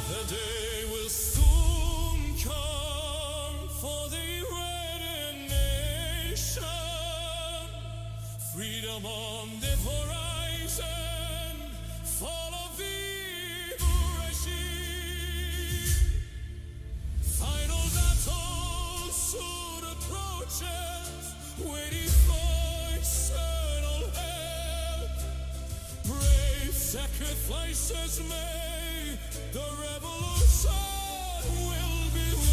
The day will soon come for the red nation. Freedom on the horizon. Fall of the regime. Final battle soon approaches. Waiting for eternal help. Brave sacrifices made. The revolution will be won.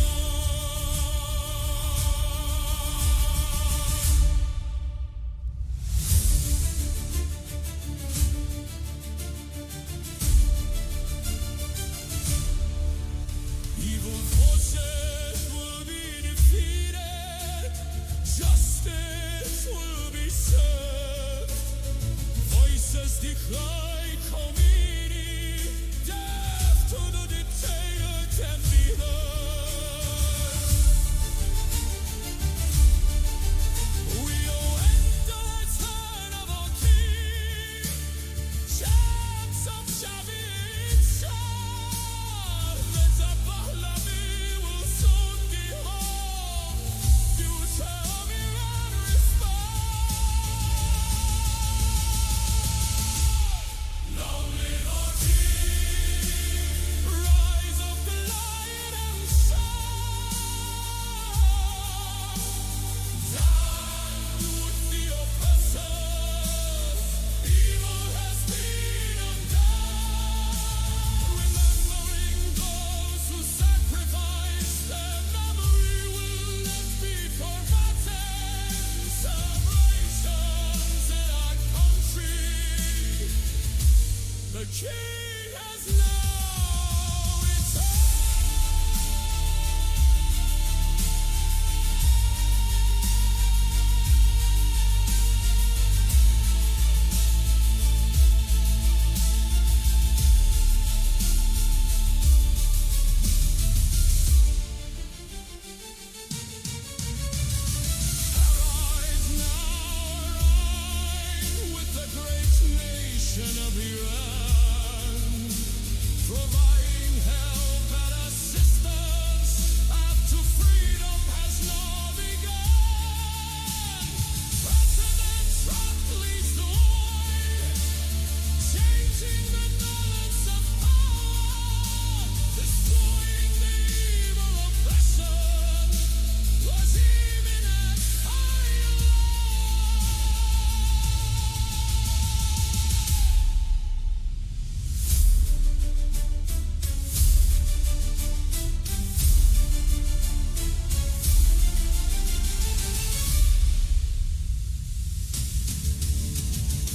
Evil forces will be defeated. Justice will be served. Voices decline community. Death to the dictator can be heard. We await the return of our king. Chants of Javid Shah. The Pahlavi will soon be home. Future of Iran respond. Long live our king. Rise of the lion and sun. Down with the oppressors. Evil has been undone. Remembering those who sacrificed, their memory will not be forgotten. Celebrations in our country. The king has now returned. Arise now, arise with the great nation of Iran, providing help and assistance after freedom has now begun. President Trump leads the way, changing the balance of power, destroying the evil oppression, regime in exile.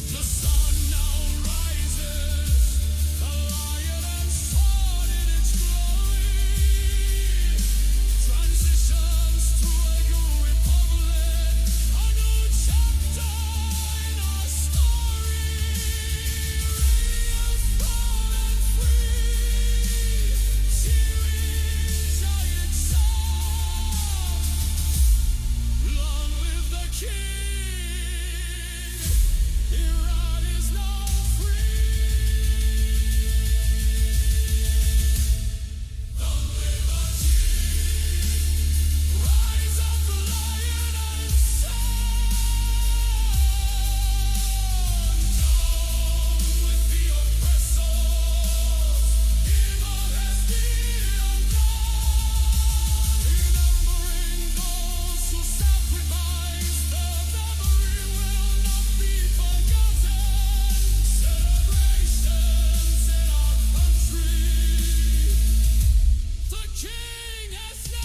The sun now rises, a lion and sword in its glory. Transitions to a new republic, a new chapter in our story. Real proud and free, cheering giant sound. Long live the king. Iran is now free. Long live our king. Rise of the lion and sun. Down with the oppressors. Evil has been undone. Remembering those who sacrificed, their memory will not be forgotten. Celebrations in our country. The king has now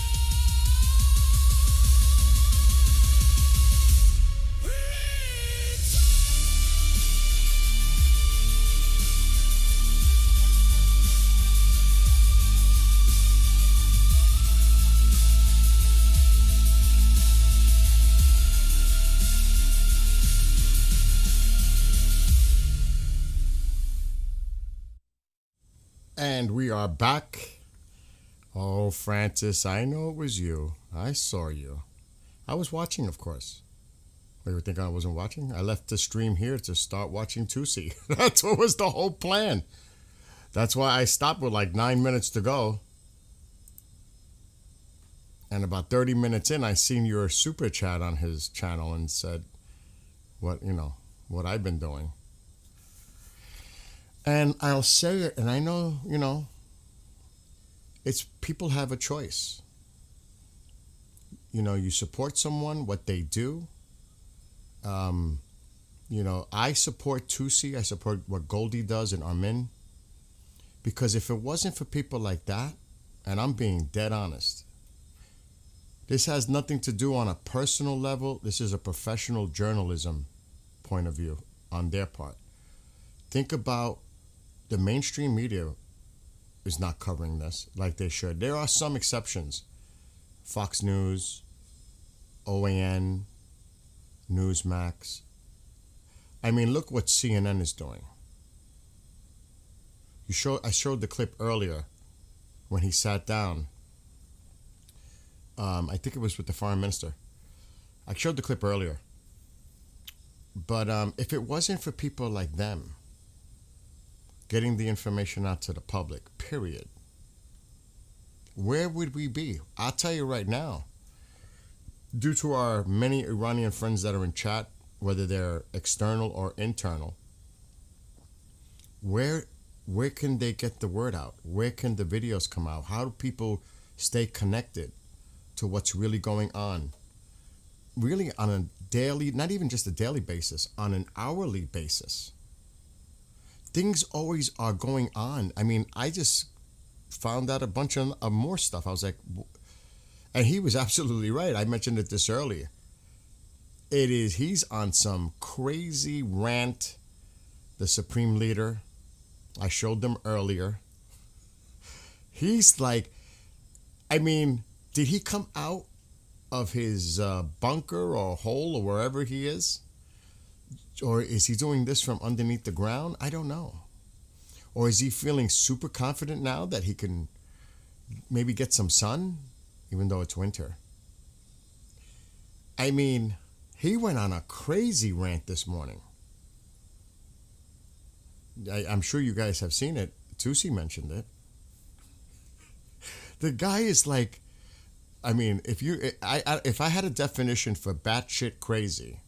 And we are back. Oh, Francis, I know it was you. I saw you. I was watching, of course. You were thinking I wasn't watching? I left the stream here to start watching Tusi. That's what was the whole plan. That's why I stopped with like 9 minutes to go. And about 30 minutes in, I seen your super chat on his channel and said, what I've been doing. And I'll say it, and I know, it's people have a choice. You support someone, what they do. I support Tusi. I support what Goldie does and Armin. Because if it wasn't for people like that, and I'm being dead honest, this has nothing to do on a personal level. This is a professional journalism point of view on their part. Think about the mainstream media is not covering this like they should. There are some exceptions. Fox News, OAN, Newsmax. I mean, look what CNN is doing. I showed the clip earlier when he sat down. I think it was with the foreign minister. I showed the clip earlier. But if it wasn't for people like them getting the information out to the public, period, where would we be? I'll tell you right now, due to our many Iranian friends that are in chat, whether they're external or internal, where can they get the word out? Where can the videos come out? How do people stay connected to what's really going on? Really on a daily, not even just a daily basis, on an hourly basis. Things always are going on. I mean, I just found out a bunch of more stuff. I was like, and he was absolutely right. I mentioned it this earlier. He's on some crazy rant, the Supreme Leader. I showed them earlier. He's like, I mean, did he come out of his bunker or hole or wherever he is? Or is he doing this from underneath the ground? I don't know. Or is he feeling super confident now that he can maybe get some sun, even though it's winter? I mean, he went on a crazy rant this morning. I'm sure you guys have seen it. Tusi mentioned it. The guy is like, I mean, if I had a definition for batshit crazy,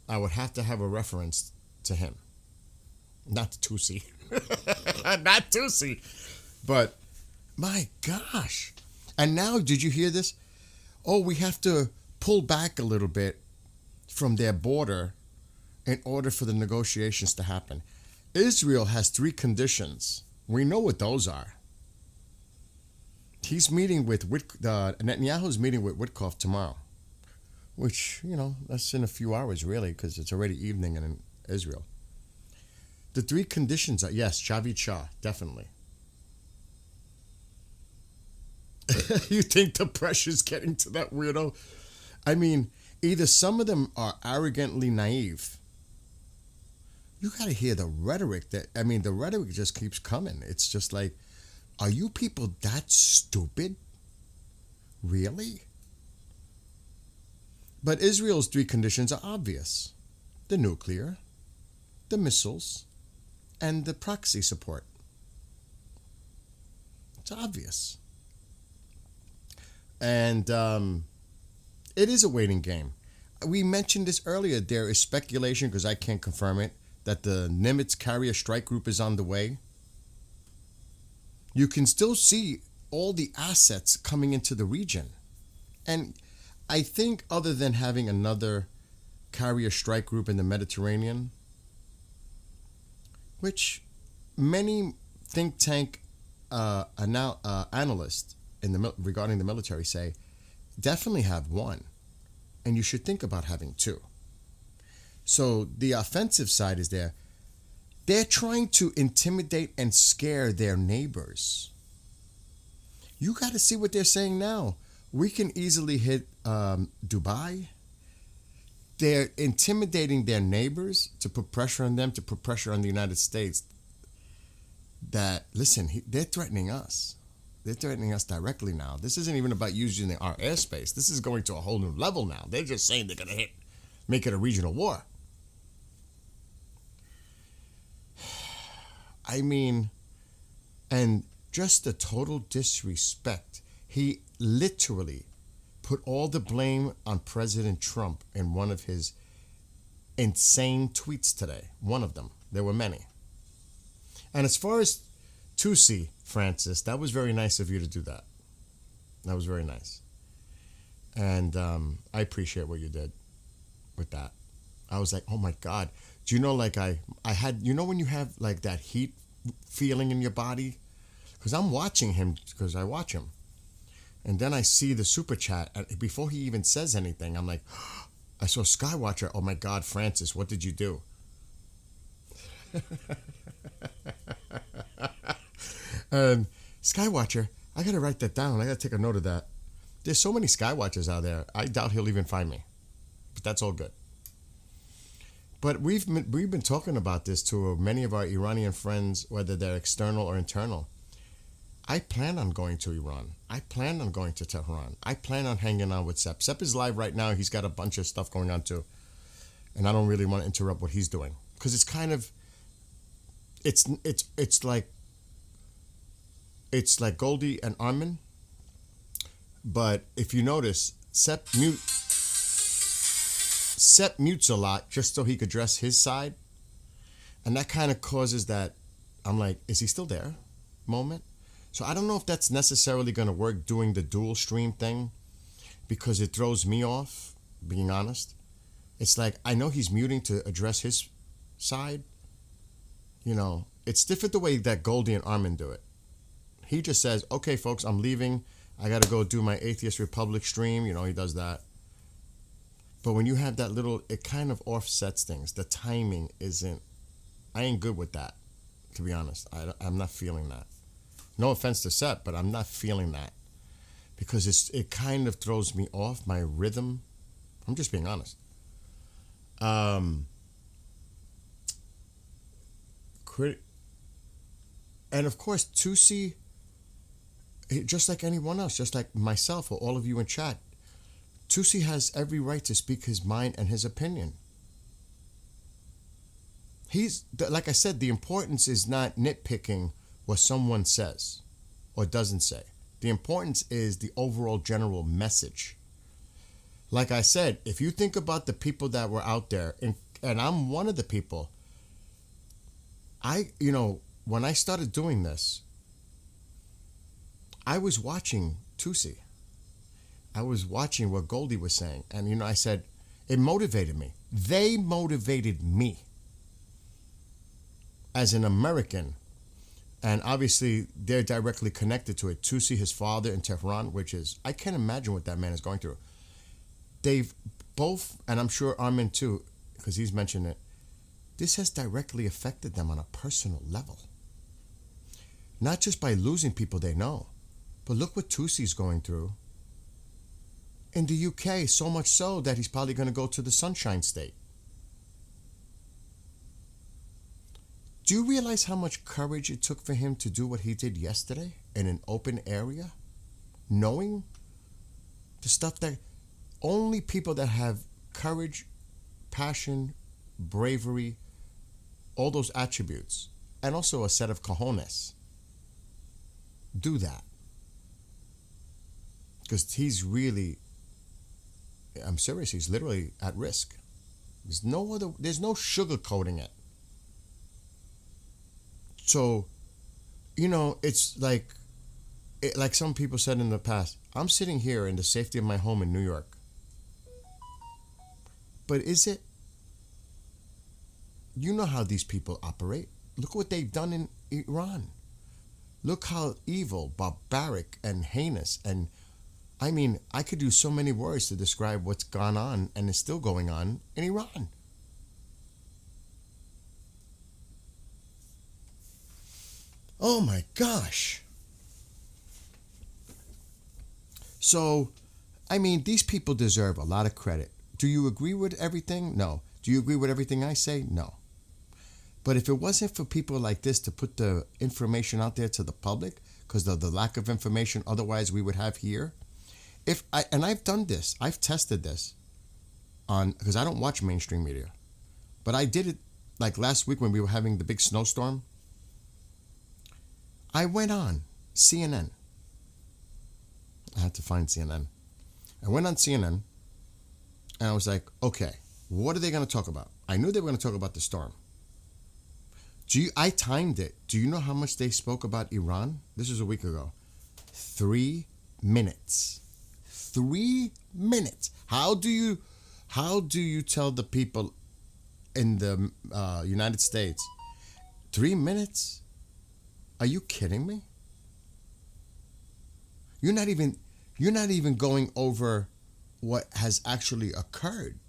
I would have to have a reference to him. Not Tusi. Not Tusi. But, my gosh. And now, did you hear this? Oh, we have to pull back a little bit from their border in order for the negotiations to happen. Israel has 3 conditions. We know what those are. He's meeting with Netanyahu's meeting with Witkoff tomorrow, which, that's in a few hours, really, because it's already evening in Israel. The 3 conditions are, yes, Shavit Shah, definitely. You think the pressure's getting to that weirdo? I mean, either some of them are arrogantly naive. You got to hear the rhetoric the rhetoric just keeps coming. It's just like, are you people that stupid? Really? But Israel's 3 conditions are obvious. The nuclear, the missiles, and the proxy support. It's obvious. And it is a waiting game. We mentioned this earlier. There is speculation, because I can't confirm it, that the Nimitz carrier strike group is on the way. You can still see all the assets coming into the region. And I think other than having another carrier strike group in the Mediterranean, which many think tank analysts regarding the military say, definitely have one. And you should think about having 2. So the offensive side is there. They're trying to intimidate and scare their neighbors. You got to see what they're saying now. We can easily hit Dubai. They're intimidating their neighbors to put pressure on them, to put pressure on the United States. That, listen, they're threatening us. They're threatening us directly now. This isn't even about using our airspace. This is going to a whole new level now. They're just saying they're going to make it a regional war. I mean, And just the total disrespect. He literally put all the blame on President Trump in one of his insane tweets today. One of them. There were many. And as far as Tusi, Francis, that was very nice of you to do that. That was very nice. And I appreciate what you did with that. I was like, oh my God. Do you know, like I had, you know when you have like that heat feeling in your body? Because I'm watching him, because I watch him. And then I see the super chat. Before he even says anything, I'm like, I saw Skywatcher. Oh my God, Francis, what did you do? And Skywatcher, I got to write that down. I got to take a note of that. There's so many Skywatchers out there. I doubt he'll even find me. But that's all good. But we've been talking about this to many of our Iranian friends, whether they're external or internal. I plan on going to Iran. I plan on going to Tehran. I plan on hanging out with Sepp. Sepp is live right now. He's got a bunch of stuff going on too. And I don't really want to interrupt what he's doing. Because it's kind of, it's like Goldie and Armin. But if you notice, Sepp mutes a lot just so he could address his side. And that kind of causes that, I'm like, is he still there moment? So I don't know if that's necessarily going to work doing the dual stream thing, because it throws me off, being honest. It's like, I know he's muting to address his side. You know, it's different the way that Goldie and Armin do it. He just says, okay, folks, I'm leaving. I got to go do my Atheist Republic stream. You know, he does that. But when you have that little, it kind of offsets things. The timing isn't, I ain't good with that, to be honest. I'm not feeling that. No offense to Sepp, but I'm not feeling that. Because it kind of throws me off my rhythm. I'm just being honest. And of course, Tusi, just like anyone else, just like myself or all of you in chat, Tusi has every right to speak his mind and his opinion. Like I said, the importance is not nitpicking what someone says or doesn't say. The importance is the overall general message. Like I said, if you think about the people that were out there, and I'm one of the people, when I started doing this, I was watching Tusi. I was watching what Goldie was saying. And, I said, it motivated me. They motivated me as an American. And obviously, they're directly connected to it. Tusi, his father in Tehran, which is, I can't imagine what that man is going through. They've both, and I'm sure Armin too, because he's mentioned it, this has directly affected them on a personal level. Not just by losing people they know, but look what Tusi's going through in the UK, so much so that he's probably going to go to the Sunshine State. Do you realize how much courage it took for him to do what he did yesterday in an open area? Knowing the stuff that only people that have courage, passion, bravery, all those attributes, and also a set of cojones, do that. Because he's really, I'm serious, he's literally at risk. There's no sugarcoating it. So, it's like some people said in the past, I'm sitting here in the safety of my home in New York. But is it? You know how these people operate. Look what they've done in Iran. Look how evil, barbaric, and heinous. And I could use so many words to describe what's gone on and is still going on in Iran. Oh my gosh. So, these people deserve a lot of credit. Do you agree with everything? No. Do you agree with everything I say? No. But if it wasn't for people like this to put the information out there to the public, because of the lack of information otherwise we would have here, I've done this, I've tested this because I don't watch mainstream media, but I did it like last week when we were having the big snowstorm. I went on CNN. I had to find CNN. I went on CNN and I was like, okay, what are they going to talk about? I knew they were going to talk about the storm. I timed it. Do you know how much they spoke about Iran? This was a week ago. 3 minutes. 3 minutes. How do you tell the people in the United States 3 minutes? Are you kidding me? You're not even going over what has actually occurred.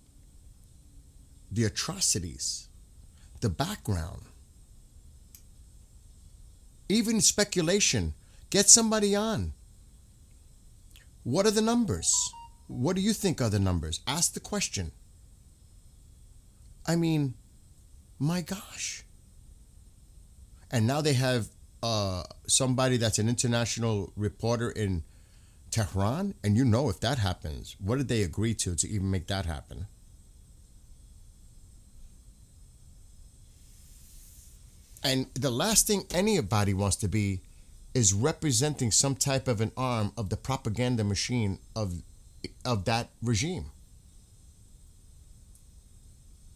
The atrocities, the background, even speculation. Get somebody on. What are the numbers? What do you think are the numbers? Ask the question. I mean, my gosh. And now they have somebody that's an international reporter in Tehran, and you know if that happens, what did they agree to even make that happen? And the last thing anybody wants to be is representing some type of an arm of the propaganda machine of that regime.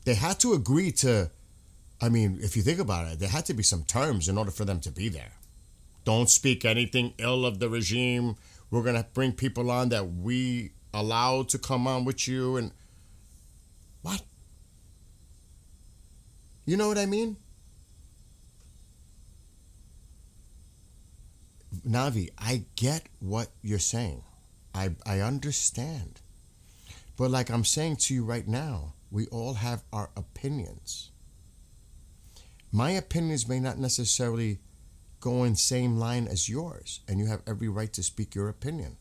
They had to agree to, I mean, if you think about it, there had to be some terms in order for them to be there. Don't speak anything ill of the regime. We're going to bring people on that we allow to come on with you. And what? You know what I mean? Navi, I get what you're saying. I understand. But like I'm saying to you right now, we all have our opinions. My opinions may not necessarily go in the same line as yours, and you have every right to speak your opinion.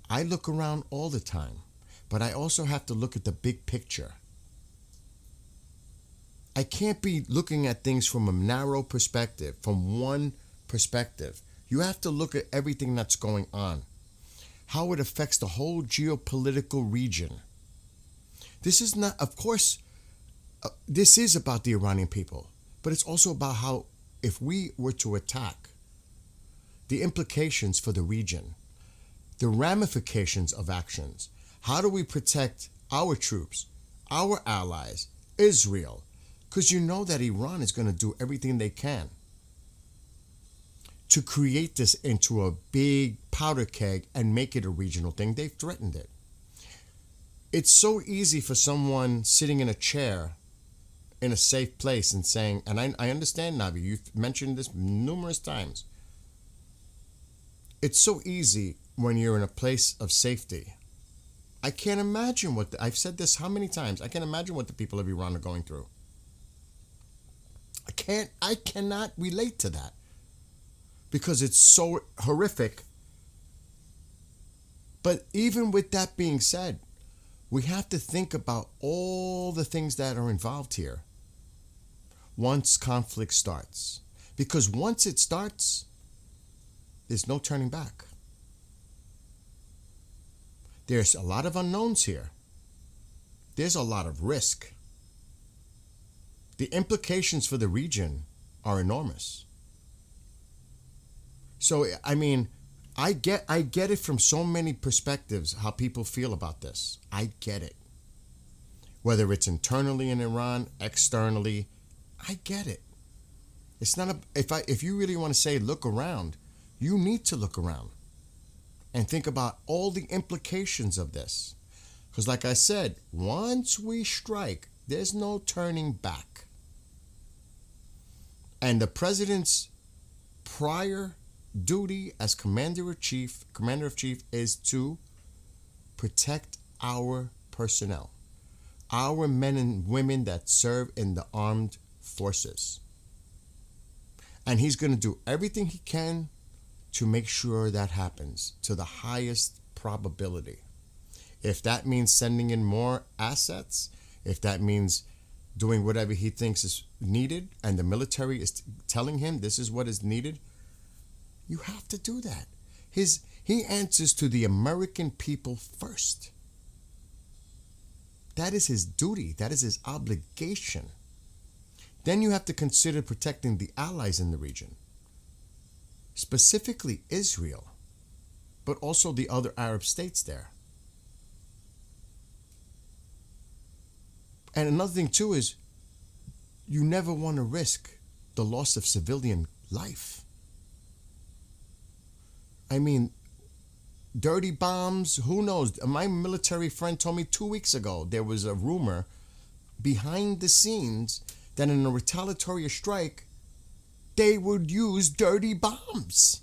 I look around all the time, but I also have to look at the big picture. I can't be looking at things from a narrow perspective, from one perspective. You have to look at everything that's going on, how it affects the whole geopolitical region. This is not, of course, this is about the Iranian people, but it's also about how, if we were to attack, the implications for the region, the ramifications of actions. How do we protect our troops, our allies, Israel? Because you know that Iran is going to do everything they can to create this into a big powder keg and make it a regional thing. They've threatened it. It's so easy for someone sitting in a chair in a safe place and saying, and I understand, Navi, you've mentioned this numerous times. It's so easy when you're in a place of safety. I can't imagine I've said this how many times, I can't imagine what the people of Iran are going through. I cannot relate to that because it's so horrific. But even with that being said, we have to think about all the things that are involved here once conflict starts. Because once it starts, there's no turning back. There's a lot of unknowns here. There's a lot of risk. The implications for the region are enormous. So, I mean, I get it from so many perspectives how people feel about this. I get it. Whether it's internally in Iran, externally, I get it. It's not if you really want to say look around, you need to look around and think about all the implications of this. Because like I said, once we strike, there's no turning back. And the president's prior duty as commander of chief is to protect our personnel, our men and women that serve in the armed forces. And he's going to do everything he can to make sure that happens to the highest probability. If that means sending in more assets, if that means doing whatever he thinks is needed, and the military is telling him this is what is needed, you have to do that. He answers to the American people first. That is his duty. That is his obligation. Then you have to consider protecting the allies in the region. specifically Israel, but also the other Arab states there. And another thing too is you never want to risk the loss of civilian life. I mean, dirty bombs, who knows? My military friend told me 2 weeks ago there was a rumor behind the scenes that in a retaliatory strike, they would use dirty bombs.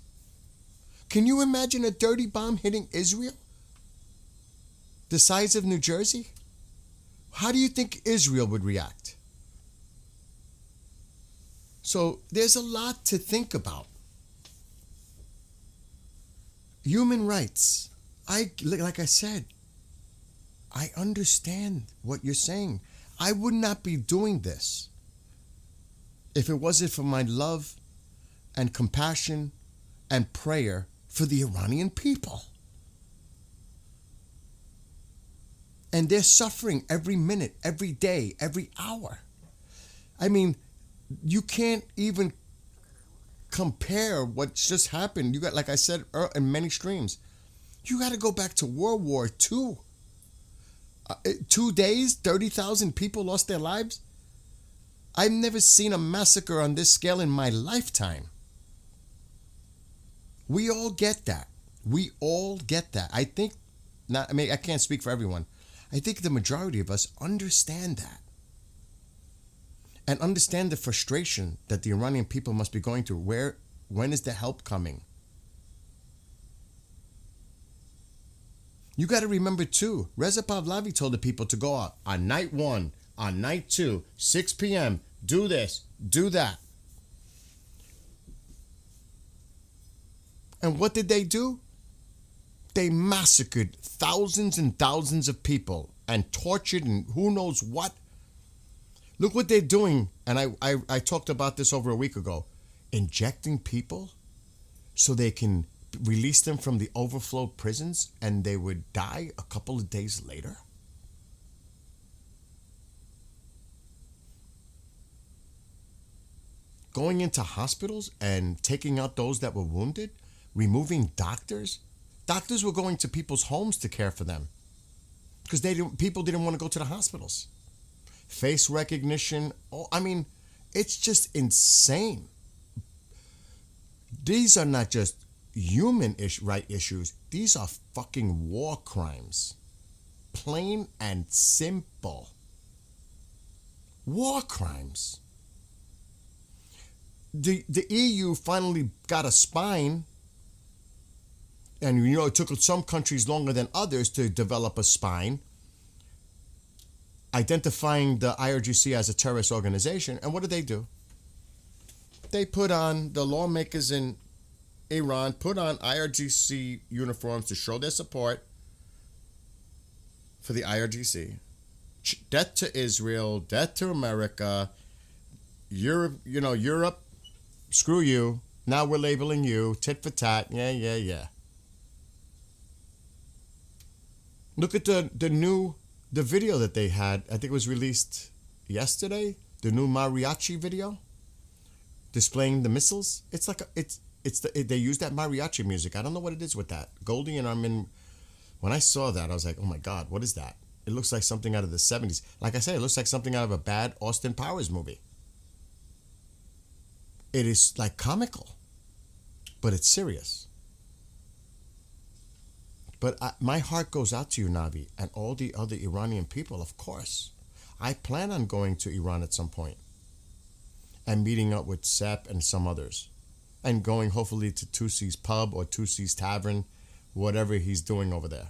Can you imagine a dirty bomb hitting Israel? The size of New Jersey? How do you think Israel would react? So there's a lot to think about. Human rights. Like I said, I understand what you're saying. I would not be doing this if it wasn't for my love and compassion and prayer for the Iranian people. And they're suffering every minute, every day, every hour. I mean, you can't even compare what's just happened. You got, like I said in many streams, you got to go back to World War II. 2 days, 30,000 people lost their lives. I've never seen a massacre on this scale in my lifetime. We all get that. We all get that. I think, I can't speak for everyone. I think the majority of us understand that. And understand the frustration that the Iranian people must be going through. When is the help coming? You got to remember too, Reza Pahlavi told the people to go out on night 1, on night 2, 6 p.m., do this, do that. And what did they do? They massacred thousands and thousands of people and tortured and who knows what. Look what they're doing, and I talked about this over a week ago. Injecting people so they can release them from the overflowed prisons and they would die a couple of days later. Going into hospitals and taking out those that were wounded, removing doctors. Doctors were going to people's homes to care for them because people didn't want to go to the hospitals. Face recognition. It's just insane. These are not just human right issues. These are fucking war crimes. Plain and simple. War crimes. The EU finally got a spine, and it took some countries longer than others to develop a spine, identifying the IRGC as a terrorist organization. And what did they do? They put on, the lawmakers in Iran put on IRGC uniforms to show their support for the IRGC. Death to Israel, death to America, Europe, screw you. Now we're labeling you, tit for tat, yeah. Look at the video that they had. I think it was released yesterday. The new mariachi video displaying the missiles. It's like they use that mariachi music. I don't know what it is with that. Goldie and Armin. When I saw that, I was like, oh my God, what is that? It looks like something out of the 70s. Like I said, it looks like something out of a bad Austin Powers movie. It is like comical, but it's serious. But my heart goes out to you, Navi, and all the other Iranian people, of course. I plan on going to Iran at some point and meeting up with Sepp and some others and going hopefully to Tusi's pub or Tusi's tavern, whatever he's doing over there.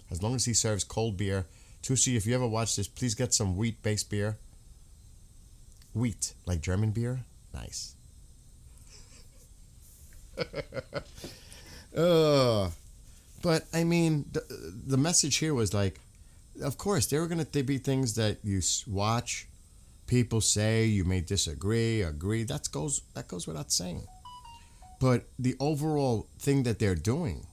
As long as he serves cold beer. Tusi, if you ever watch this, please get some wheat-based beer. Wheat, like German beer? Nice. But I mean, the message here was like, of course, there were going to be things that you watch, people say, you may disagree, agree. That goes without saying. But the overall thing that they're doing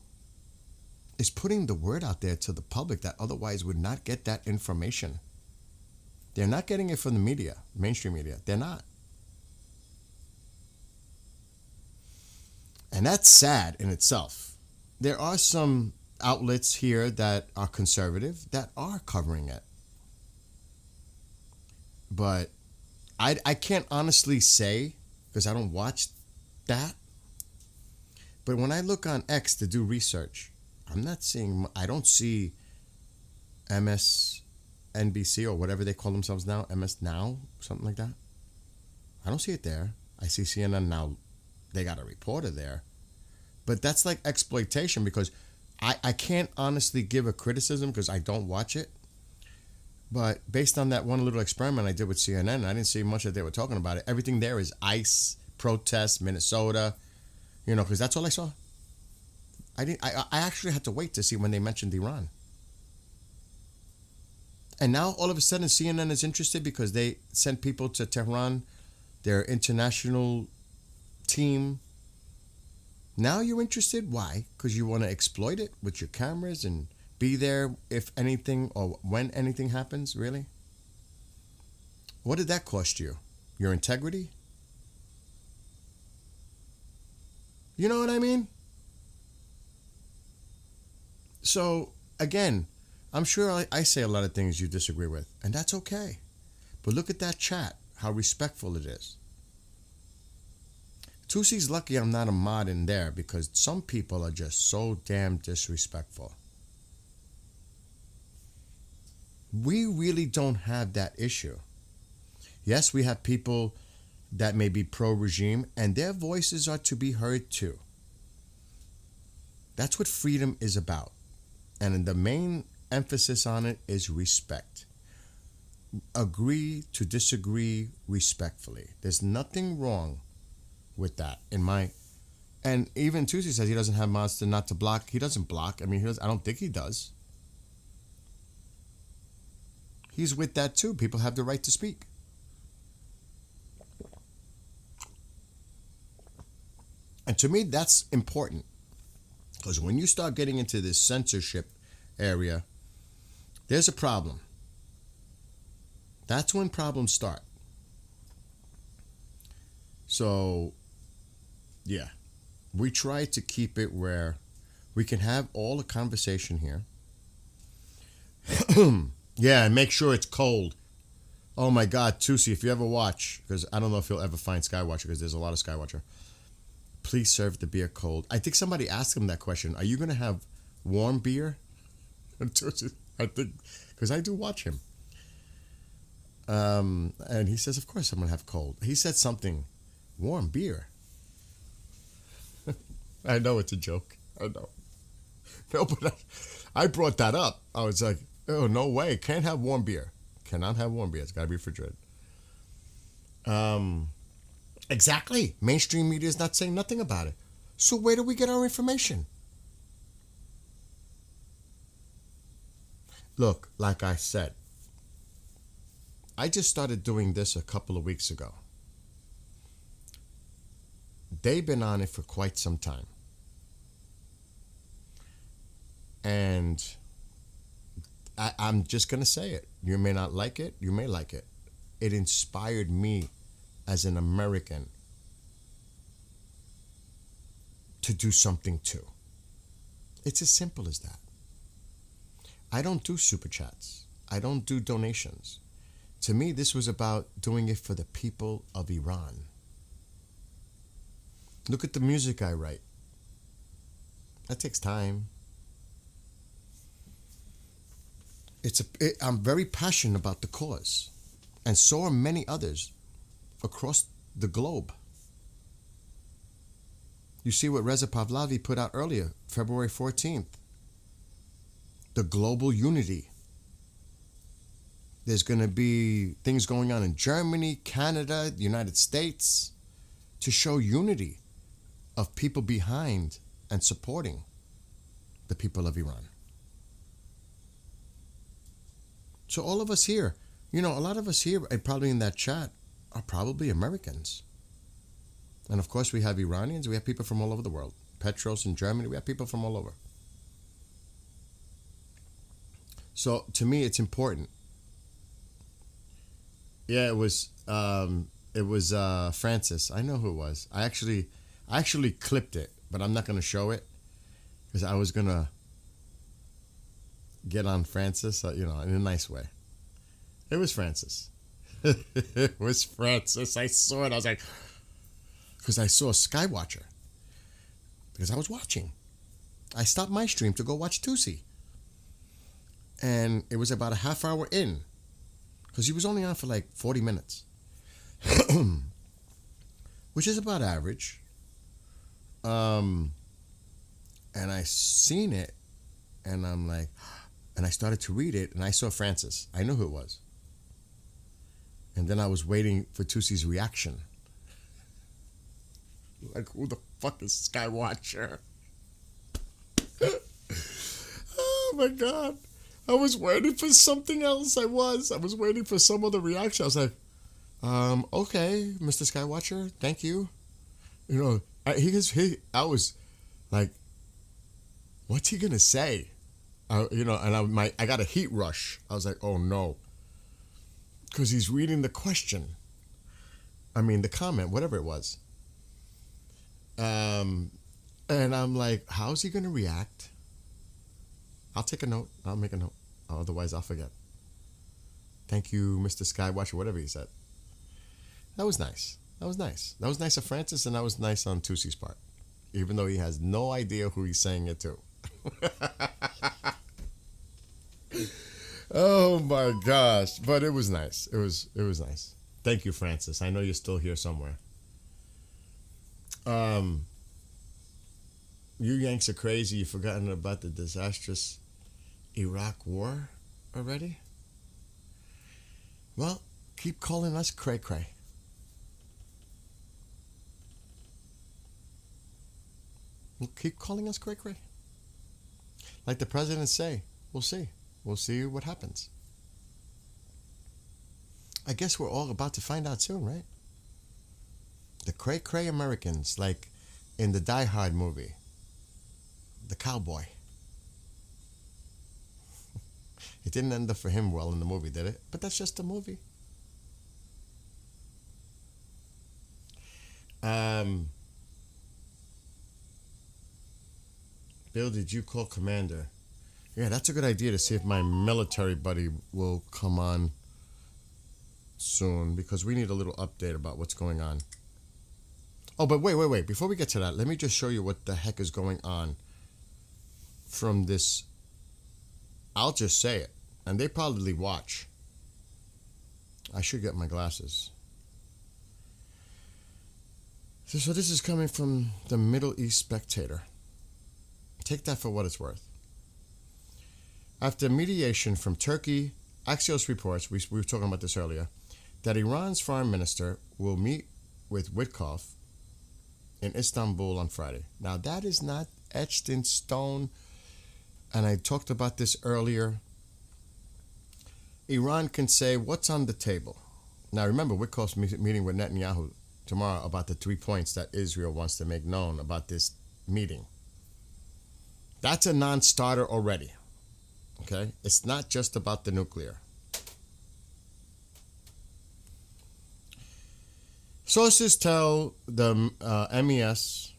is putting the word out there to the public that otherwise would not get that information. They're not getting it from the media, mainstream media. They're not. And that's sad in itself. There are some outlets here that are conservative that are covering it. But I can't honestly say because I don't watch that. But when I look on X to do research, I don't see MSNBC or whatever they call themselves now, MS Now, something like that. I don't see it there. I see CNN now. They got a reporter there. But that's like exploitation because I can't honestly give a criticism because I don't watch it. But based on that one little experiment I did with CNN, I didn't see much that they were talking about it. Everything there is ICE, protests, Minnesota, because that's all I saw. I actually had to wait to see when they mentioned Iran. And now all of a sudden CNN is interested because they sent people to Tehran, their international team. Now you're interested? Why? Because you want to exploit it with your cameras and be there if anything or when anything happens, really? What did that cost you? Your integrity? You know what I mean? So, again, I'm sure I say a lot of things you disagree with, and that's okay. But look at that chat, how respectful it is. Tusi's lucky I'm not a mod in there because some people are just so damn disrespectful. We really don't have that issue. Yes, we have people that may be pro-regime, and their voices are to be heard too. That's what freedom is about. And the main emphasis on it is respect. Agree to disagree respectfully. There's nothing wrong with that and even Tusi says he doesn't have mods to not to block. He doesn't block. I mean, I don't think he does. He's with that too. People have the right to speak. And to me, that's important. Because when you start getting into this censorship area, there's a problem. That's when problems start. So, yeah, we try to keep it where we can have all the conversation here. Yeah, and make sure it's cold. Oh my God, Tusi, if you ever watch, because I don't know if you'll ever find Skywatcher, because there's a lot of Skywatcher. Please serve the beer cold. I think somebody asked him that question. Are you going to have warm beer? I think, because I do watch him. And he says, of course I'm going to have cold. He said something, warm beer. I know it's a joke. I know. No, but I brought that up. I was like, oh, no way. Can't have warm beer. Cannot have warm beer. It's got to be refrigerated. Exactly. Mainstream media is not saying nothing about it. So where do we get our information? Look, like I said, I just started doing this a couple of weeks ago. They've been on it for quite some time. And I'm just going to say it. You may not like it. You may like it. It inspired me as an American to do something too. It's as simple as that. I don't do super chats. I don't do donations. To me, this was about doing it for the people of Iran. Look at the music I write. That takes time. I'm very passionate about the cause, and so are many others across the globe. You see what Reza Pahlavi put out earlier, February 14th. The global unity. There's going to be things going on in Germany, Canada, the United States to show unity of people behind and supporting the people of Iran. So all of us here, a lot of us here, and probably in that chat, are probably Americans. And of course, we have Iranians. We have people from all over the world. Petros in Germany. We have people from all over. So to me, it's important. Yeah, it was Francis. I know who it was. I actually clipped it, but I'm not gonna show it because I was gonna get on Francis, in a nice way. It was Francis. It was Francis. I saw it. I was like, because I saw Skywatcher. Because I was watching. I stopped my stream to go watch Tusi. And it was about a half hour in. Because he was only on for like 40 minutes. Which is about average. And I seen it. And I'm like, and I started to read it. And I saw Francis. I knew who it was. And then I was waiting for Tusi's reaction. Like, who the fuck is Skywatcher? Oh my God. I was waiting for something else. I was waiting for some other reaction. I was like, okay, Mr. Skywatcher, thank you. I was like, what's he gonna say? And I got a heat rush. I was like, oh no. Because he's reading the question. The comment, whatever it was. And I'm like, how's he going to react? I'll take a note. I'll make a note. Otherwise, I'll forget. Thank you, Mr. Skywatcher, whatever he said. That was nice. That was nice of Francis, and that was nice on Tusi's part. Even though he has no idea who he's saying it to. Oh my gosh. But it was nice. It was nice. Thank you, Francis. I know you're still here somewhere. You Yanks are crazy. You've forgotten about the disastrous Iraq war already? Well, keep calling us cray cray. Keep calling us cray cray. Like the president say, we'll see. We'll see what happens. I guess we're all about to find out soon, right? The cray cray Americans, like in the Die Hard movie, the cowboy. It didn't end up for him well in the movie, did it? But that's just a movie. Bill, did you call Commander? Yeah, that's a good idea to see if my military buddy will come on soon, because we need a little update about what's going on. Oh, but wait. Before we get to that, let me just show you what the heck is going on from this. I'll just say it, and they probably watch. I should get my glasses. So this is coming from the Middle East Spectator. Take that for what it's worth. After mediation from Turkey, Axios reports, we were talking about this earlier, that Iran's foreign minister will meet with Witkoff in Istanbul on Friday. Now, that is not etched in stone, and I talked about this earlier. Iran can say what's on the table. Now, remember, Witkoff's meeting with Netanyahu tomorrow about the 3 points that Israel wants to make known about this meeting. That's a non-starter already. Okay? It's not just about the nuclear. Sources tell the MES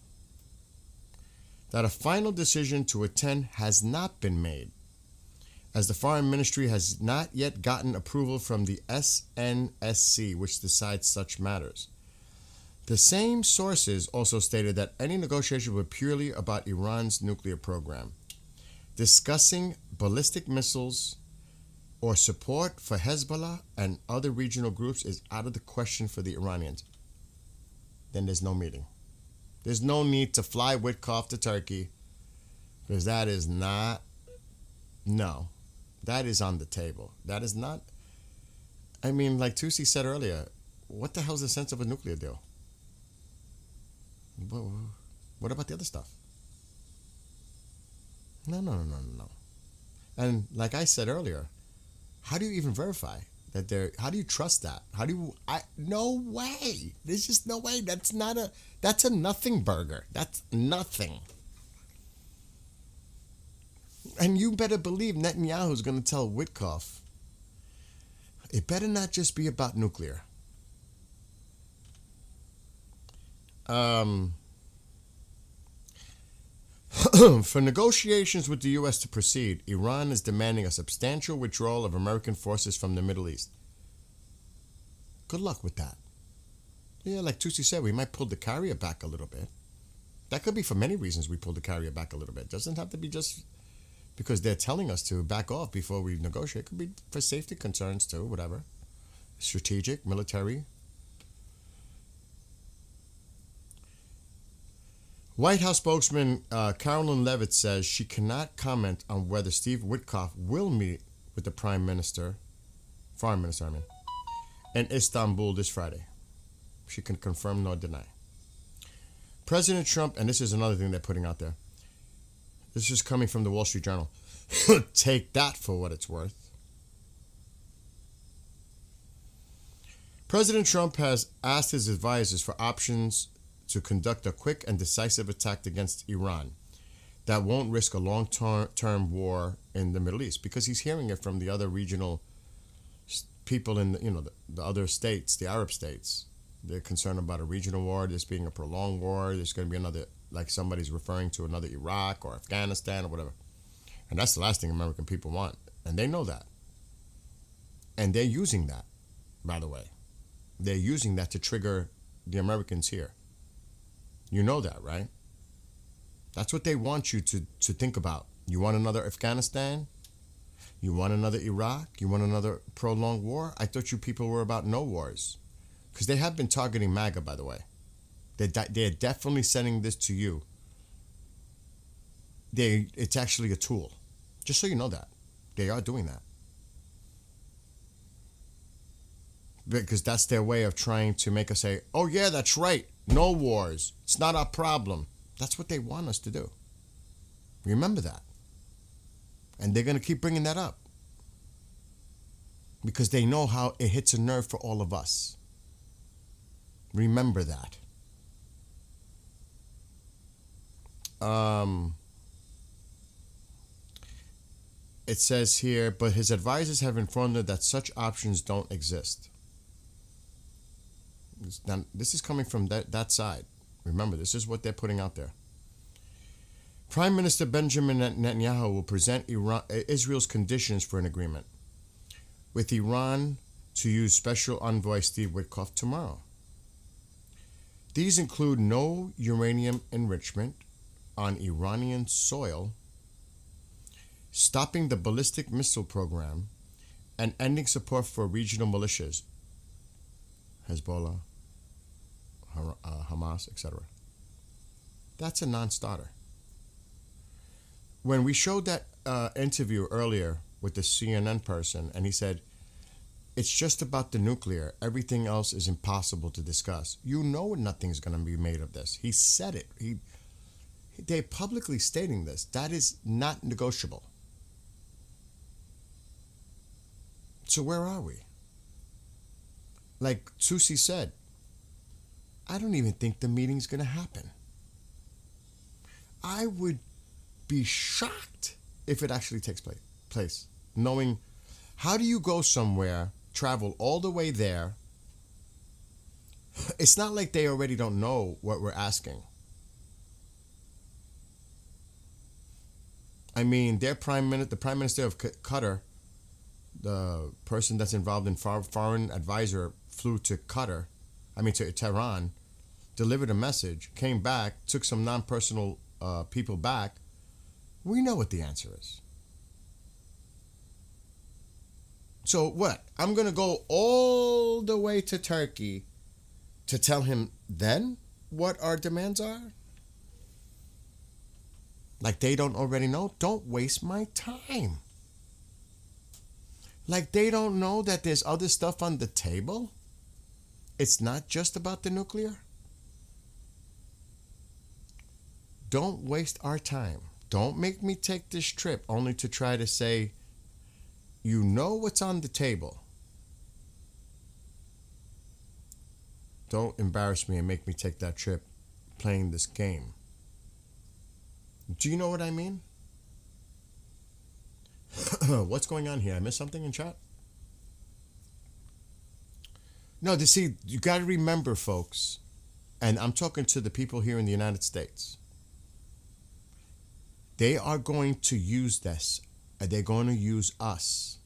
that a final decision to attend has not been made, as the Foreign Ministry has not yet gotten approval from the SNSC, which decides such matters. The same sources also stated that any negotiation were purely about Iran's nuclear program. Discussing ballistic missiles or support for Hezbollah and other regional groups is out of the question for the Iranians. Then there's no meeting. There's no need to fly Witkoff to Turkey, because that is not, no, that is on the table. That is not, like Tusi said earlier, what the hell's the sense of a nuclear deal? What about the other stuff? No. And like I said earlier, how do you even verify that how do you trust that? No way. There's just no way. That's a nothing burger. That's nothing. And you better believe Netanyahu's going to tell Witkoff, it better not just be about nuclear. For negotiations with the U.S. to proceed, Iran is demanding a substantial withdrawal of American forces from the Middle East. Good luck with that. Yeah, like Tusi said, we might pull the carrier back a little bit. That could be for many reasons we pull the carrier back a little bit. Doesn't have to be just because they're telling us to back off before we negotiate. It could be for safety concerns too, whatever. Strategic, military. White House spokesman Carolyn Levitt says she cannot comment on whether Steve Witkoff will meet with the Foreign Minister, in Istanbul this Friday. She can confirm nor deny. President Trump, and this is another thing they're putting out there. This is coming from the Wall Street Journal. Take that for what it's worth. President Trump has asked his advisors for options to conduct a quick and decisive attack against Iran that won't risk a long-term war in the Middle East, because he's hearing it from the other regional people in the other states, the Arab states. They're concerned about a regional war, this being a prolonged war. There's going to be another, like somebody's referring to another Iraq or Afghanistan or whatever. And that's the last thing American people want. And they know that. And they're using that, by the way. They're using that to trigger the Americans here. You know that, right? That's what they want you to think about. You want another Afghanistan? You want another Iraq? You want another prolonged war? I thought you people were about no wars. Because they have been targeting MAGA, by the way. They're definitely sending this to you. It's actually a tool. Just so you know that. They are doing that. Because that's their way of trying to make us say, oh yeah, that's right. No wars. It's not our problem. That's what they want us to do. Remember that. And they're going to keep bringing that up. Because they know how it hits a nerve for all of us. Remember that. It says here, but his advisors have informed him that such options don't exist. Now, this is coming from that side. Remember, this is what they're putting out there. Prime Minister Benjamin Netanyahu will present Israel's conditions for an agreement, with Iran to use Special Envoy Steve Witkoff tomorrow. These include no uranium enrichment on Iranian soil, stopping the ballistic missile program, and ending support for regional militias, Hezbollah, Hamas, etc. That's a non-starter. When we showed that interview earlier with the CNN person, and he said, it's just about the nuclear. Everything else is impossible to discuss. You know nothing's going to be made of this. He said it. They're publicly stating this. That is not negotiable. So where are we? Like Susie said, I don't even think the meeting's going to happen. I would be shocked if it actually takes place. Knowing, how do you go somewhere, travel all the way there? It's not like they already don't know what we're asking. I mean, the Prime Minister of Qatar, the person that's involved in foreign advisor, flew to to Tehran, delivered a message, came back, took some non-personal people back. We know what the answer is. So what? I'm going to go all the way to Turkey to tell him then what our demands are? Like they don't already know? Don't waste my time. Like they don't know that there's other stuff on the table? It's not just about the nuclear? Don't waste our time. Don't make me take this trip only to try to say, you know what's on the table. Don't embarrass me and make me take that trip playing this game. Do you know what I mean? What's going on here? I missed something in chat? No, you got to remember, folks, and I'm talking to the people here in the United States. They are going to use this, and they're going to use us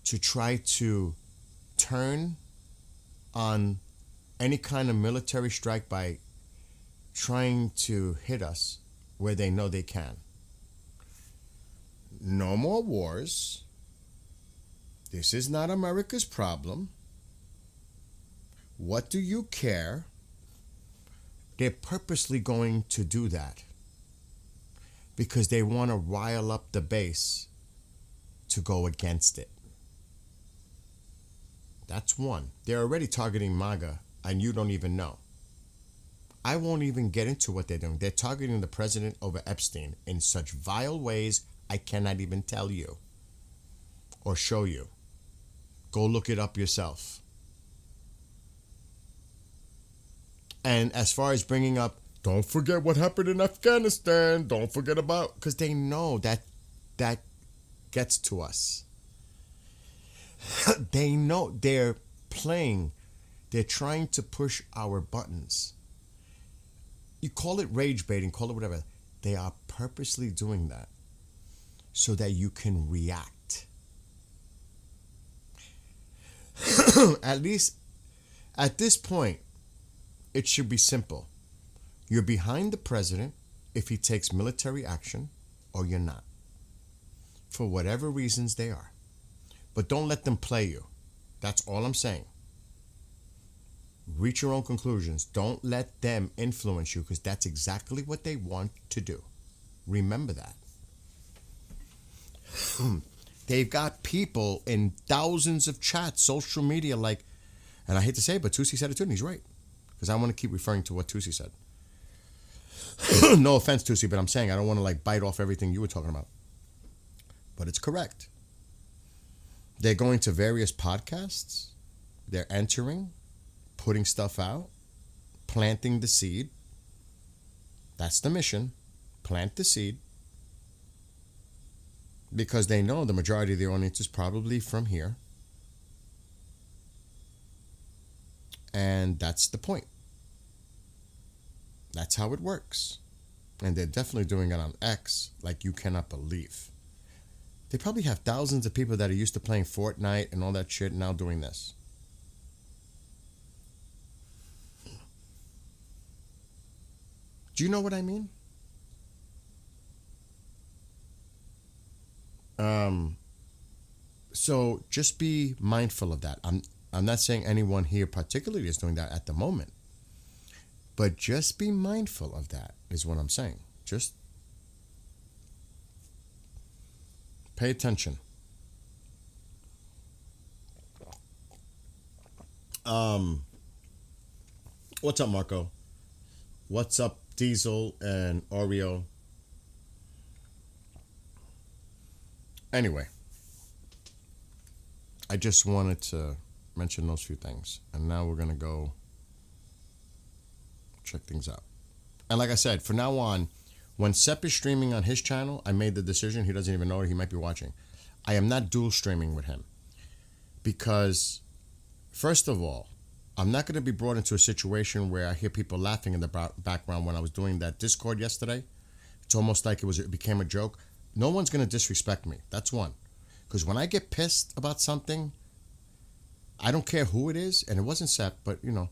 to try to turn on any kind of military strike by trying to hit us where they know they can. No more wars. This is not America's problem. What do you care? They're purposely going to do that because they want to rile up the base to go against it. That's one. They're already targeting MAGA, and you don't even know. I won't even get into what they're doing. They're targeting the president over Epstein in such vile ways I cannot even tell you or show you. Go look it up yourself. And as far as bringing up, don't forget what happened in Afghanistan, don't forget about, because they know that gets to us. They know they're playing, they're trying to push our buttons. You call it rage baiting, call it whatever. They are purposely doing that so that you can react. At least at this point, it should be simple. You're behind the president if he takes military action, or you're not. For whatever reasons they are. But don't let them play you. That's all I'm saying. Reach your own conclusions. Don't let them influence you, because that's exactly what they want to do. Remember that. They've got people in thousands of chats, social media, like, and I hate to say it, but Tusi said it too, and he's right. Because I want to keep referring to what Tusi said. No offense, Tusi, but I'm saying I don't want to like bite off everything you were talking about. But it's correct. They're going to various podcasts. They're entering, putting stuff out, planting the seed. That's the mission. Plant the seed. Because they know the majority of the audience is probably from here. And that's the point. That's how it works. And they're definitely doing it on X like you cannot believe. They probably have thousands of people that are used to playing Fortnite and all that shit now doing this. Do you know what I mean? So just be mindful of that. I'm not saying anyone here particularly is doing that at the moment. But just be mindful of that is what I'm saying. Just pay attention. What's up, Marco? What's up, Diesel and Oreo? Anyway, I just wanted to mention those few things. And now we're going to go check things out. And like I said, from now on, when Sepp is streaming on his channel, I made the decision, he doesn't even know it, he might be watching. I am not dual streaming with him. Because, first of all, I'm not going to be brought into a situation where I hear people laughing in the background when I was doing that Discord yesterday. It's almost like it became a joke. No one's going to disrespect me. That's one. Because when I get pissed about something, I don't care who it is, and it wasn't Sepp, but, you know,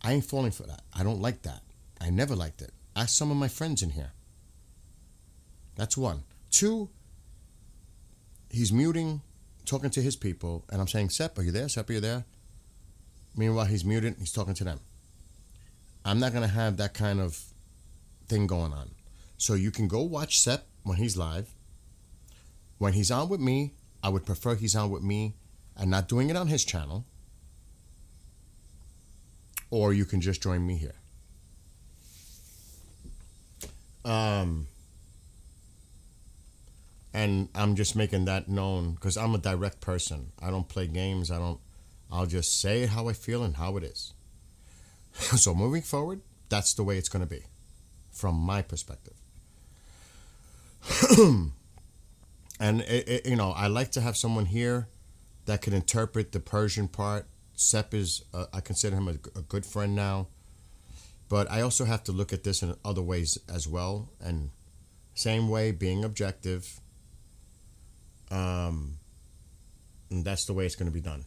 I ain't falling for that. I don't like that. I never liked it. Ask some of my friends in here. That's one. Two, he's muting, talking to his people, and I'm saying, Sepp, are you there? Sepp, are you there? Meanwhile, he's muted, he's talking to them. I'm not going to have that kind of thing going on. So you can go watch Sepp when he's live. When he's on with me, I would prefer he's on with me and not doing it on his channel. Or you can just join me here. And I'm just making that known because I'm a direct person. I don't play games. I'll just say it how I feel and how it is. So moving forward, that's the way it's going to be from my perspective. And, I like to have someone here that can interpret the Persian part. Sepp is, I consider him a good friend now. But I also have to look at this in other ways as well. And same way, being objective. And that's the way it's going to be done.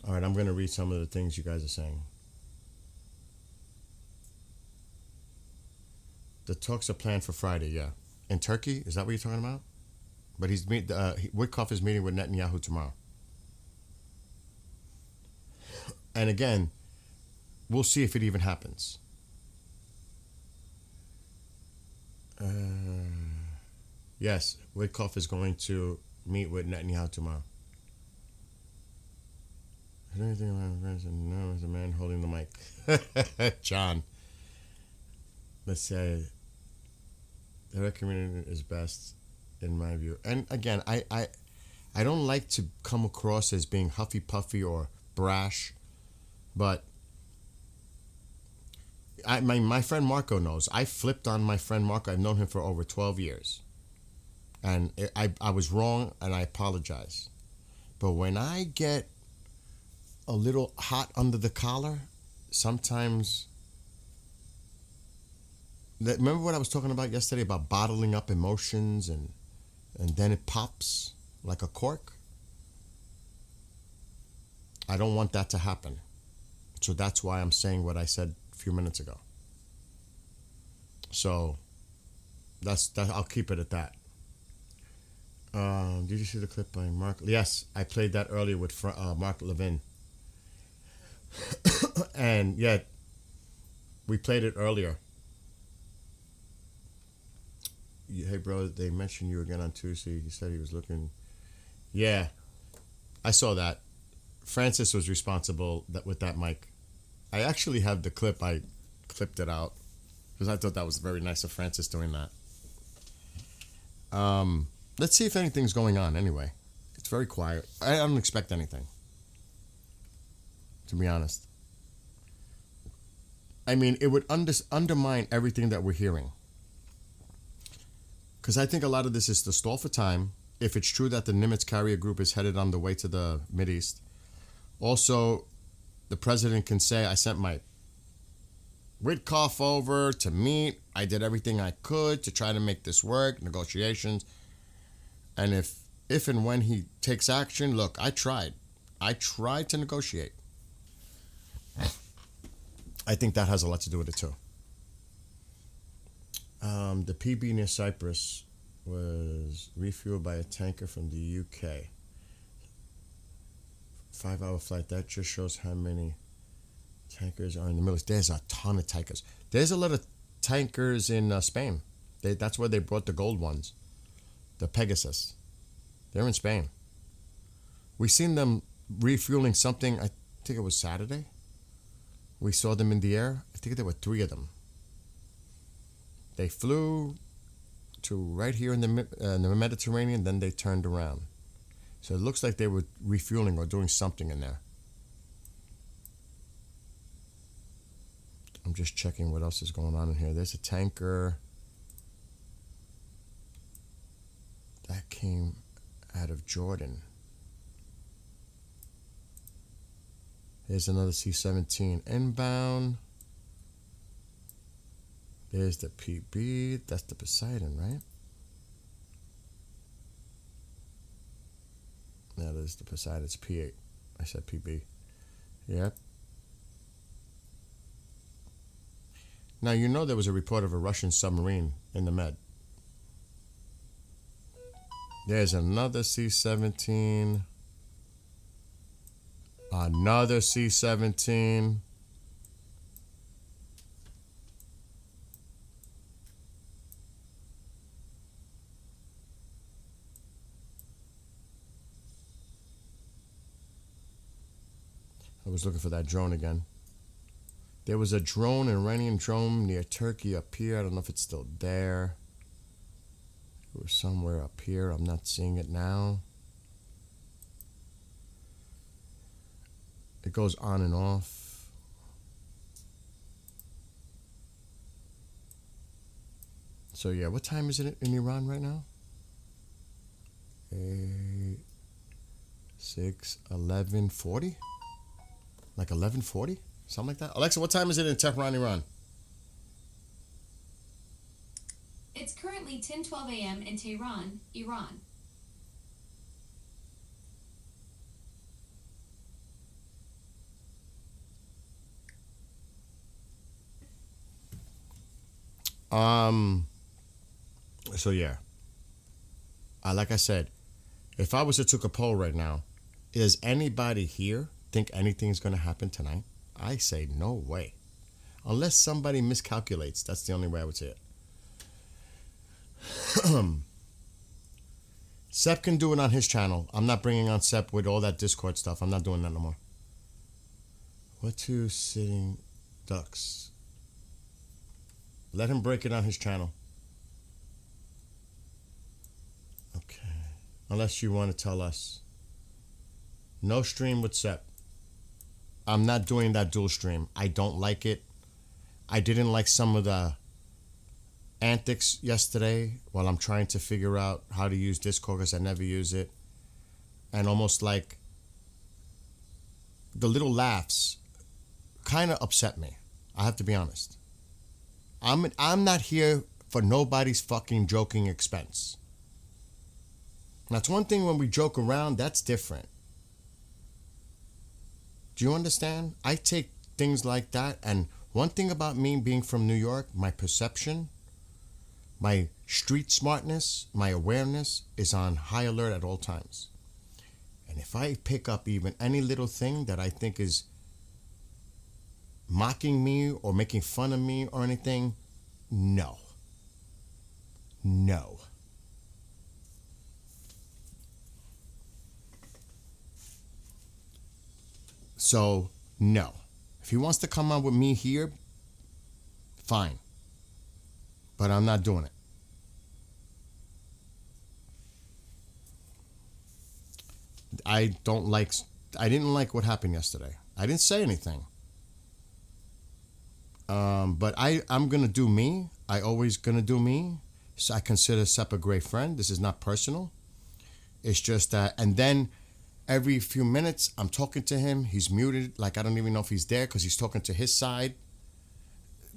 All right, I'm going to read some of the things you guys are saying. The talks are planned for Friday, yeah. In Turkey, is that what you're talking about? But Witkoff is meeting with Netanyahu tomorrow. And again, we'll see if it even happens. Yes, Witkoff is going to meet with Netanyahu tomorrow. Is there anything about friends? No, it's a man holding the mic. John. Let's say the red community is best in my view. And again, I don't like to come across as being huffy puffy or brash, but my friend Marco knows. I flipped on my friend Marco. I've known him for over 12 years. And I was wrong, and I apologize. But when I get a little hot under the collar, sometimes... Remember what I was talking about yesterday about bottling up emotions and then it pops like a cork? I don't want that to happen. So that's why I'm saying what I said a few minutes ago. So that's I'll keep it at that. Did you see the clip by Mark? Yes, I played that earlier with Mark Levin. And yeah, we played it earlier. Hey, bro, they mentioned you again on Tuesday. He said he was looking. Yeah, I saw that. Francis was responsible with that mic. I actually have the clip. I clipped it out because I thought that was very nice of Francis doing that. Let's see if anything's going on anyway. It's very quiet. I don't expect anything, to be honest. I mean, it would undermine everything that we're hearing. Because I think a lot of this is to stall for time. If it's true that the Nimitz carrier group is headed on the way to the Mideast. Also, the president can say, I sent my Witkoff over to meet. I did everything I could to try to make this work, negotiations. And if and when he takes action, look, I tried. I tried to negotiate. I think that has a lot to do with it too. The PB near Cyprus was refueled by a tanker from the UK. 5-hour flight. That just shows how many tankers are in the Middle East. There's a ton of tankers. There's a lot of tankers in Spain. That's where they brought the gold ones. The Pegasus. They're in Spain. We seen them refueling something, I think it was Saturday. We saw them in the air. I think there were 3 of them. They flew to right here in the Mediterranean, then they turned around. So it looks like they were refueling or doing something in there. I'm just checking what else is going on in here. There's a tanker that came out of Jordan. There's another C-17 inbound. There's the PB. That's the Poseidon, right? No, there's the Poseidon. It's P8. I said PB. Yep. Now, you know there was a report of a Russian submarine in the Med. There's another C-17. Another C-17. I was looking for that drone again. There was a drone, an Iranian drone near Turkey up here. I don't know if it's still there. It was somewhere up here. I'm not seeing it now. It goes on and off. So yeah, what time is it in Iran right now? 8, 6, 11:40? Like 11:40? something like that. Alexa, what time is it in Tehran, Iran? It's currently 10:12 a.m. in Tehran, Iran. So yeah. Like I said, if I was to took a poll right now, is anybody here think anything's gonna happen tonight? I say no way. Unless somebody miscalculates. That's the only way I would say it. Sep can do it on his channel. I'm not bringing on Sep with all that Discord stuff. I'm not doing that no more. What two sitting ducks? Let him break it on his channel. Okay. Unless you want to tell us. No stream with Sep. I'm not doing that dual stream. I don't like it. I didn't like some of the antics yesterday while I'm trying to figure out how to use Discord because I never use it. And almost like the little laughs kind of upset me. I have to be honest. I'm not here for nobody's fucking joking expense. That's one thing when we joke around, that's different. Do you understand? I take things like that, and one thing about me being from New York, my perception, my street smartness, my awareness is on high alert at all times. And if I pick up even any little thing that I think is mocking me or making fun of me or anything, no. No. So, no. If he wants to come on with me here, fine. But I'm not doing it. I didn't like what happened yesterday. I didn't say anything. But I'm going to do me. I always going to do me. So I consider Sep a great friend. This is not personal. It's just that, and then every few minutes I'm talking to him. He's muted. Like I don't even know if he's there because he's talking to his side.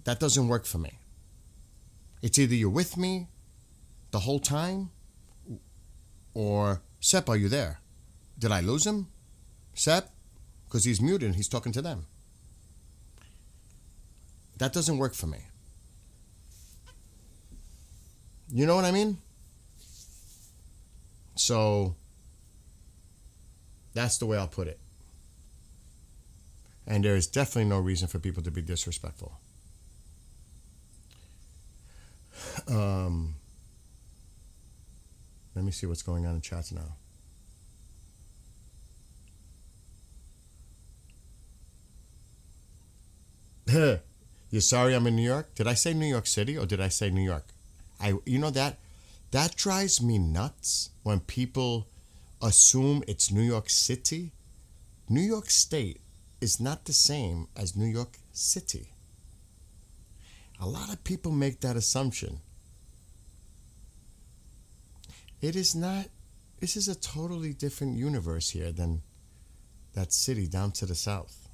That doesn't work for me. It's either you're with me the whole time or Sep, are you there? Did I lose him? Sep? Because he's muted and he's talking to them. That doesn't work for me. You know what I mean? So that's the way I'll put it. And there is definitely no reason for people to be disrespectful. Let me see what's going on in chats now. You're sorry I'm in New York? Did I say New York City or did I say New York? You know that drives me nuts when people assume it's New York City. New York State is not the same as New York City. A lot of people make that assumption. It is not. This is a totally different universe here than that city down to the south.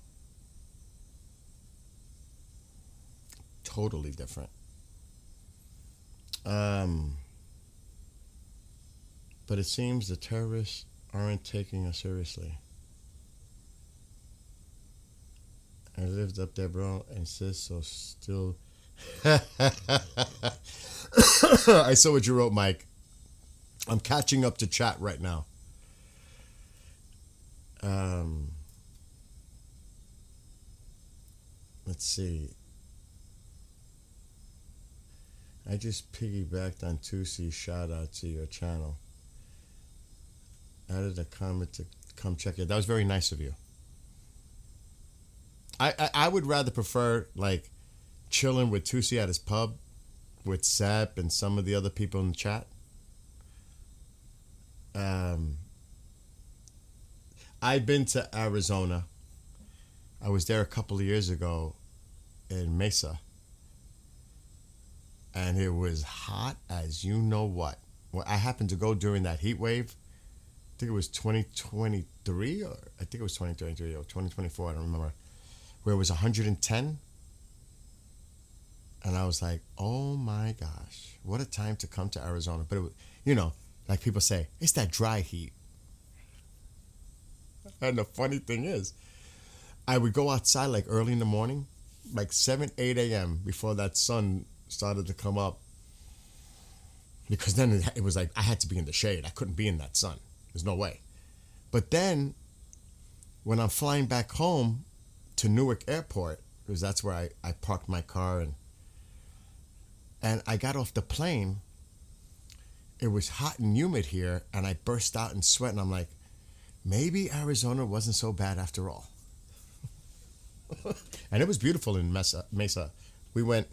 Totally different. But it seems the terrorists aren't taking us seriously. I lived up there, bro, and sis, so still. I saw what you wrote, Mike. I'm catching up to chat right now. Let's see. I just piggybacked on Tusi's shout out to your channel. Added a comment to come check it. That was very nice of you. I would rather prefer like chilling with Tusi at his pub with Sep and some of the other people in the chat. I've been to Arizona. I was there a couple of years ago in Mesa. And it was hot as you know what. Well, I happened to go during that heat wave. I think it was 2023 or I think it was 2023 or 2024. I don't remember. where it was 110. And I was like, oh my gosh, what a time to come to Arizona. But, it was, like people say, it's that dry heat. And the funny thing is, I would go outside like early in the morning, like 7, 8 a.m. before that sun started to come up. Because then it was like I had to be in the shade. I couldn't be in that sun. There's no way. But then when I'm flying back home to Newark Airport, because that's where I parked my car, and I got off the plane, it was hot and humid here, and I burst out in sweat, and I'm like, maybe Arizona wasn't so bad after all. And it was beautiful in Mesa. We went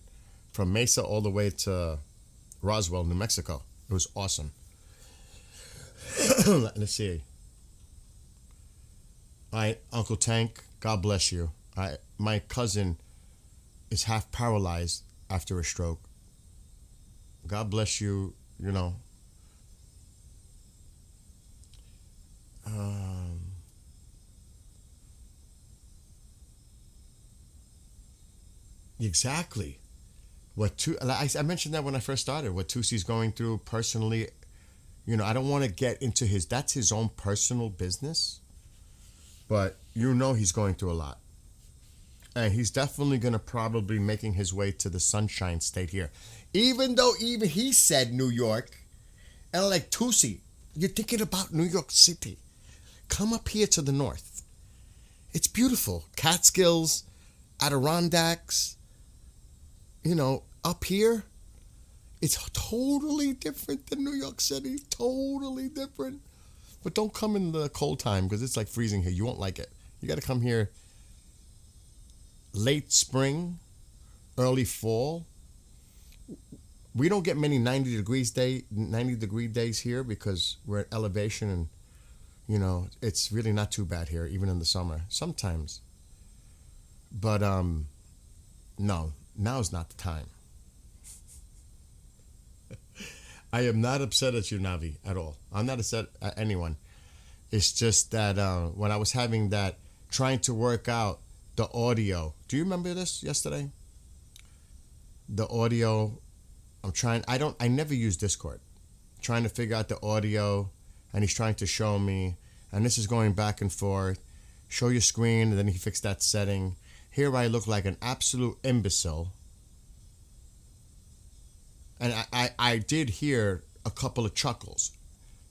from Mesa all the way to Roswell, New Mexico. It was awesome. Let's see. Uncle Tank, God bless you. My cousin is half paralyzed after a stroke. God bless you, Exactly. I mentioned that when I first started, what Tusi's going through personally, I don't want to get into that's his own personal business, but he's going through a lot. And he's definitely going to probably making his way to the Sunshine State here. Even though even he said New York, and I'm like, Tusi, you're thinking about New York City. Come up here to the north. It's beautiful. Catskills, Adirondacks, up here, it's totally different than New York City. Totally different. But don't come in the cold time because it's like freezing here. You won't like it. You got to come here late spring, early fall. We don't get many 90 degree days here because we're at elevation and, it's really not too bad here, even in the summer, sometimes. But, no, now's not the time. I am not upset at you, Navi, at all. I'm not upset at anyone. It's just that when I was having that, trying to work out the audio. Do you remember this yesterday? The audio, I never use Discord. Trying to figure out the audio, and he's trying to show me, and this is going back and forth. Show your screen, and then he fixed that setting. Here I look like an absolute imbecile. And I did hear a couple of chuckles.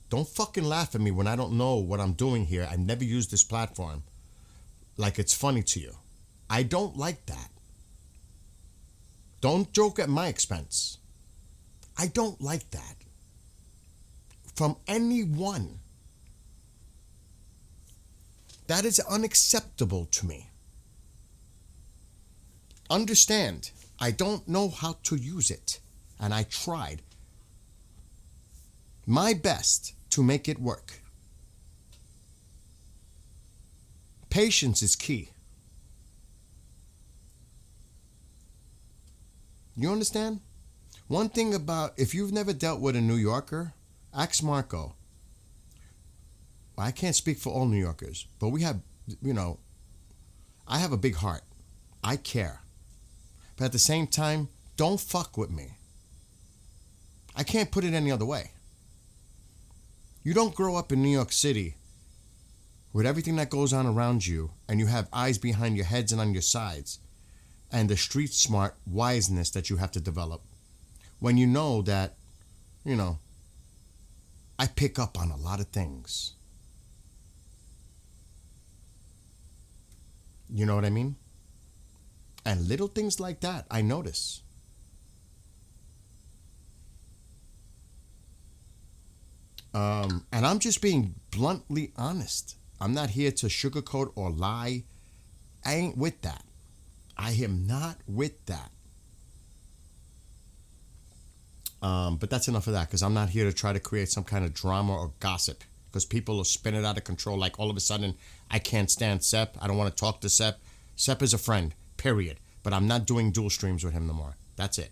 Don't fucking laugh at me when I don't know what I'm doing here. I never use this platform like it's funny to you. I don't like that. Don't joke at my expense. I don't like that. From anyone. That is unacceptable to me. Understand, I don't know how to use it. And I tried my best to make it work. Patience is key. You understand? One thing about, if you've never dealt with a New Yorker, ask Marco. I can't speak for all New Yorkers, but we have, I have a big heart. I care. But at the same time, don't fuck with me. I can't put it any other way. You don't grow up in New York City with everything that goes on around you, and you have eyes behind your heads and on your sides, and the street smart wiseness that you have to develop, when you know that, I pick up on a lot of things. You know what I mean? And little things like that, I notice. And I'm just being bluntly honest. I'm not here to sugarcoat or lie. I ain't with that. I am not with that. But that's enough of that, because I'm not here to try to create some kind of drama or gossip, because people will spin it out of control. Like all of a sudden, I can't stand Sepp. I don't want to talk to Sepp. Sepp is a friend, period. But I'm not doing dual streams with him no more. That's it.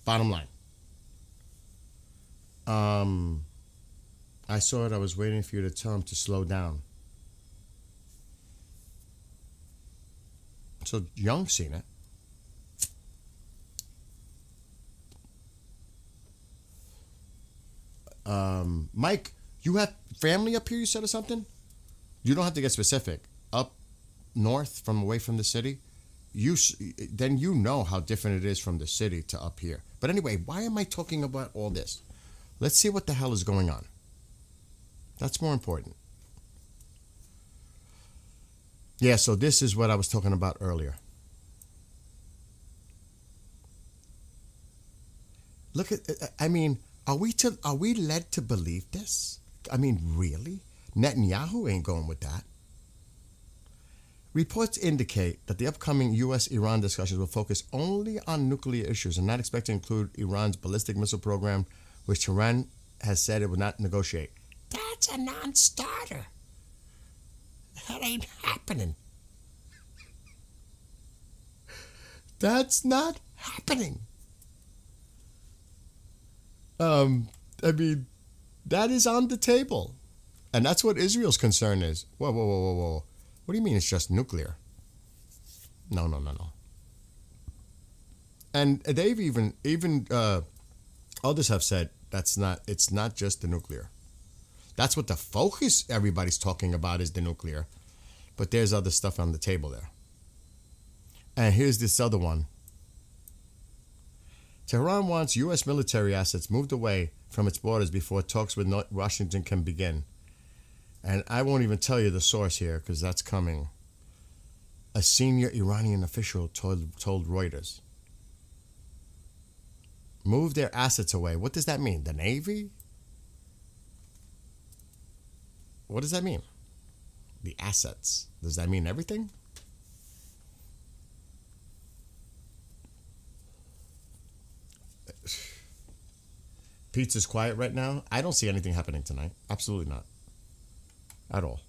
Bottom line. I saw it. I was waiting for you to tell him to slow down. So Young's seen it. Mike, you have family up here, you said, or something? You don't have to get specific. Up north, from away from the city, then you know how different it is from the city to up here. But anyway, why am I talking about all this? Let's see what the hell is going on. That's more important. Yeah, so this is what I was talking about earlier. Look at, I mean, are we led to believe this? I mean, really? Netanyahu ain't going with that. Reports indicate that the upcoming U.S.-Iran discussions will focus only on nuclear issues and not expect to include Iran's ballistic missile program, which Tehran has said it would not negotiate. That's a non-starter. That ain't happening. That's not happening. I mean, that is on the table. And that's what Israel's concern is. Whoa. What do you mean it's just nuclear? No. And they've even others have said it's not just the nuclear. That's what the focus everybody's talking about is the nuclear. But there's other stuff on the table there. And here's this other one. Tehran wants U.S. military assets moved away from its borders before talks with Washington can begin. And I won't even tell you the source here because that's coming. A senior Iranian official told Reuters. Move their assets away. What does that mean? The Navy? What does that mean? The assets. Does that mean everything? Pizza's quiet right now. I don't see anything happening tonight. Absolutely not. At all.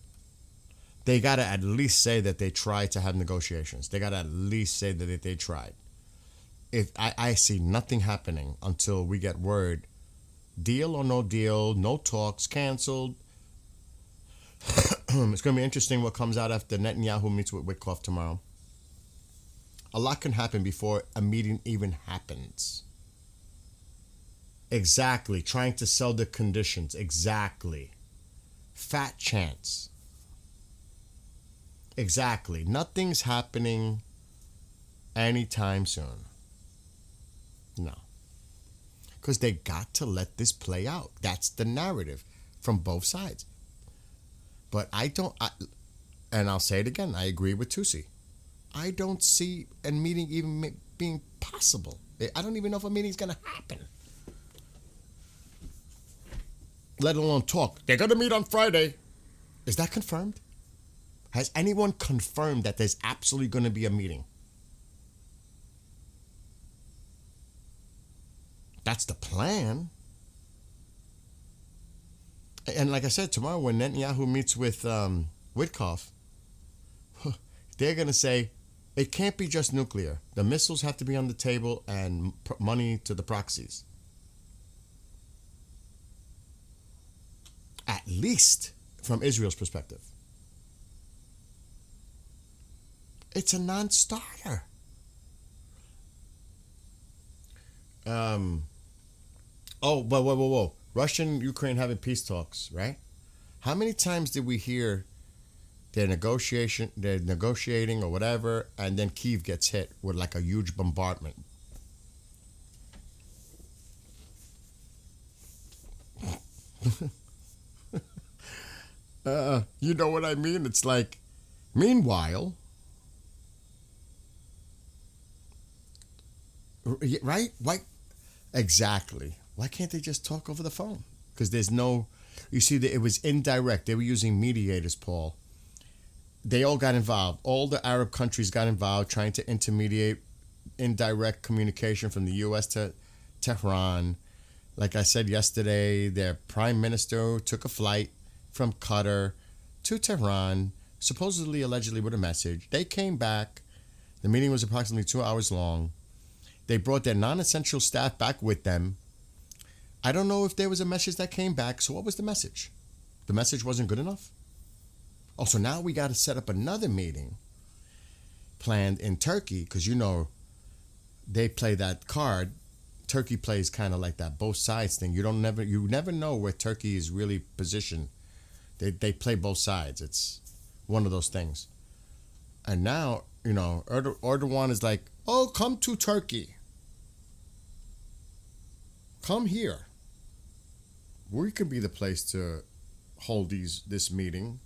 They got to at least say that they tried to have negotiations. They got to at least say that they tried. If I see nothing happening until we get word, deal or no deal, no talks, canceled. It's going to be interesting what comes out after Netanyahu meets with Witkoff tomorrow. A lot can happen before a meeting even happens. Exactly. Trying to sell the conditions. Exactly. Fat chance. Exactly. Nothing's happening anytime soon. No. Because they got to let this play out. That's the narrative from both sides. But and I'll say it again, I agree with Tusi. I don't see a meeting even being possible. I don't even know if a meeting's going to happen. Let alone talk. They're going to meet on Friday. Is that confirmed? Has anyone confirmed that there's absolutely going to be a meeting? That's the plan. And like I said, tomorrow when Netanyahu meets with Witkoff, they're going to say, it can't be just nuclear. The missiles have to be on the table and money to the proxies. At least from Israel's perspective. It's a non-starter. Whoa. Russian-Ukraine having peace talks, right? How many times did we hear they're negotiating or whatever, and then Kyiv gets hit with like a huge bombardment? You know what I mean? It's like, meanwhile, right? Why? Exactly. Why can't they just talk over the phone? Because there's no, you see, it was indirect. They were using mediators, Paul. They all got involved. All the Arab countries got involved trying to intermediate indirect communication from the U.S. to Tehran. Like I said yesterday, their prime minister took a flight from Qatar to Tehran, supposedly, allegedly with a message. They came back. The meeting was approximately 2 hours long. They brought their non-essential staff back with them. I don't know if there was a message that came back. So what was the message? The message wasn't good enough? Oh, so now we got to set up another meeting. planned in Turkey, because they play that card. Turkey plays kind of like that both sides thing. You never know where Turkey is really positioned. They play both sides. It's one of those things. And now, Erdogan is like, oh, come to Turkey. Come here. We could be the place to hold this meeting.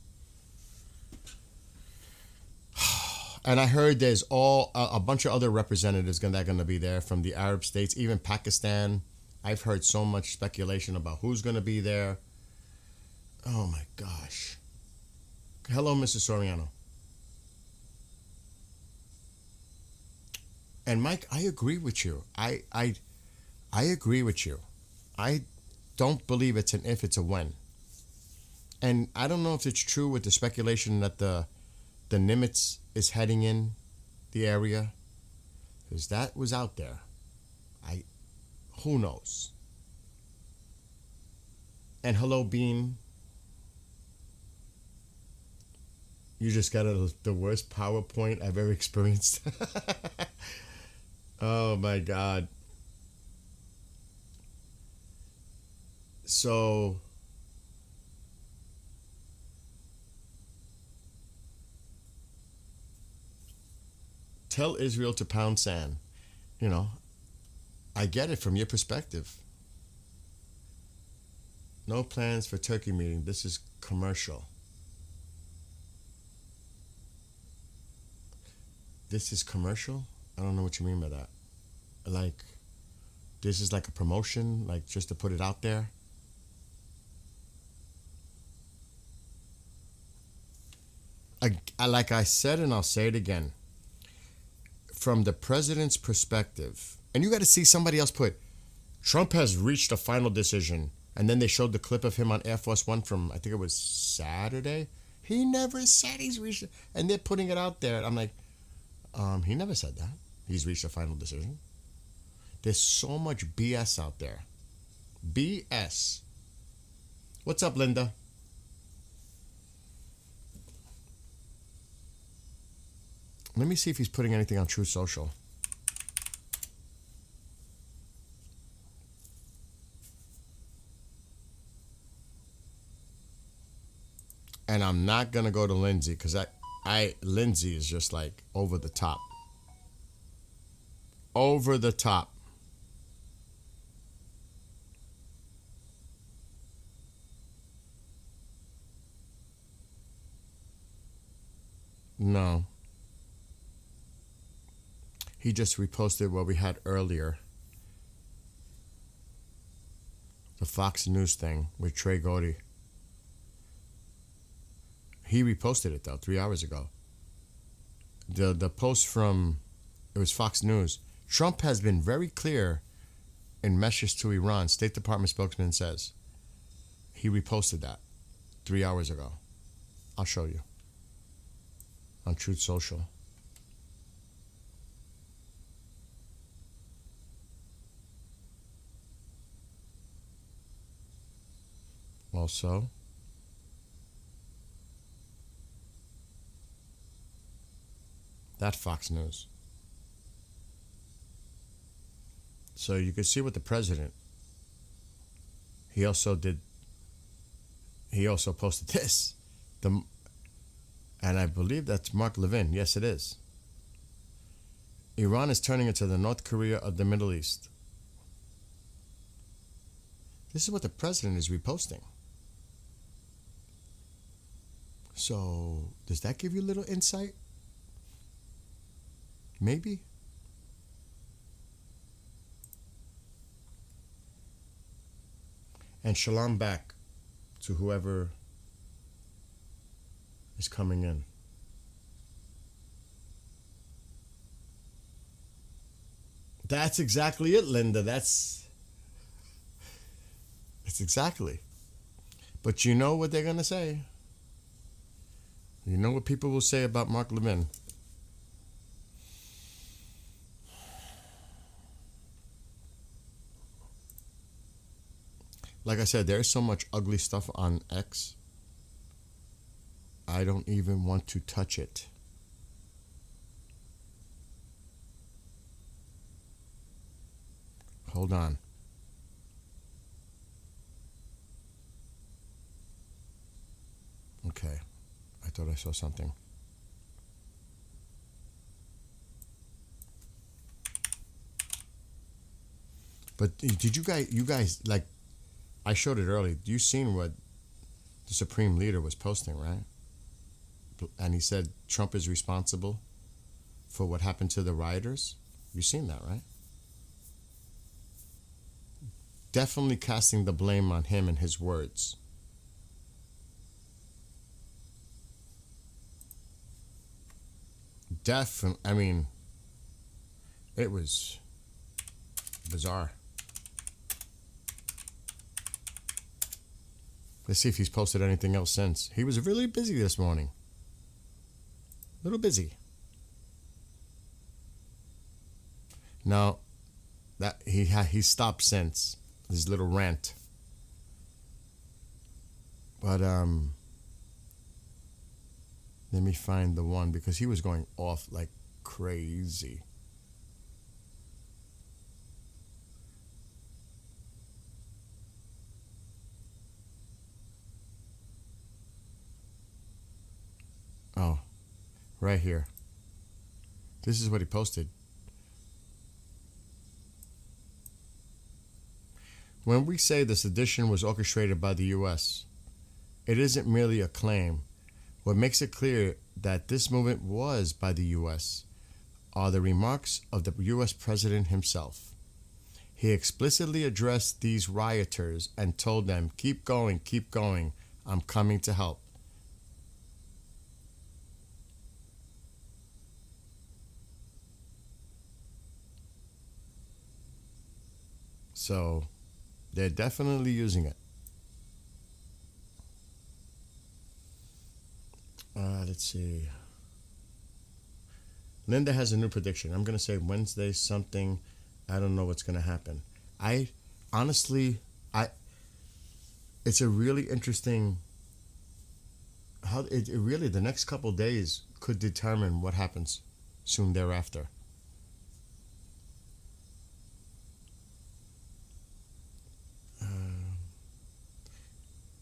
And I heard there's a bunch of other representatives that are going to be there from the Arab states, even Pakistan. I've heard so much speculation about who's going to be there. Oh my gosh. Hello, Mrs. Soriano. And Mike, I agree with you. I agree with you. I don't believe it's an if, it's a when. And I don't know if it's true with the speculation that the Nimitz is heading in the area, because that was out there. Who knows? And hello, Bean. You just got the worst PowerPoint I've ever experienced. Oh my God. So tell Israel to pound sand. I get it from your perspective. No plans for Turkey meeting. This is commercial. This is commercial? I don't know what you mean by that. Like, this is like a promotion, like just to put it out there? Like I said, and I'll say it again, from the president's perspective, and you got to see somebody else put, Trump has reached a final decision, and then they showed the clip of him on Air Force One from, I think it was Saturday. He never said he's reached it, and they're putting it out there. I'm like, he never said that. He's reached a final decision. There's so much BS out there. BS. What's up, Linda? Let me see if he's putting anything on Truth Social. And I'm not going to go to Lindsay, because Lindsay is just like over the top. Over the top. No. He just reposted what we had earlier. The Fox News thing with Trey Gowdy. He reposted it though 3 hours ago. The post from, it was Fox News. Trump has been very clear in message to Iran. State Department spokesman says. He reposted that 3 hours ago. I'll show you. On Truth Social. Also, that Fox News. So you can see what the president, he also posted this. And I believe that's Mark Levin. Yes, it is. Iran is turning into the North Korea of the Middle East. This is what the president is reposting. So, does that give you a little insight? Maybe. And shalom back to whoever is coming in. That's exactly it, Linda. That's exactly. But you know what they're going to say. You know what people will say about Mark Levin. Like I said, there's so much ugly stuff on X. I don't even want to touch it. Hold on. Okay. I thought I saw something. But did you guys, like, I showed it earlier. You seen what the Supreme Leader was posting, right? And he said Trump is responsible for what happened to the rioters. You seen that, right? Definitely casting the blame on him and his words. I mean, it was bizarre. Let's see if he's posted anything else since. He was really busy this morning. A little busy. No, that he stopped since his little rant. But let me find the one because he was going off like crazy. Oh, right here. This is what he posted. When we say the sedition was orchestrated by the U.S., it isn't merely a claim. What makes it clear that this movement was by the U.S. are the remarks of the U.S. President himself. He explicitly addressed these rioters and told them, keep going, I'm coming to help. So, they're definitely using it. Let's see. Linda has a new prediction. I'm going to say Wednesday something. I don't know what's going to happen. It's a really interesting, how it really, the next couple days could determine what happens soon thereafter.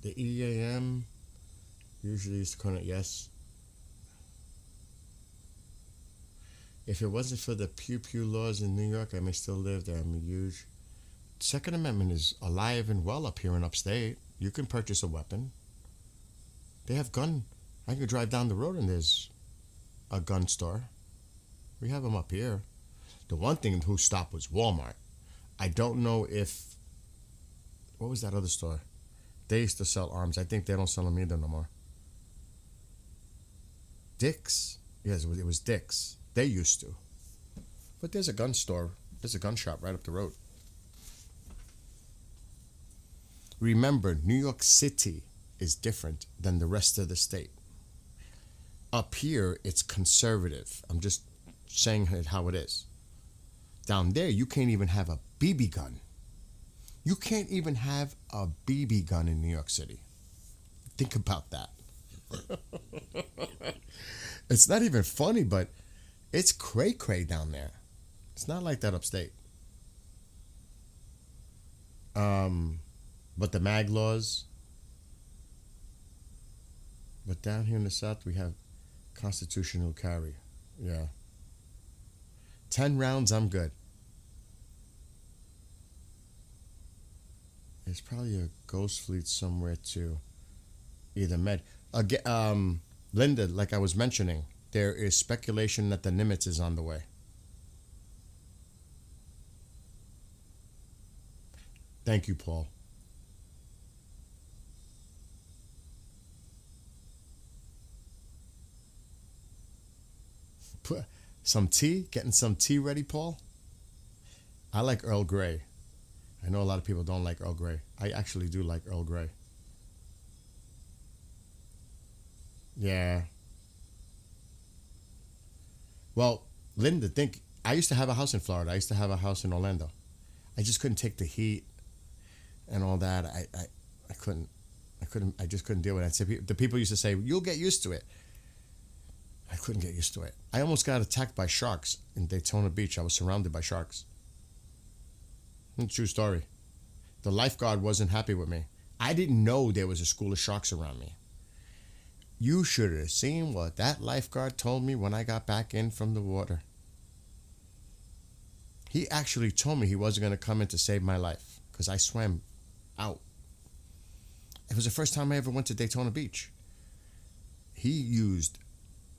The EAM usually is current, yes. If it wasn't for the pew pew laws in New York, I may still live there. I'm huge. Second Amendment is alive and well up here in upstate. You can purchase a weapon. They have gun. I could drive down the road and there's a gun store. We have them up here. The one thing who stopped was Walmart. I don't know if, what was that other store? They used to sell arms. I think they don't sell them either no more. Dick's? Yes, it was Dick's. They used to. But there's a gun store. There's a gun shop right up the road. Remember, New York City is different than the rest of the state. Up here, it's conservative. I'm just saying it how it is. Down there, you can't even have a BB gun. You can't even have a BB gun in New York City. Think about that. It's not even funny, but it's cray-cray down there. It's not like that upstate. But the mag laws. But down here in the South, we have constitutional carry. Yeah. 10 rounds, I'm good. There's probably a ghost fleet somewhere too. Either Med. Again, Linda, like I was mentioning, there is speculation that the Nimitz is on the way. Thank you, Paul. Some tea? Getting some tea ready, Paul? I like Earl Grey. I know a lot of people don't like Earl Grey. I actually do like Earl Grey. Yeah. Well, Linda, I used to have a house in Florida. I used to have a house in Orlando. I just couldn't take the heat and all that. I couldn't. I just couldn't deal with it. The people used to say, "You'll get used to it." I couldn't get used to it. I almost got attacked by sharks in Daytona Beach. I was surrounded by sharks. True story. The lifeguard wasn't happy with me. I didn't know there was a school of sharks around me. You should have seen what that lifeguard told me when I got back in from the water. He actually told me he wasn't going to come in to save my life because I swam out. It was the first time I ever went to Daytona Beach. He used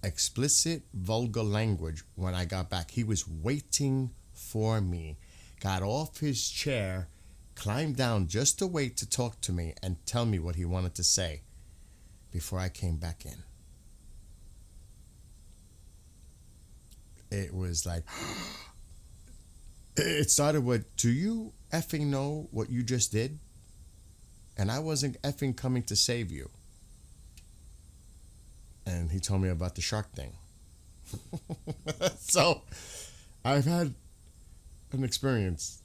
explicit, vulgar language when I got back. He was waiting for me. Got off his chair, climbed down just to wait to talk to me and tell me what he wanted to say before I came back in. It was like, it started with, do you effing know what you just did? And I wasn't effing coming to save you. And he told me about the shark thing. So, I've had an experience.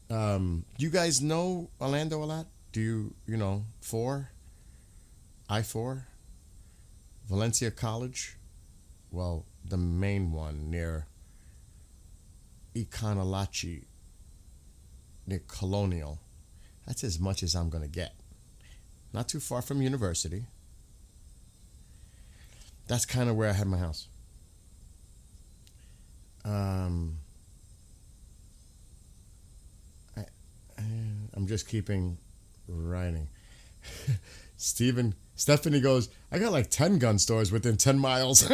You guys know Orlando a lot? Do you know, I-4? Valencia College? Well, the main one near Econolachi, near Colonial. That's as much as I'm going to get. Not too far from university. That's kind of where I had my house. I'm just keeping writing. Stephanie goes, I got like 10 gun stores within 10 miles.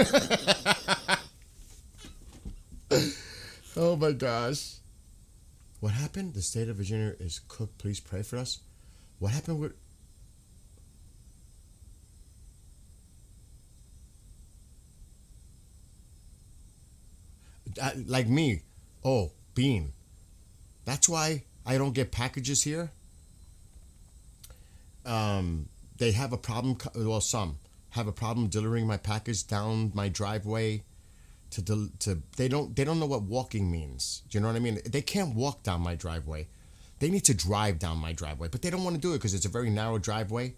Oh my gosh. What happened? The state of Virginia is cooked. Please pray for us. What happened with... like me. Oh, Bean. That's why I don't get packages here. They have a problem. Well, some have a problem delivering my package down my driveway. They don't know what walking means. Do you know what I mean? They can't walk down my driveway. They need to drive down my driveway, but they don't want to do it because it's a very narrow driveway.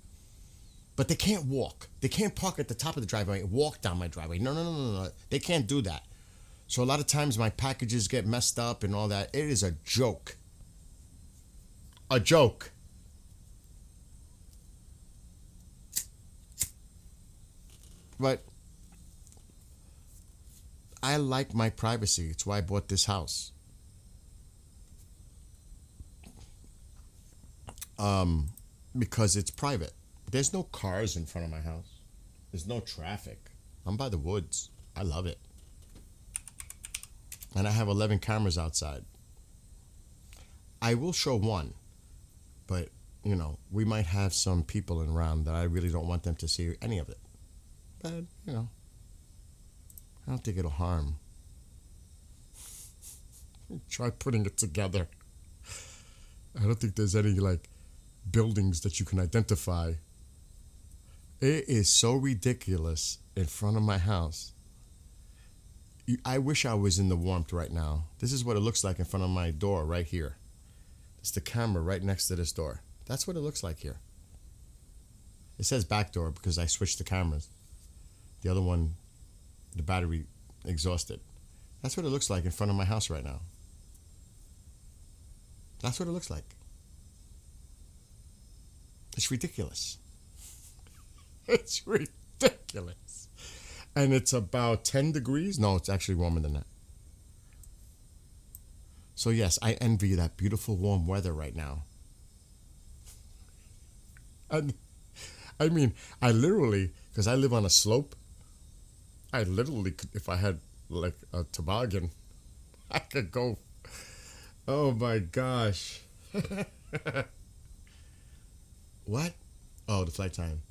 But they can't walk. They can't park at the top of the driveway and walk down my driveway. No. They can't do that. So a lot of times my packages get messed up and all that. It is a joke. A joke. But I like my privacy. It's why I bought this house. Because it's private. There's no cars in front of my house. There's no traffic. I'm by the woods. I love it. And I have 11 cameras outside. I will show one, but, you know, we might have some people around that I really don't want them to see any of it. But, you know, I don't think it'll harm. Try putting it together. I don't think there's any, like, buildings that you can identify. It is so ridiculous in front of my house. I wish I was in the warmth right now. This is what it looks like in front of my door right here. It's the camera right next to this door. That's what it looks like here. It says back door because I switched the cameras. The other one, the battery exhausted. That's what it looks like in front of my house right now. That's what it looks like. It's ridiculous. It's ridiculous. And it's about 10 degrees. No, it's actually warmer than that. So yes, I envy that beautiful warm weather right now. And I mean, I literally, because I live on a slope, I literally could, if I had like a toboggan, I could go. Oh my gosh. What? Oh, the flight time.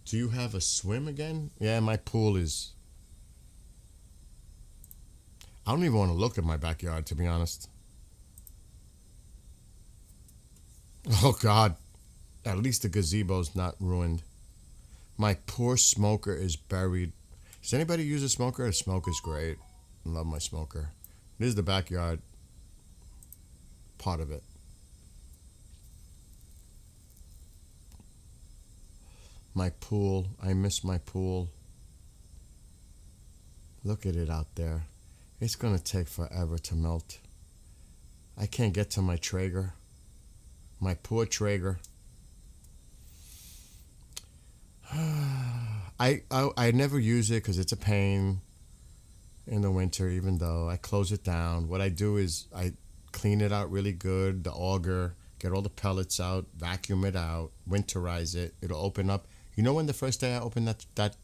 Do you have a swim again? Yeah, my pool is... I don't even want to look at my backyard, to be honest. Oh, God. At least the gazebo's not ruined. My poor smoker is buried. Does anybody use a smoker? The smoker's great. I love my smoker. This is the backyard part of it. My pool. I miss my pool. Look at it out there. It's going to take forever to melt. I can't get to my Traeger. My poor Traeger. I never use it because it's a pain in the winter, even though I close it down. What I do is I clean it out really good, the auger, get all the pellets out, vacuum it out, winterize it. It'll open up. You know when the first day I opened that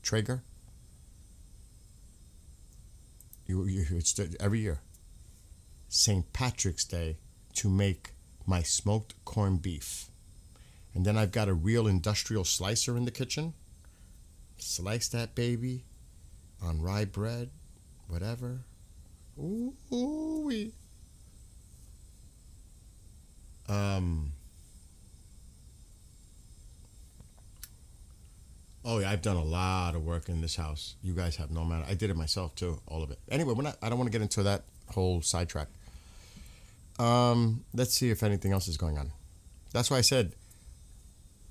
Traeger? It's every year. St. Patrick's Day to make my smoked corned beef. And then I've got a real industrial slicer in the kitchen. Slice that baby on rye bread, whatever. Ooh-wee. Oh yeah, I've done a lot of work in this house. You guys have no matter. I did it myself too, all of it. Anyway, I don't want to get into that whole sidetrack. Let's see if anything else is going on. That's why I said,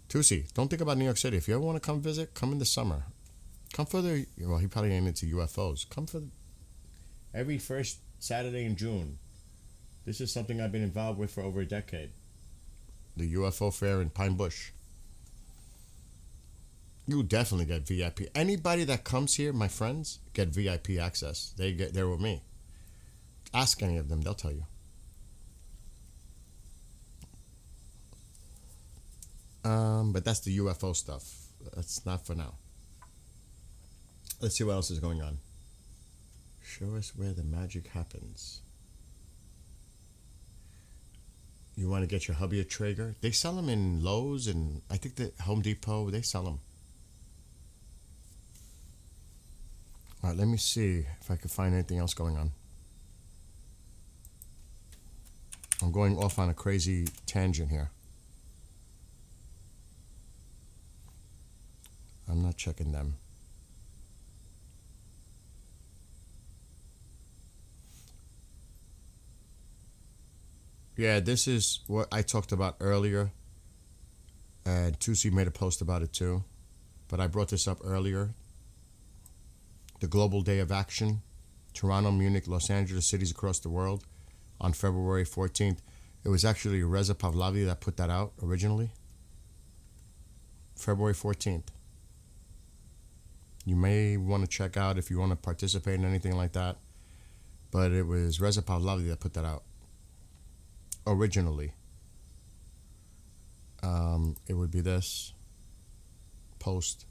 Tusi, don't think about New York City. If you ever want to come visit, come in the summer. Come for the, well, he probably ain't into UFOs. Come for every first Saturday in June. This is something I've been involved with for over a decade. The UFO fair in Pine Bush. You definitely get VIP. Anybody that comes here, my friends, get VIP access. They're with me. Ask any of them, they'll tell you. But that's the UFO stuff. That's not for now. Let's see what else is going on. Show us where the magic happens. You want to get your hubby a Traeger? They sell them in Lowe's and I think the Home Depot, they sell them. All right, let me see if I can find anything else going on. I'm going off on a crazy tangent here. I'm not checking them. Yeah, this is what I talked about earlier. And Tusi made a post about it too. But I brought this up earlier. The Global Day of Action. Toronto, Munich, Los Angeles, cities across the world on February 14th. It was actually Reza Pahlavi that put that out originally. February 14th. You may want to check out if you want to participate in anything like that. But it was Reza Pahlavi that put that out. Originally. It would be this. Post.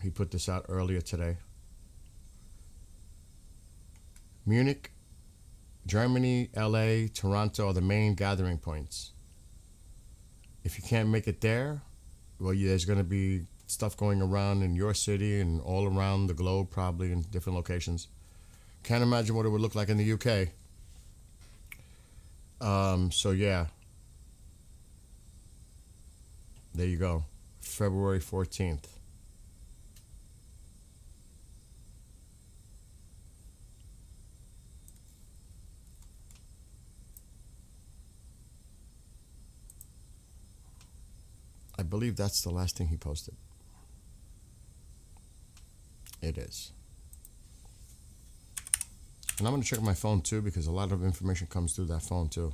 He put this out earlier today. Munich, Germany, LA, Toronto are the main gathering points. If you can't make it there, well, there's going to be stuff going around in your city and all around the globe, probably in different locations. Can't imagine what it would look like in the UK. So yeah. There you go. February 14th. I believe that's the last thing he posted. It is. And I'm going to check my phone too because a lot of information comes through that phone too.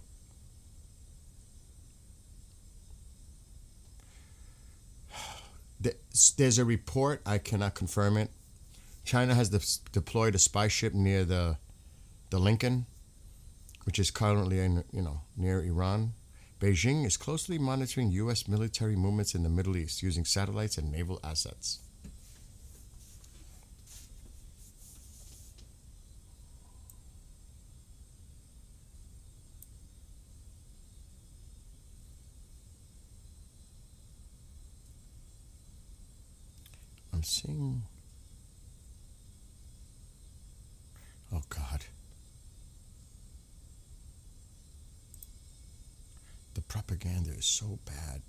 There's a report, I cannot confirm it. China has deployed a spy ship near the Lincoln, which is currently near Iran. Beijing is closely monitoring U.S. military movements in the Middle East using satellites and naval assets. I'm seeing... Oh, God. The propaganda is so bad.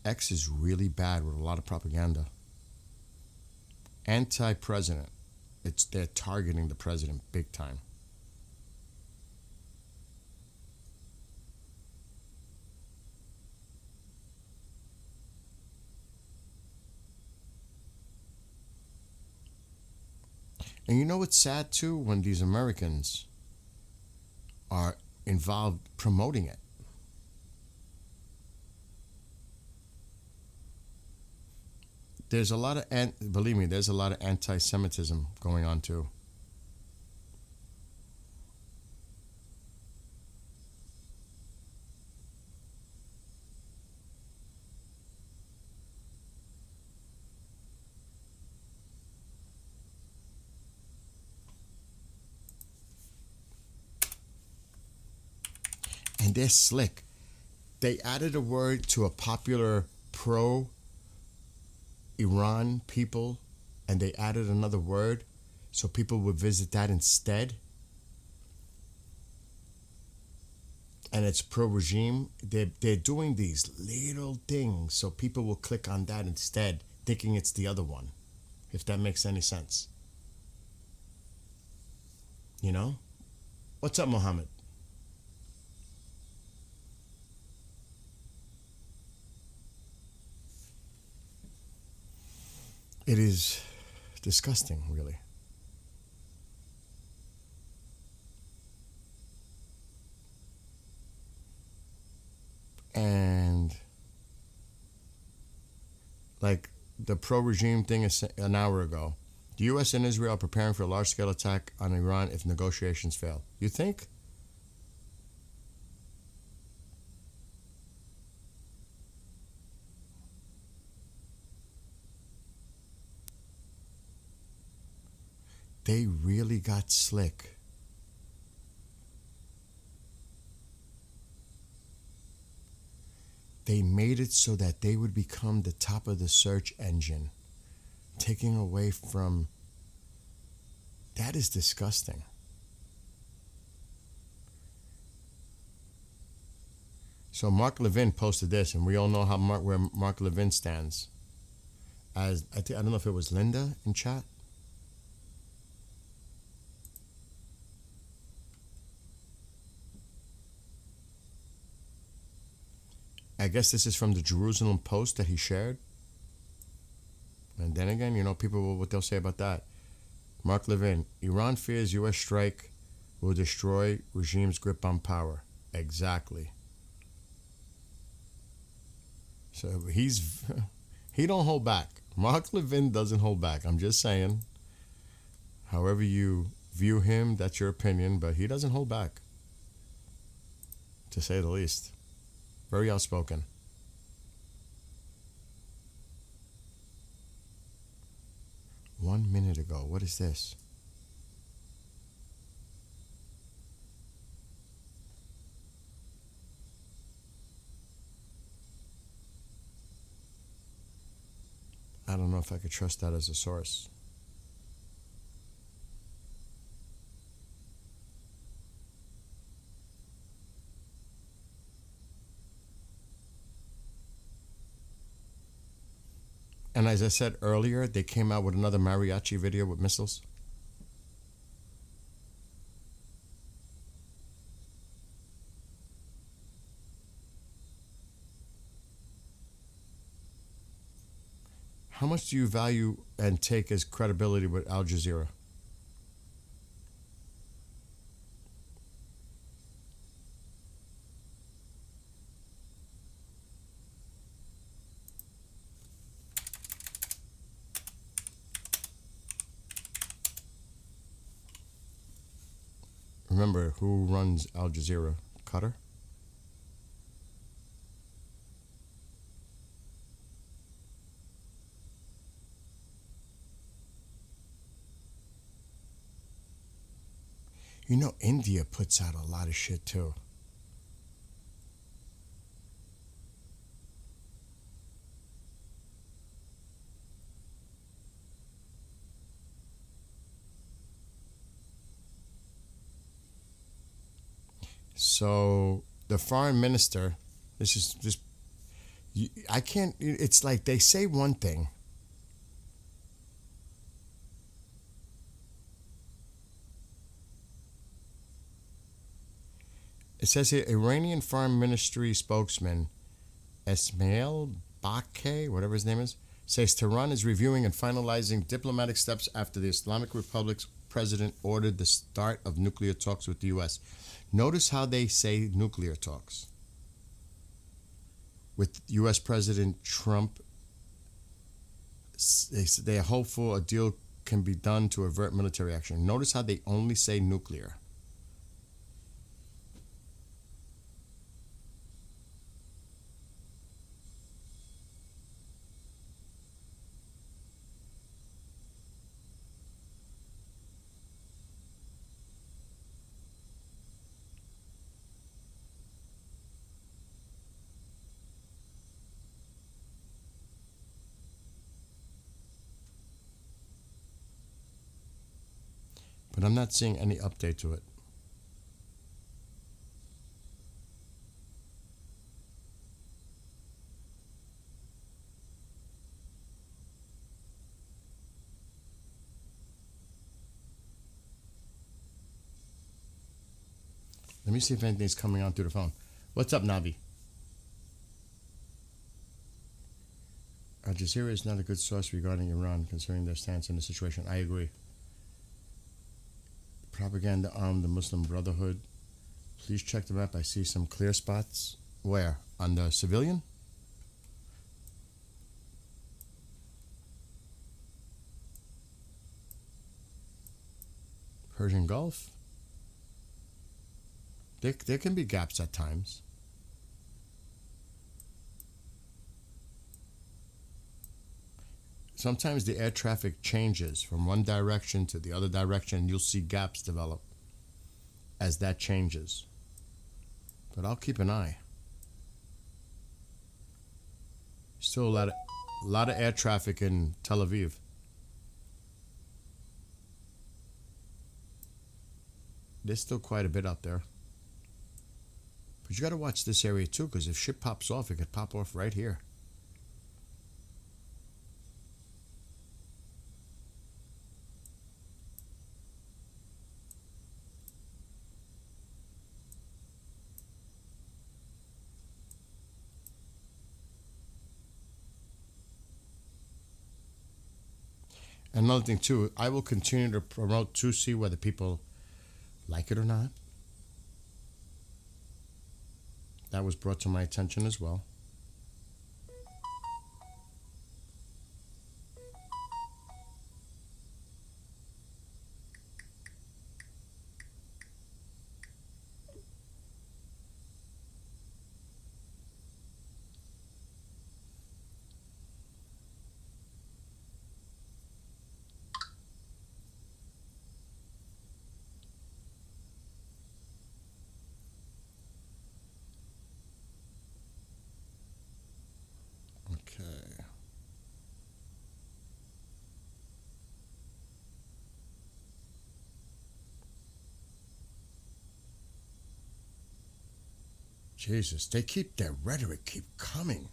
X is really bad with a lot of propaganda. Anti-president. They're targeting the president big time. And you know what's sad too? When these Americans are involved promoting it. There's a lot of, believe me, there's a lot of anti-Semitism going on too. And they're slick. They added a word to a popular pro Iran people, and they added another word so people would visit that instead. And it's pro regime. They're doing these little things so people will click on that instead, thinking it's the other one, if that makes any sense. You know? What's up, Mohammed? It is disgusting, really. And like the pro-regime thing is an hour ago. The U.S. and Israel are preparing for a large-scale attack on Iran if negotiations fail. You think? They really got slick. They made it so that they would become the top of the search engine, taking away from. That is disgusting. So Mark Levin posted this, and we all know how where Mark Levin stands. As I don't know if it was Linda in chat. I guess this is from the Jerusalem Post that he shared. And then again, you know, people, what they'll say about that. Mark Levin, Iran fears U.S. strike will destroy regime's grip on power. Exactly. So he don't hold back. Mark Levin doesn't hold back. I'm just saying. However you view him, that's your opinion, but he doesn't hold back. To say the least. Very outspoken. One minute ago. What is this? I don't know if I could trust that as a source. And as I said earlier, they came out with another mariachi video with missiles. How much do you value and take as credibility with Al Jazeera? Remember, who runs Al Jazeera? Qatar? You know, India puts out a lot of shit too. So the foreign minister, this is just, I can't, it's like they say one thing. It says here, Iranian Foreign Ministry spokesman Esmail Bakay, whatever his name is, says Tehran is reviewing and finalizing diplomatic steps after the Islamic Republic's president ordered the start of nuclear talks with the U.S. Notice how they say nuclear talks. With U.S. President Trump, they are hopeful a deal can be done to avert military action. Notice how they only say nuclear. But I'm not seeing any update to it. Let me see if anything's coming on through the phone. What's up, Navi? Al Jazeera is not a good source regarding Iran, considering their stance in the situation. I agree. Propaganda armed the Muslim Brotherhood. Please check the map. I see some clear spots. Where? On the civilian? Persian Gulf? There can be gaps at times. Sometimes the air traffic changes from one direction to the other direction. You'll see gaps develop as that changes. But I'll keep an eye. Still a lot of air traffic in Tel Aviv. There's still quite a bit out there. But you got to watch this area too, because if shit pops off, it could pop off right here. Another thing too, I will continue to promote to see whether people like it or not. That was brought to my attention as well. Okay. Jesus, their rhetoric keep coming.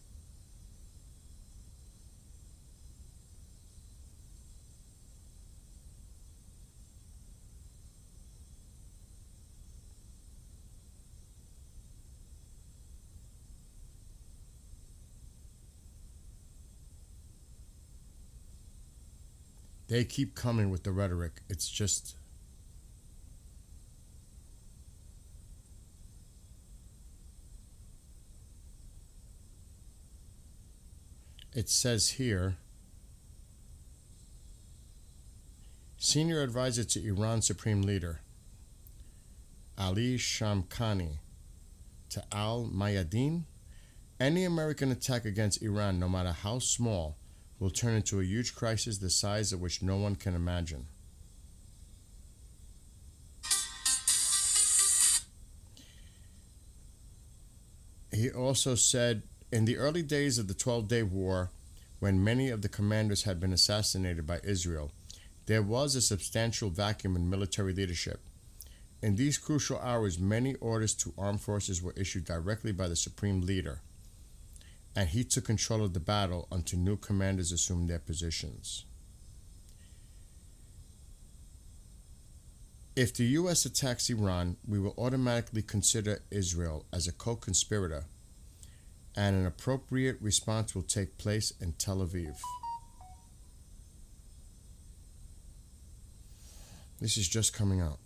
They keep coming with the rhetoric. It's just... It says here, Senior Advisor to Iran Supreme Leader Ali Shamkhani to Al Mayadeen, any American attack against Iran, no matter how small, will turn into a huge crisis the size of which no one can imagine. He also said, in the early days of the 12-Day War, when many of the commanders had been assassinated by Israel, there was a substantial vacuum in military leadership. In these crucial hours, many orders to armed forces were issued directly by the Supreme Leader, and he took control of the battle until new commanders assumed their positions. If the U.S. attacks Iran, we will automatically consider Israel as a co-conspirator, and an appropriate response will take place in Tel Aviv. This is just coming out.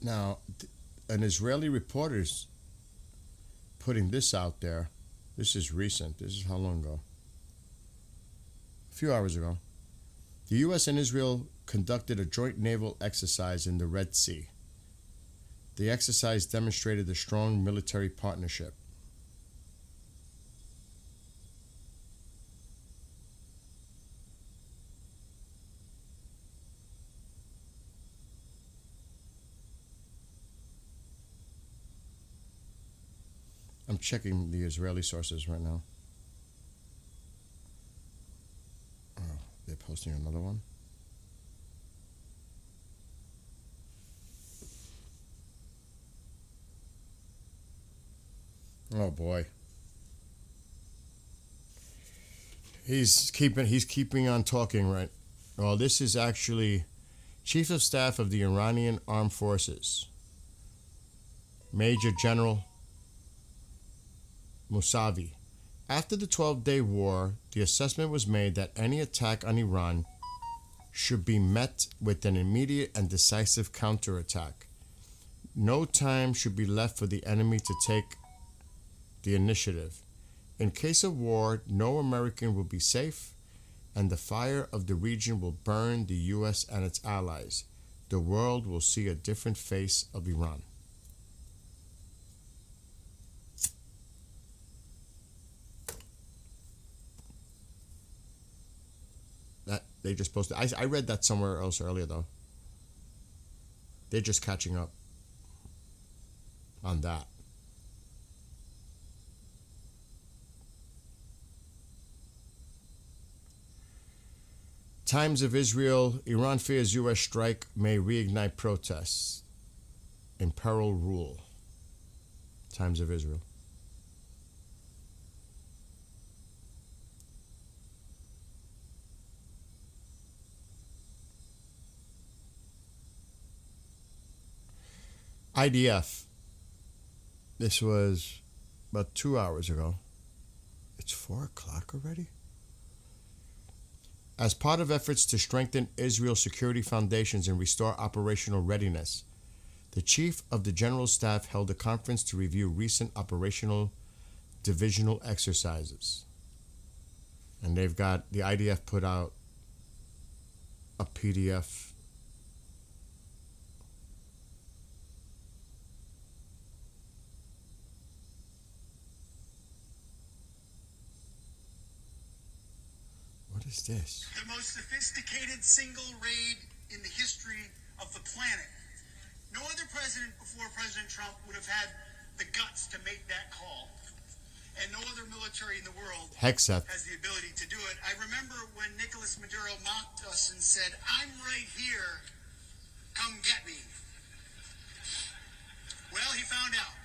Now, an Israeli reporter's putting this out there. This is recent. This is how long ago? A few hours ago. The U.S. and Israel conducted a joint naval exercise in the Red Sea. The exercise demonstrated a strong military partnership. I'm checking the Israeli sources right now. Oh, they're posting another one. Oh boy. He's keeping on talking, right? Well, this is actually Chief of Staff of the Iranian Armed Forces, Major General Mousavi. After the 12-day war, the assessment was made that any attack on Iran should be met with an immediate and decisive counterattack. No time should be left for the enemy to take the initiative. In case of war, no American will be safe, and the fire of the region will burn the U.S. and its allies. The world will see a different face of Iran. That they just posted. I read that somewhere else earlier, though. They're just catching up on that. Times of Israel. Iran fears U.S. strike may reignite protests. Imperil rule. Times of Israel. IDF. This was about 2 hours ago. It's 4 o'clock already? As part of efforts to strengthen Israel's security foundations and restore operational readiness, the Chief of the General Staff held a conference to review recent operational divisional exercises. And they've got, the IDF put out a PDF. What is this? The most sophisticated single raid in the history of the planet. No other president before President Trump would have had the guts to make that call. And no other military in the world Hexeth. has the ability to do it. I remember when Nicolas Maduro mocked us and said, "I'm right here, come get me." Well, he found out.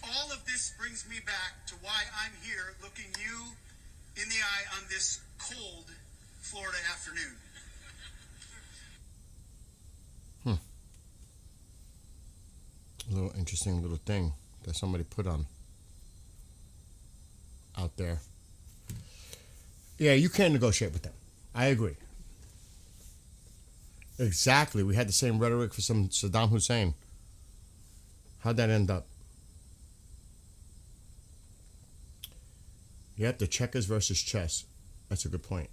All of this brings me back to why I'm here looking you in the eye on this cold Florida afternoon. A little interesting little thing that somebody put on out there. Yeah, you can't negotiate with them. I agree. Exactly. We had the same rhetoric for some Saddam Hussein. How'd that end up? Yep, the checkers versus chess. That's a good point.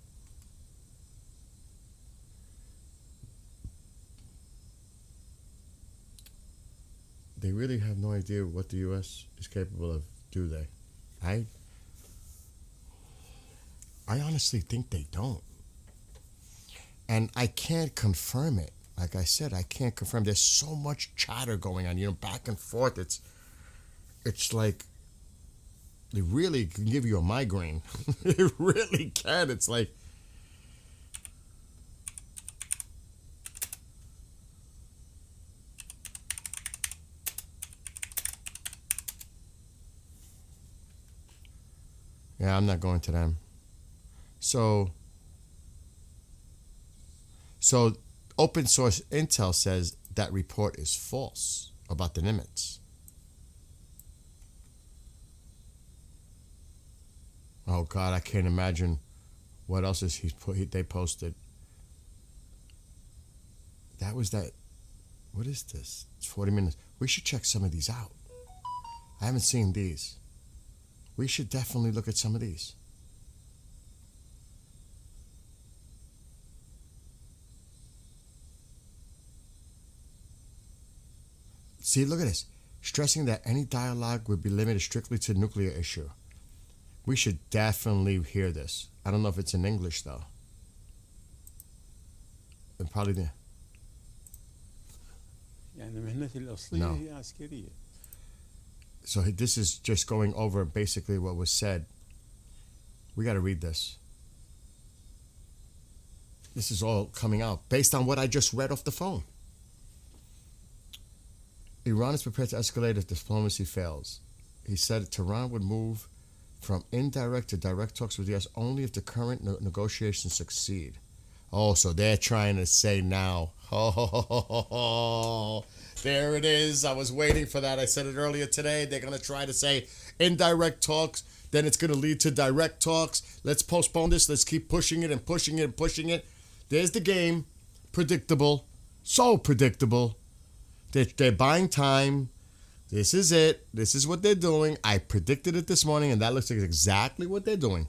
They really have no idea what the U.S. is capable of, do they? I honestly think they don't. And I can't confirm it. Like I said, I can't confirm. There's so much chatter going on, back and forth. It's like, it really can give you a migraine. It really can. It's like, Yeah, I'm not going to them. So open source intel says that report is false about the Nimitz. Oh God, I can't imagine what else is they posted. That was that. What is this? It's 40 minutes. We should check some of these out. I haven't seen these. We should definitely look at some of these. See, look at this. Stressing that any dialogue would be limited strictly to nuclear issue. We should definitely hear this. I don't know if it's in English, though. And probably the... يعني مهنتي الأصلية No. هي عسكرية. So this is just going over basically what was said. We got to read this. This is all coming out based on what I just read off the phone. Iran is prepared to escalate if diplomacy fails. He said Tehran would move from indirect to direct talks with the U.S. only if the current negotiations succeed. Oh, so they're trying to say now. Oh, there it is. I was waiting for that. I said it earlier today. They're going to try to say indirect talks. Then it's going to lead to direct talks. Let's postpone this. Let's keep pushing it and pushing it and pushing it. There's the game. Predictable. So predictable. They're buying time. This is it. This is what they're doing. I predicted it this morning, and that looks like exactly what they're doing.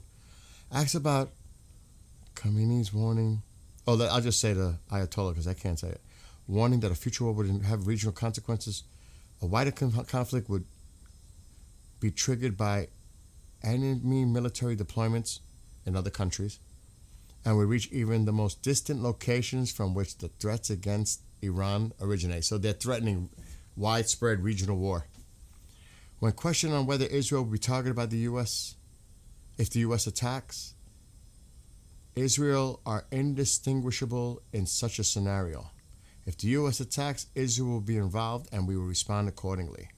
Ask about Khamenei's warning. Oh, I'll just say the Ayatollah because I can't say it. Warning that a future war would have regional consequences. A wider conflict would be triggered by enemy military deployments in other countries and would reach even the most distant locations from which the threats against Iran originate. So they're threatening widespread regional war. When questioned on whether Israel will be targeted by the U.S., if the U.S. attacks, Israel are indistinguishable in such a scenario. If the U.S. attacks, Israel will be involved and we will respond accordingly.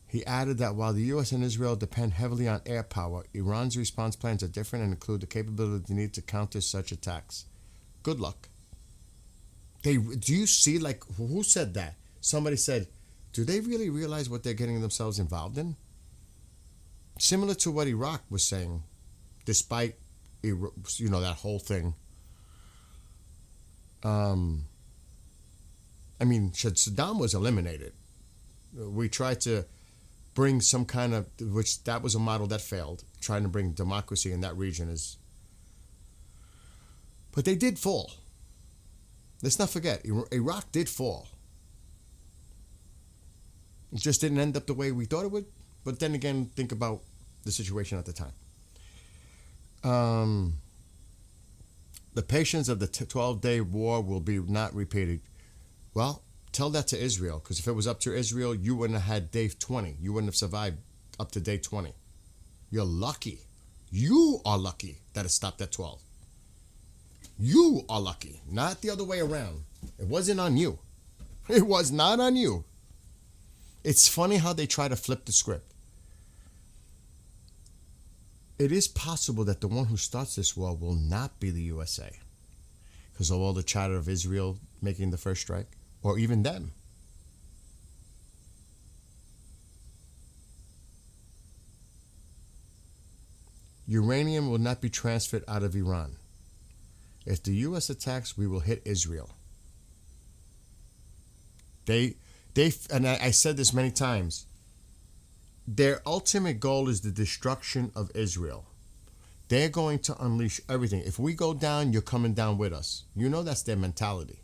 He added that while the U.S. and Israel depend heavily on air power, Iran's response plans are different and include the capability needed to counter such attacks. Good luck. Do you see, like, who said that? Somebody said, do they really realize what they're getting themselves involved in? Similar to what Iraq was saying, despite, that whole thing. I mean, Saddam was eliminated. We tried to bring some kind of, which that was a model that failed, trying to bring democracy in that region is. But they did fall. Let's not forget, Iraq did fall. It just didn't end up the way we thought it would. But then again, think about the situation at the time. The patience of the 12-day war will be not repeated. Well, tell that to Israel, because if it was up to Israel, you wouldn't have had day 20. You wouldn't have survived up to day 20. You're lucky. You are lucky that it stopped at 12. You are lucky, not the other way around. It wasn't on you. It was not on you. It's funny how they try to flip the script. It is possible that the one who starts this war will not be the USA because of all the chatter of Israel making the first strike, or even them. Uranium will not be transferred out of Iran. If the U.S. attacks, we will hit Israel. And I said this many times, their ultimate goal is the destruction of Israel. They're going to unleash everything. If we go down, you're coming down with us. You know that's their mentality.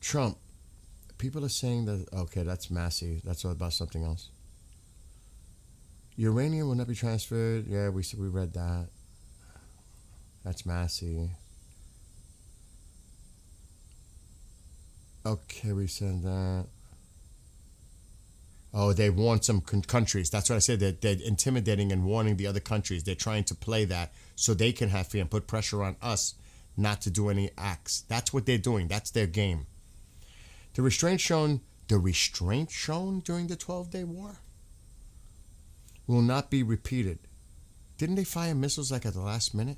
Trump, people are saying that, okay, that's Massey. That's all about something else. Uranium will not be transferred. Yeah, we read that. That's Massey. Okay, we said that. Oh, they warned some countries. That's what I said. They're intimidating and warning the other countries. They're trying to play that so they can have fear and put pressure on us not to do any acts. That's what they're doing. That's their game. The restraint shown during the 12-day war? will not be repeated. Didn't they fire missiles like at the last minute?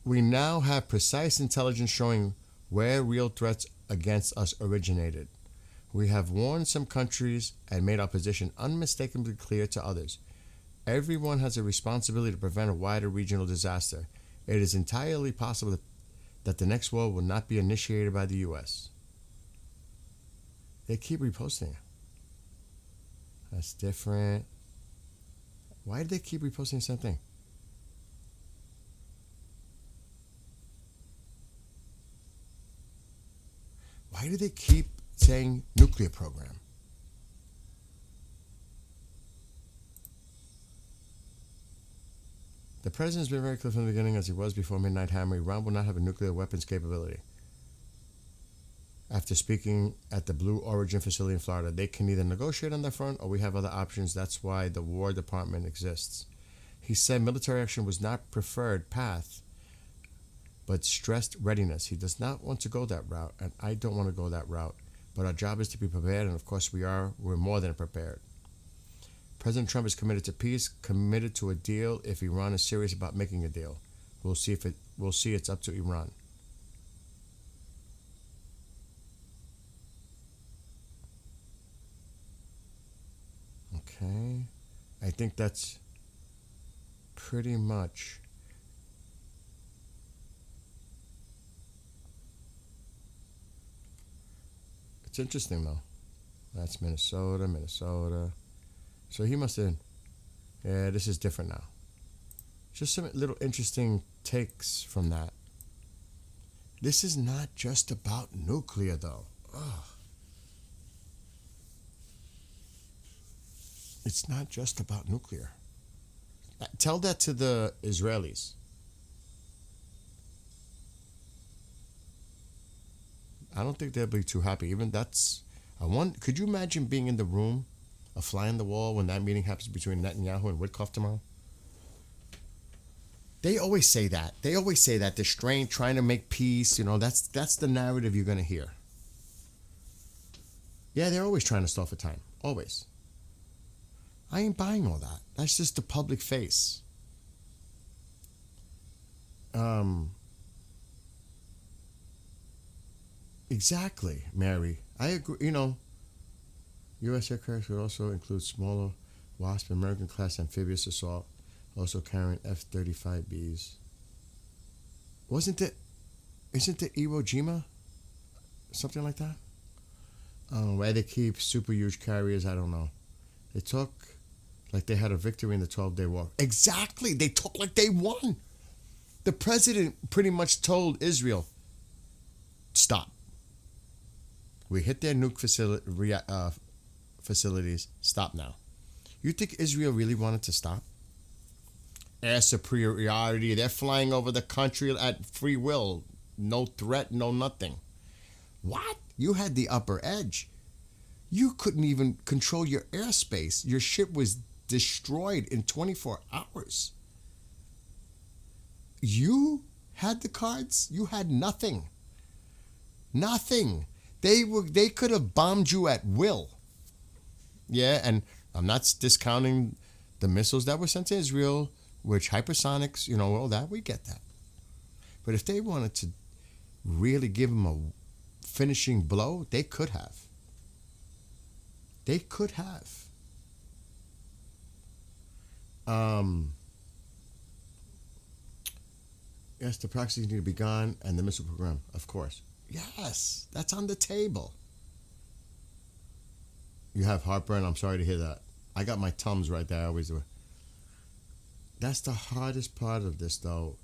We now have precise intelligence showing where real threats against us originated. We have warned some countries and made our position unmistakably clear to others. Everyone has a responsibility to prevent a wider regional disaster. It is entirely possible that the next war will not be initiated by the U.S. They keep reposting it. That's different. Why do they keep reposting the same thing? Why do they keep saying nuclear program? The president's been very clear from the beginning, as he was before Midnight Hammer. Iran will not have a nuclear weapons capability. After speaking at the Blue Origin facility in Florida, they can either negotiate on their front or we have other options. That's why the War Department exists. He said military action was not preferred path, but stressed readiness. He does not want to go that route, and I don't want to go that route. But our job is to be prepared, and of course we are. We're more than prepared. President Trump is committed to peace, committed to a deal if Iran is serious about making a deal. We'll see it's up to Iran. Okay. I think that's pretty much it's interesting though. That's Minnesota. So he must have, yeah, this is different now. Just some little interesting takes from that. This is not just about nuclear though. Ugh. It's not just about nuclear. Tell that to the Israelis. I don't think they'll be too happy. Even that's, could you imagine being in the room, a fly on the wall when that meeting happens between Netanyahu and Witkoff tomorrow? They always say that. They're strained, trying to make peace. You know, that's the narrative you're going to hear. Yeah, they're always trying to stall for time. Always. I ain't buying all that. That's just the public face. Exactly, Mary. I agree. You know, U.S. aircraft would also include smaller Wasp American-class amphibious assault, also carrying F-35Bs. Isn't it Iwo Jima? Something like that? Why they keep super huge carriers, I don't know. They talk like they had a victory in the 12-day war. Exactly. They talk like they won. The president pretty much told Israel, stop. We hit their nuke facilities. Stop now. You think Israel really wanted to stop? Air superiority. They're flying over the country at free will. No threat, no nothing. What? You had the upper edge. You couldn't even control your airspace. Your ship was destroyed in 24 hours. You had the cards. You had nothing. Nothing. They could have bombed you at will. Yeah, and I'm not discounting the missiles that were sent to Israel, which hypersonics, you know, well, that we get that. But if they wanted to really give them a finishing blow, they could have. They could have. Yes, the proxies need to be gone, and the missile program, of course. Yes, that's on the table. You have heartburn? I'm sorry to hear that. I got my Tums right there. I always do. That's the hardest part of this, though.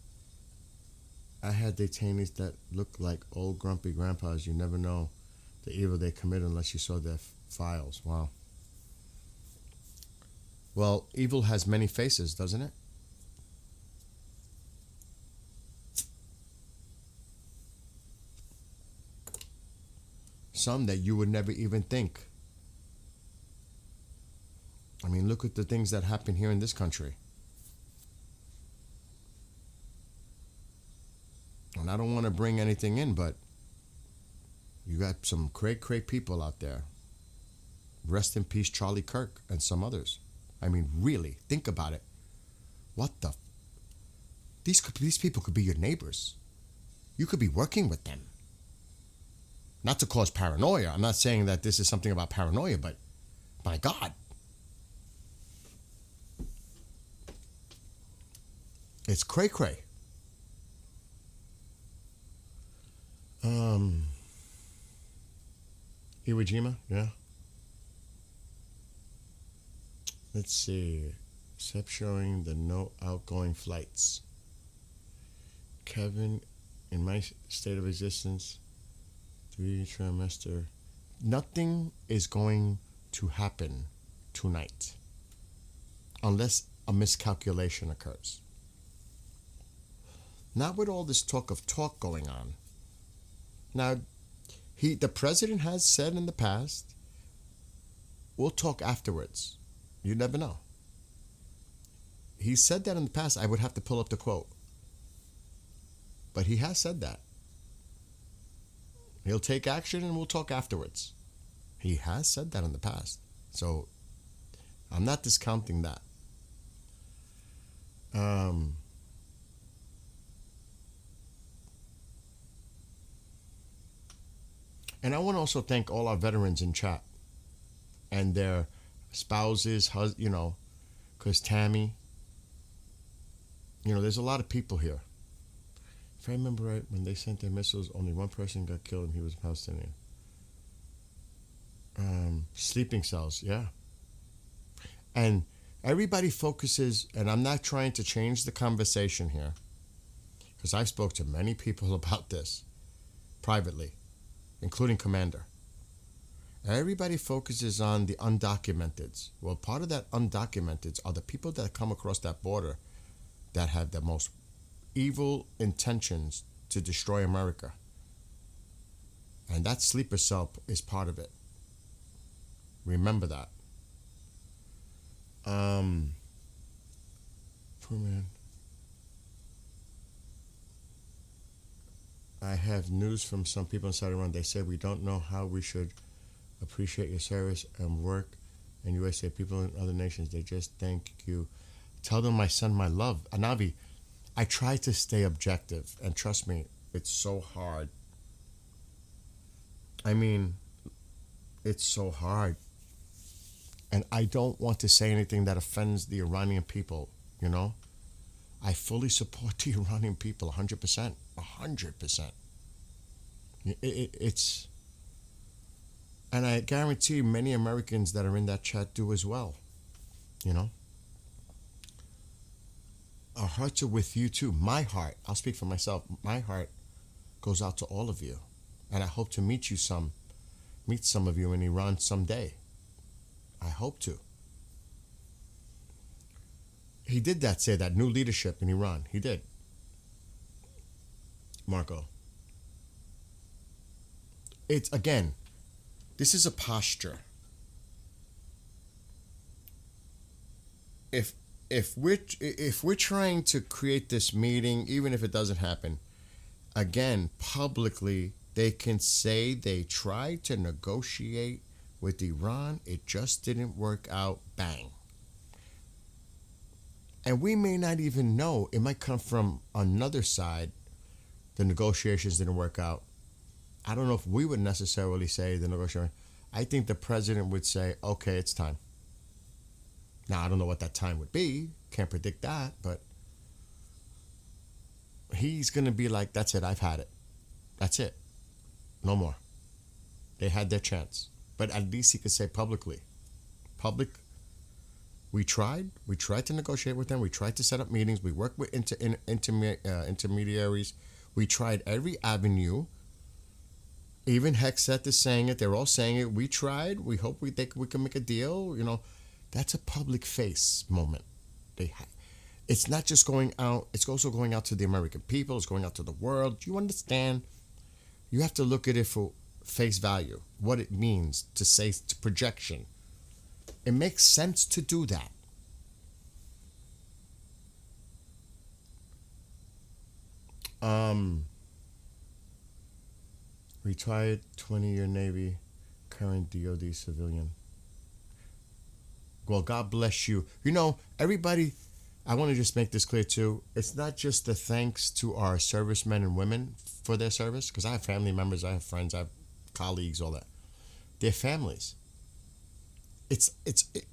I had detainees that look like old grumpy grandpas. You never know the evil they commit unless you saw their files. Wow. Well, evil has many faces, doesn't it? Some that you would never even think. I mean, look at the things that happen here in this country. And I don't want to bring anything in, but you got some great people out there. Rest in peace, Charlie Kirk and some others. I mean, really, think about it. What the? These people could be your neighbors. You could be working with them. Not to cause paranoia. I'm not saying that this is something about paranoia, but my God. It's cray-cray. Iwo Jima, yeah. Let's see. Except showing the no outgoing flights. Kevin, in my state of existence, 3 trimester, nothing is going to happen tonight unless a miscalculation occurs. Not with all this talk going on. Now, the president has said in the past, we'll talk afterwards. You never know. He said that in the past. I would have to pull up the quote. But he has said that. He'll take action and we'll talk afterwards. He has said that in the past. So I'm not discounting that. And I want to also thank all our veterans in chat and their spouses, because Tammy, there's a lot of people here. If I remember right, when they sent their missiles, only one person got killed and he was a Palestinian. Sleeping cells, yeah. And everybody focuses, and I'm not trying to change the conversation here, because I've spoke to many people about this privately, including Commander. Everybody focuses on the undocumented. Well, part of that undocumented are the people that come across that border that have the most evil intentions to destroy America. And that sleeper cell is part of it. Remember that. Poor man. I have news from some people inside Iran. They say we don't know how we should appreciate your service and work in USA. People in other nations, they just thank you. Tell them I send my love. Anavi, I try to stay objective, and trust me, it's so hard. I mean, it's so hard. And I don't want to say anything that offends the Iranian people, I fully support the Iranian people 100%. 100%. It's... And I guarantee many Americans that are in that chat do as well. Our hearts are with you too. My heart, I'll speak for myself, my heart goes out to all of you. And I hope to meet some of you in Iran someday. I hope to. He did say that, new leadership in Iran. He did. Marco. It's, again, this is a posture. If we're trying to create this meeting, even if it doesn't happen, again, publicly, they can say they tried to negotiate with Iran. It just didn't work out. Bang. And we may not even know. It might come from another side. The negotiations didn't work out. I don't know if we would necessarily say the negotiation. I think the president would say, okay, it's time. Now, I don't know what that time would be. Can't predict that, but he's going to be like, that's it, I've had it. That's it. No more. They had their chance. But at least he could say publicly. We tried to negotiate with them. We tried to set up meetings. We worked with intermediaries. We tried every avenue. Even Hexet is saying it. They're all saying it. We tried. We hope we think we can make a deal. That's a public face moment. It's not just going out. It's also going out to the American people. It's going out to the world. Do you understand? You have to look at it for face value. What it means to say to projection. It makes sense to do that. Retired 20-year Navy, current DOD civilian. Well, God bless you. You know, everybody, I want to just make this clear too. It's not just the thanks to our servicemen and women for their service, because I have family members, I have friends, I have colleagues, all that. Their families.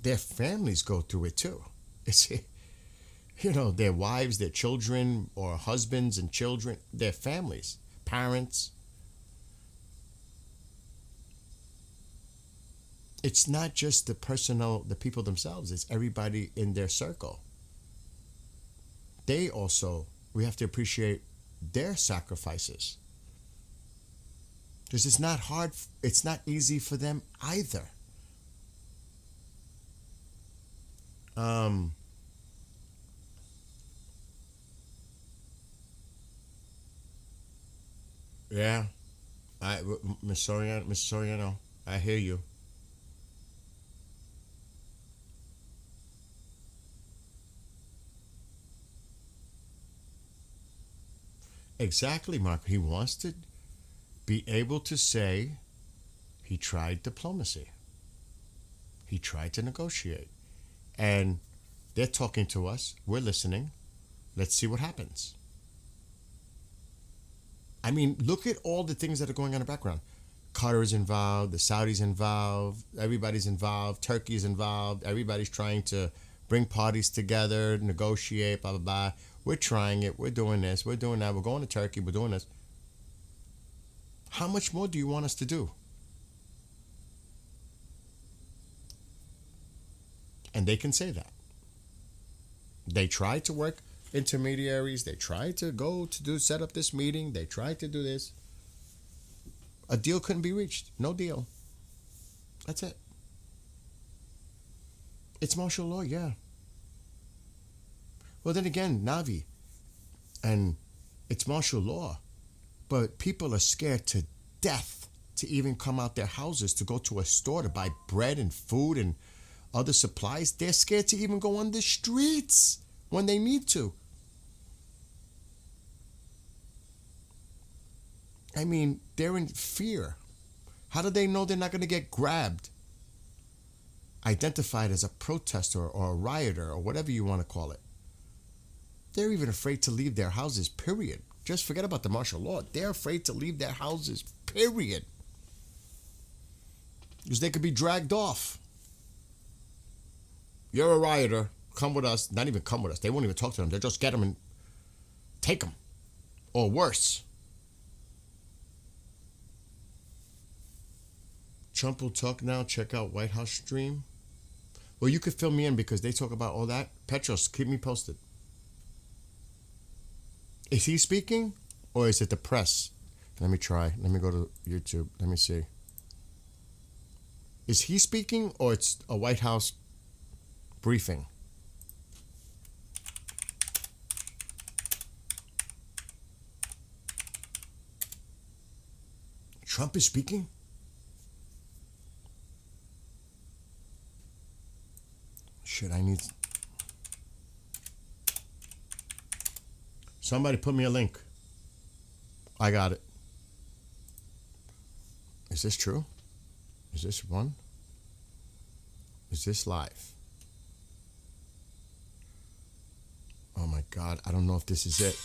Their families go through it too. It's, you know, their wives, their children, or husbands and children, their families, parents. It's not just the people themselves, it's everybody in their circle. We have to appreciate their sacrifices. Because it's not hard, it's not easy for them either. Yeah, Miss Soriano, I hear you. Exactly, Mark. He wants to be able to say he tried diplomacy. He tried to negotiate. And they're talking to us. We're listening. Let's see what happens. I mean, look at all the things that are going on in the background. Qatar is involved. The Saudis involved. Everybody's involved. Turkey's involved. Everybody's trying to bring parties together, negotiate, blah, blah, blah. We're trying it. We're doing this. We're doing that. We're going to Turkey. We're doing this. How much more do you want us to do? And they can say that. They tried to work intermediaries. They tried to set up this meeting. They tried to do this. A deal couldn't be reached. No deal. That's it. It's martial law, yeah. Well, then again, Navi, and it's martial law, but people are scared to death to even come out their houses to go to a store to buy bread and food and other supplies. They're scared to even go on the streets when they need to. I mean, they're in fear. How do they know they're not going to get grabbed, identified as a protester or a rioter or whatever you want to call it? They're even afraid to leave their houses, period. Just forget about the martial law. They're afraid to leave their houses, period. Because they could be dragged off. You're a rioter. Come with us. Not even come with us. They won't even talk to them. They'll just get them and take them. Or worse. Trump will talk now. Check out White House stream. Well, you could fill me in because they talk about all that. Petros, keep me posted. Is he speaking or is it the press? Let me try. Let me go to YouTube. Let me see. Is he speaking or it's a White House briefing? Trump is speaking? Shit, I need... Somebody put me a link. I got it. Is this true? Is this one? Is this live? Oh my God, I don't know if this is it.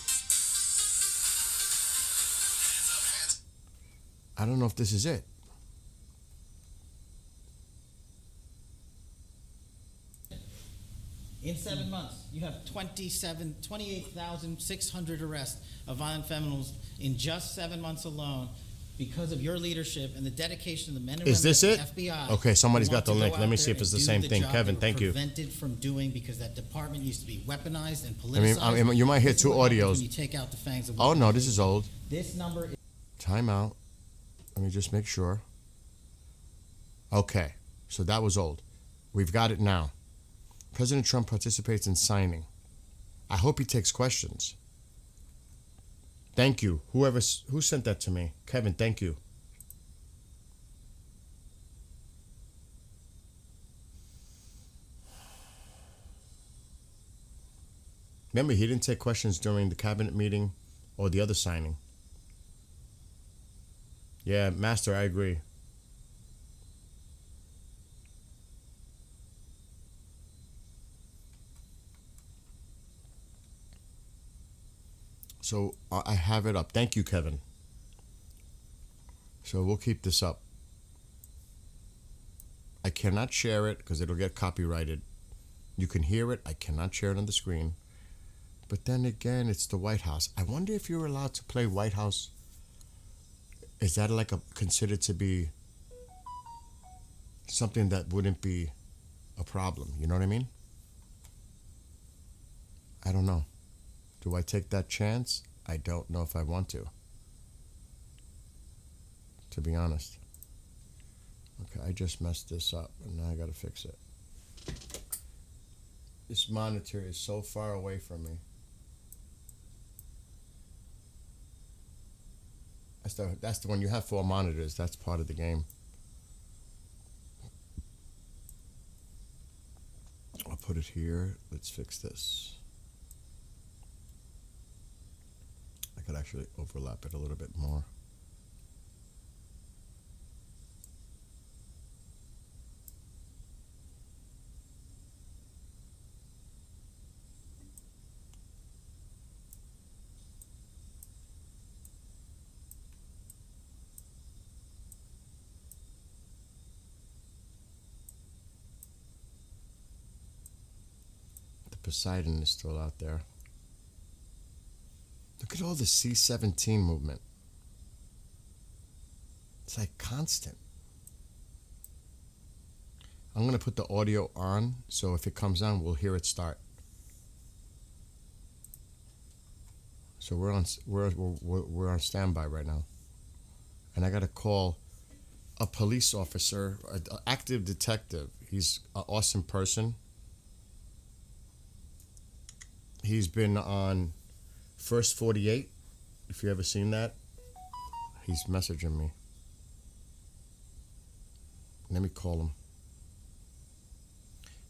I don't know if this is it. In 7 months, you have 28,600 arrests of violent criminals in just 7 months alone because of your leadership and the dedication of the men and women Is this of it? the FBI. Okay, somebody's who got want the to link. go Let me out see there if it's the and same do thing. job Kevin, they were thank you. Prevented from doing because that department used to be weaponized and I mean, politicized. you might hear This is two what happens audios. when you take out the fangs of Oh no, this is old. This number is Time out. Let me just make sure. Okay, so that was old. We've got it now. President Trump participates in signing. I hope he takes questions. Thank you. Who sent that to me? Kevin, thank you. Remember, he didn't take questions during the cabinet meeting or the other signing. Yeah, Master, I agree. So I have it up. Thank you, Kevin. So we'll keep this up. I cannot share it because it'll get copyrighted. You can hear it. I cannot share it on the screen. But then again, it's the White House. I wonder if you're allowed to play White House. Is that like considered to be something that wouldn't be a problem? You know what I mean? I don't know. Do I take that chance? I don't know if I want to be honest. Okay, I just messed this up and now I gotta fix it. This monitor is so far away from me. That's the one. You have 4 monitors. That's part of the game. I'll put it here. Let's fix this. I could actually overlap it a little bit more. Poseidon is still out there. Look at all the C-17 movement. It's like constant. I'm going to put the audio on, so if it comes on, we'll hear it start. So we're on standby right now. And I got to call a police officer, an active detective. He's an awesome person. He's been on First 48, if you ever seen that. He's messaging me. Let me call him.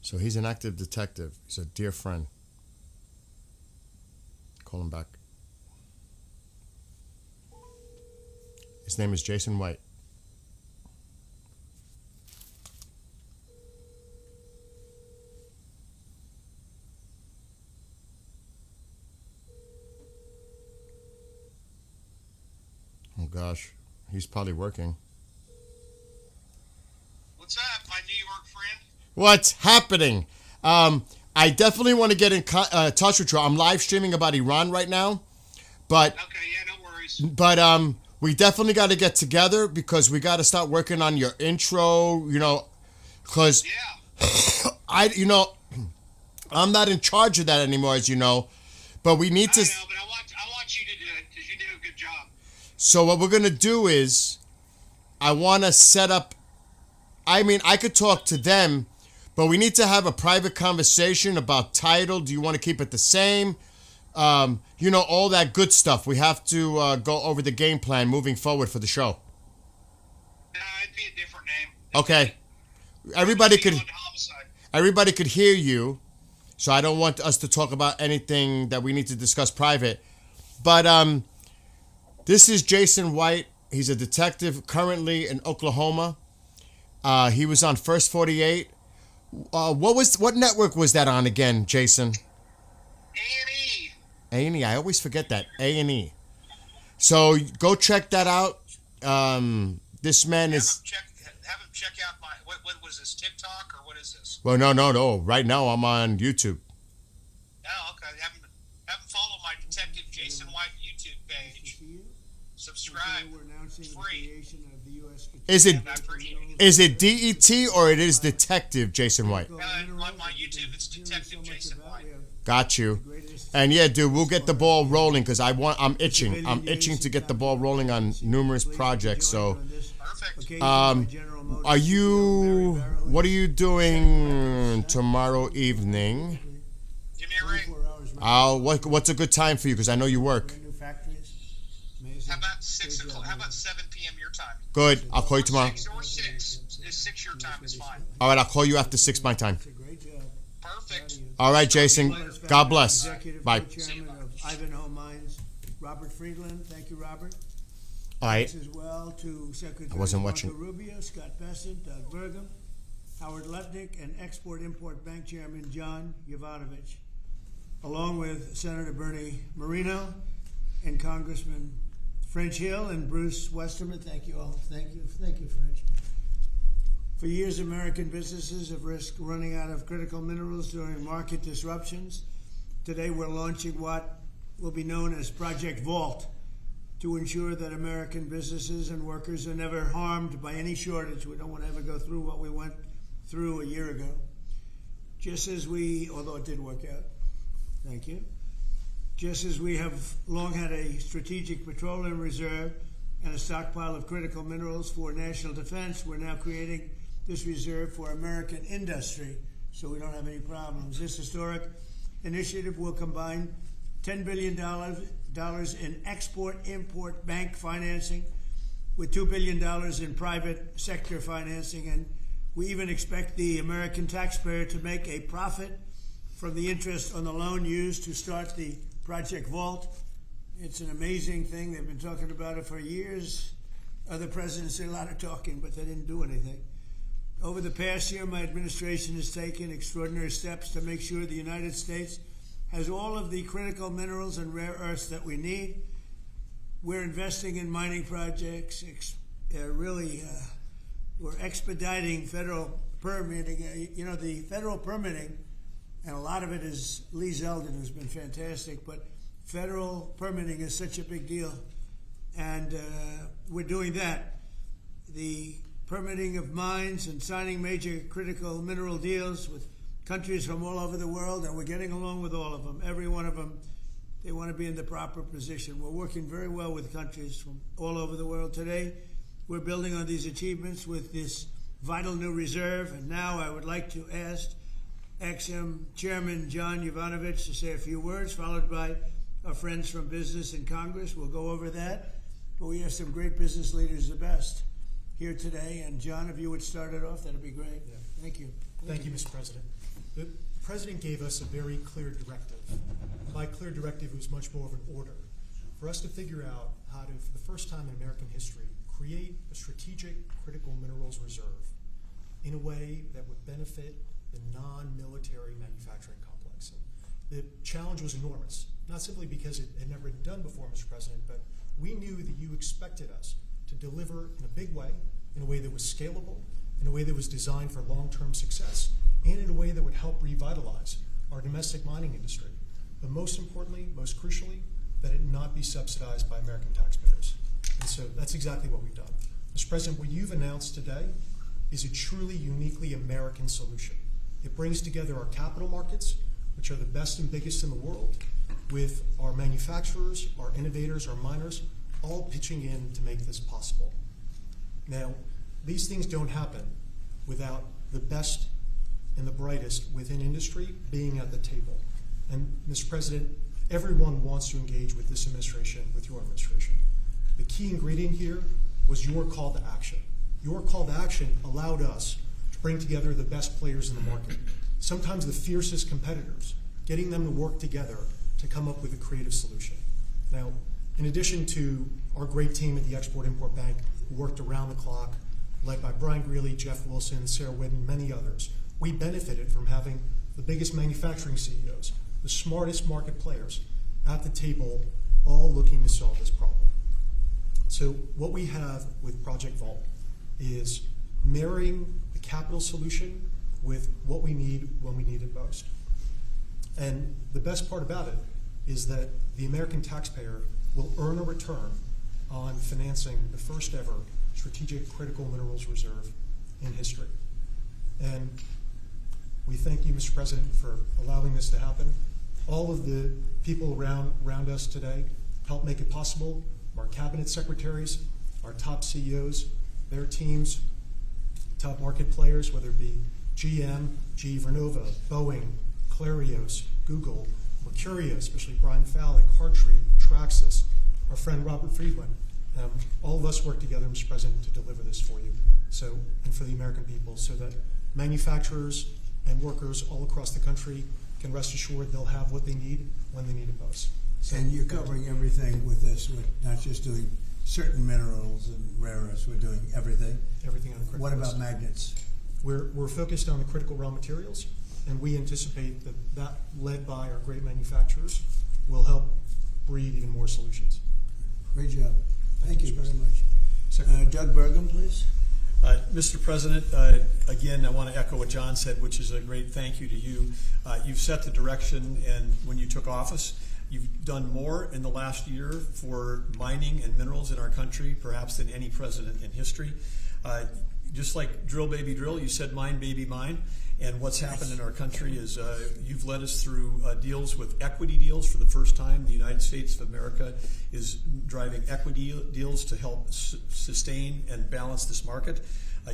So he's an active detective. He's a dear friend. Call him back. His name is Jason White. Oh gosh, he's probably working. What's up, my New York friend? What's happening? I definitely want to get in touch with you. I'm live streaming about Iran right now, but Okay, yeah, no worries. we definitely got to get together because we got to start working on your intro. You know, because Yeah, I'm not in charge of that anymore, as you know. But we need I to. know, but I want you to do it because you do a good job. So what we're gonna do is, I want to set up. I mean, I could talk to them, but we need to have a private conversation about title. Do you want to keep it the same? All that good stuff. We have to go over the game plan moving forward for the show. It'd be a different name. Okay. Everybody It'd be could on Homicide. everybody could hear you, so I don't want us to talk about anything that we need to discuss private. But this is Jason White. He's a detective currently in Oklahoma. He was on First 48. What network was that on again, Jason? A&E. A&E. I always forget that. A&E. So go check that out. This man is. Have him check out my what was this, TikTok or what is this? Well, no. Right now I'm on YouTube. Oh, okay. Have him follow my Detective Jason White YouTube page. Subscribe. Free. Is it I appreciate it. is it DET or it is Detective Jason White? On my YouTube, it's Detective Jason White. Got you. And yeah, dude, we'll get the ball rolling because I'm itching. I'm itching to get the ball rolling on numerous projects. So, Perfect. what are you doing tomorrow evening? Give me a ring. What's a good time for you? Because I know you work. How about 6 o'clock? How about 7 p.m. your time? Good. I'll call you tomorrow. 6 or 6. 6 your time is fine. All right, I'll call you after 6 my time. Perfect. All right, Jason. God bless. Bye. Chairman of Ivanhoe Mines, Robert Friedland. Thank you, Robert. All right. Thanks as well to Secretary I wasn't Marco watching. Rubio, Scott Bessent, Doug Burgum, Howard Lutnick, and Export-Import Bank Chairman John Yovanovitch, along with Senator Bernie Moreno and Congressman French Hill and Bruce Westerman. Thank you all. Thank you, French. For years, American businesses have risked running out of critical minerals during market disruptions. Today, we're launching what will be known as Project Vault to ensure that American businesses and workers are never harmed by any shortage. We don't want to ever go through what we went through a year ago. Just as although it did work out, thank you. Just as we have long had a strategic petroleum reserve and a stockpile of critical minerals for national defense, we're now creating this reserve for American industry so we don't have any problems. This historic initiative will combine $10 billion in export-import bank financing with $2 billion in private sector financing, and we even expect the American taxpayer to make a profit from the interest on the loan used to start the Project Vault. It's an amazing thing. They've been talking about it for years. Other presidents did a lot of talking, but they didn't do anything. Over the past year, my administration has taken extraordinary steps to make sure the United States has all of the critical minerals and rare earths that we need. We're investing in mining projects. We're expediting federal permitting. The federal permitting, and a lot of it is Lee Zeldin, who's been fantastic, but federal permitting is such a big deal. And we're doing that. The permitting of mines and signing major critical mineral deals with countries from all over the world, and we're getting along with all of them. Every one of them, they want to be in the proper position. We're working very well with countries from all over the world. Today, we're building on these achievements with this vital new reserve, and now I would like to ask Ex-Im Chairman John Yovanovitch to say a few words, followed by our friends from business and Congress. We'll go over that, but we have some great business leaders, the best, here today. And John, if you would start it off, that'd be great. Yeah. Thank you. Thank you, Mr. President. The President gave us a very clear directive. By clear directive, it was much more of an order for us to figure out how to, for the first time in American history, create a strategic critical minerals reserve in a way that would benefit the non-military manufacturing complex. And the challenge was enormous, not simply because it had never been done before, Mr. President, but we knew that you expected us to deliver in a big way, in a way that was scalable, in a way that was designed for long-term success, and in a way that would help revitalize our domestic mining industry. But most importantly, most crucially, that it not be subsidized by American taxpayers. And so that's exactly what we've done. Mr. President, what you've announced today is a truly uniquely American solution. It brings together our capital markets, which are the best and biggest in the world, with our manufacturers, our innovators, our miners, all pitching in to make this possible. Now, these things don't happen without the best and the brightest within industry being at the table. And Mr. President, everyone wants to engage with this administration, with your administration. The key ingredient here was your call to action. Your call to action allowed us to bring together the best players in the market, sometimes the fiercest competitors, getting them to work together to come up with a creative solution. Now, in addition to our great team at the Export-Import Bank, who worked around the clock, led by Brian Greeley, Jeff Wilson, Sarah Whitten, many others, we benefited from having the biggest manufacturing CEOs, the smartest market players at the table, all looking to solve this problem. So what we have with Project Vault is marrying the capital solution with what we need when we need it most. And the best part about it is that the American taxpayer will earn a return on financing the first ever strategic critical minerals reserve in history. And we thank you, Mr. President, for allowing this to happen. All of the people around us today helped make it possible. Our cabinet secretaries, our top CEOs, their teams, top market players, whether it be GM, GE Vernova, Boeing, Clarios, Google, Mercurio, especially Brian Fallick, Hartree, Traxxas, our friend Robert Friedland. All of us work together, Mr. President, to deliver this for you, and for the American people, so that manufacturers and workers all across the country can rest assured they'll have what they need when they need it most. So, And you're covering everything with this. We're not just doing certain minerals and rare earths. We're doing everything. everything on the critical What about list. magnets? We're focused on the critical raw materials, and we anticipate that led by our great manufacturers, will help breed even more solutions. Great job. Thank you very much. Secretary. Doug Burgum, please. Mr. President, again, I want to echo what John said, which is a great thank you to you. You've set the direction, and when you took office, you've done more in the last year for mining and minerals in our country, perhaps than any president in history. Just like drill, baby, drill, you said mine, baby, mine. And what's happened in our country is you've led us through deals with equity deals for the first time. The United States of America is driving equity deals to help sustain and balance this market.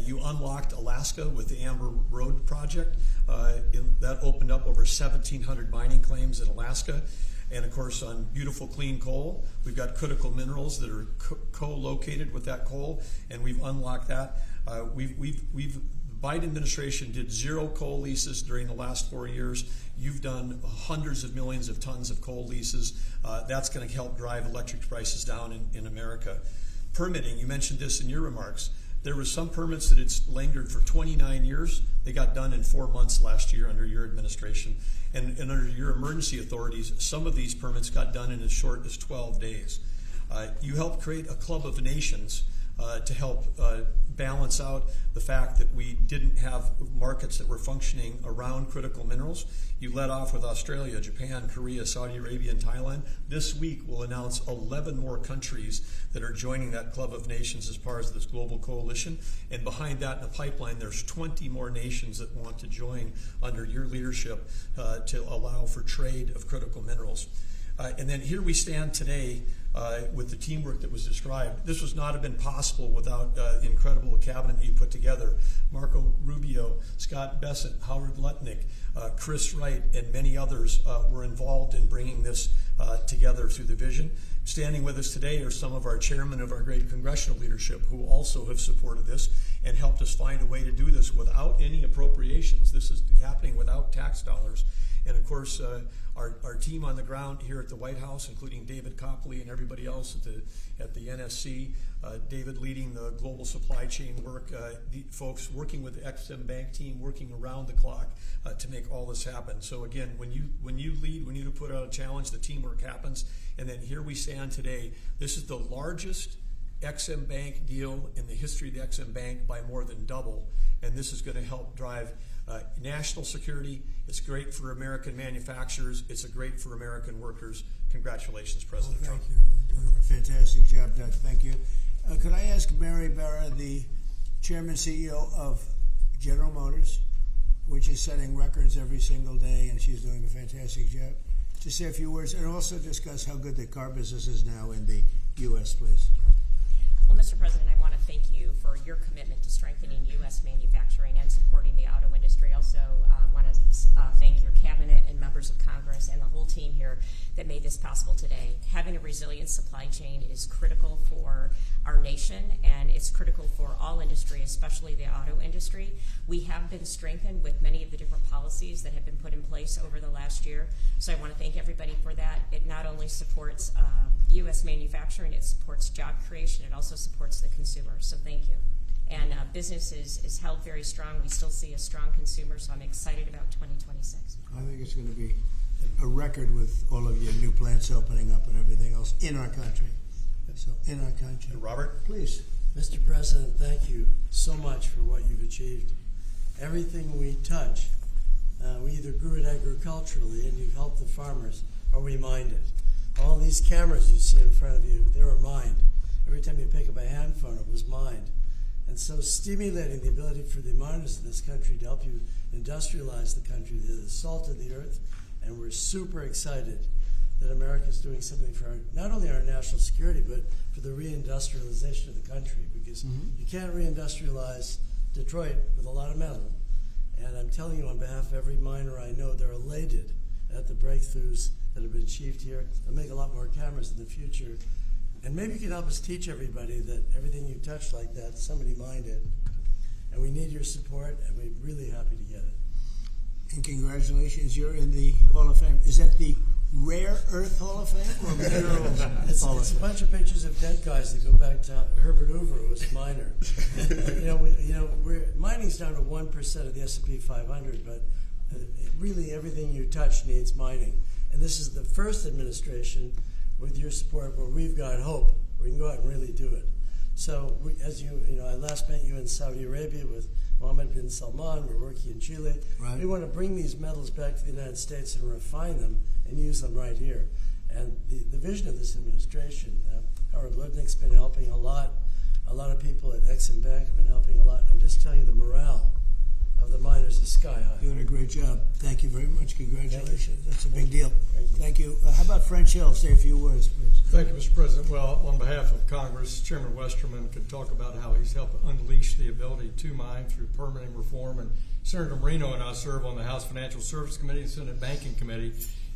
You unlocked Alaska with the Amber Road project. That opened up over 1,700 mining claims in Alaska. And of course, on beautiful clean coal, we've got critical minerals that are co-located with that coal, and we've unlocked that. The Biden administration did 0 coal leases during the last 4 years. You've done hundreds of millions of tons of coal leases. That's going to help drive electric prices down in America. Permitting, you mentioned this in your remarks. There were some permits that it's lingered for 29 years. They got done in 4 months last year under your administration. And under your emergency authorities, some of these permits got done in as short as 12 days. You helped create a club of nations to help balance out the fact that we didn't have markets that were functioning around critical minerals. You led off with Australia, Japan, Korea, Saudi Arabia, and Thailand. This week we'll announce 11 more countries that are joining that club of nations as part of this global coalition. And behind that in the pipeline, there's 20 more nations that want to join under your leadership to allow for trade of critical minerals. And then here we stand today with the teamwork that was described. This would not have been possible without the incredible cabinet that you put together. Marco Rubio, Scott Bessent, Howard Lutnick, Chris Wright, and many others were involved in bringing this together through the vision. Standing with us today are some of our chairmen of our great congressional leadership who also have supported this and helped us find a way to do this without any appropriations. This is happening without tax dollars. And of course, our team on the ground here at the White House, including David Copley and everybody else at the NSC, David leading the global supply chain work, the folks working with the Ex-Im Bank team, working around the clock to make all this happen. So again, when you lead, when you put out a challenge, the teamwork happens. And then here we stand today. This is the largest Ex-Im Bank deal in the history of the Ex-Im Bank by more than double. And this is going to help drive national security. It's great for American manufacturers. It's great for American workers. Congratulations, President Trump. Thank you. You're doing a fantastic job, Doug. Thank you. Could I ask Mary Barra, the Chairman CEO of General Motors, which is setting records every single day, and she's doing a fantastic job, to say a few words and also discuss how good the car business is now in the U.S., please. Well, Mr. President, I want to thank you for your commitment to strengthening U.S. manufacturing and supporting the auto industry. Also, want to thank your cabinet and members of Congress and the whole team here that made this possible today. Having a resilient supply chain is critical for our nation, and it's critical for all industry, especially the auto industry. We have been strengthened with many of the different policies that have been put in place over the last year. So I want to thank everybody for that. It not only supports U.S. manufacturing, it supports job creation, it also supports the consumer. So thank you. And business is held very strong. We still see a strong consumer, so I'm excited about 2026. I think it's going to be a record with all of your new plants opening up and everything else in our country. So, in our country. Robert? Please. Mr. President, thank you so much for what you've achieved. Everything we touch, we either grew it agriculturally and you helped the farmers, or we mined it. All these cameras you see in front of you, they were mined. Every time you pick up a hand phone, it was mined. And so stimulating the ability for the miners in this country to help you industrialize the country, they're the salt of the earth, and we're super excited that America is doing something for not only our national security, but for the reindustrialization of the country, because you can't reindustrialize Detroit with a lot of metal. And I'm telling you on behalf of every miner I know, they're elated at the breakthroughs that have been achieved here. They'll make a lot more cameras in the future. And maybe you can help us teach everybody that everything you touch like that, somebody mined it. And we need your support, and we're really happy to get it. And congratulations, you're in the Hall of Fame. Is that the Rare Earth Hall of Fame or Minerals Hall of It's a Fame? bunch of pictures of dead guys that go back to Herbert Hoover, who was a miner. Mining's down to 1% of the S&P 500, but really everything you touch needs mining. And this is the first administration with your support, where we've got hope, we can go out and really do it. So, as you know, I last met you in Saudi Arabia with Mohammed bin Salman. We're working in Chile. Right. We want to bring these metals back to the United States and refine them and use them right here. And the vision of this administration, Howard Lutnick's been helping a lot. A lot of people at Exim Bank have been helping a lot. I'm just telling you, the morale of the miners is sky high. Doing a great job. Thank you very much. Congratulations. That's a big deal. Thank you. Thank you. How about French Hill? Say a few words, please. Thank you, Mr. President. Well, on behalf of Congress, Chairman Westerman could talk about how he's helped unleash the ability to mine through permitting reform. And Senator Marino and I serve on the House Financial Services Committee and Senate Banking Committee.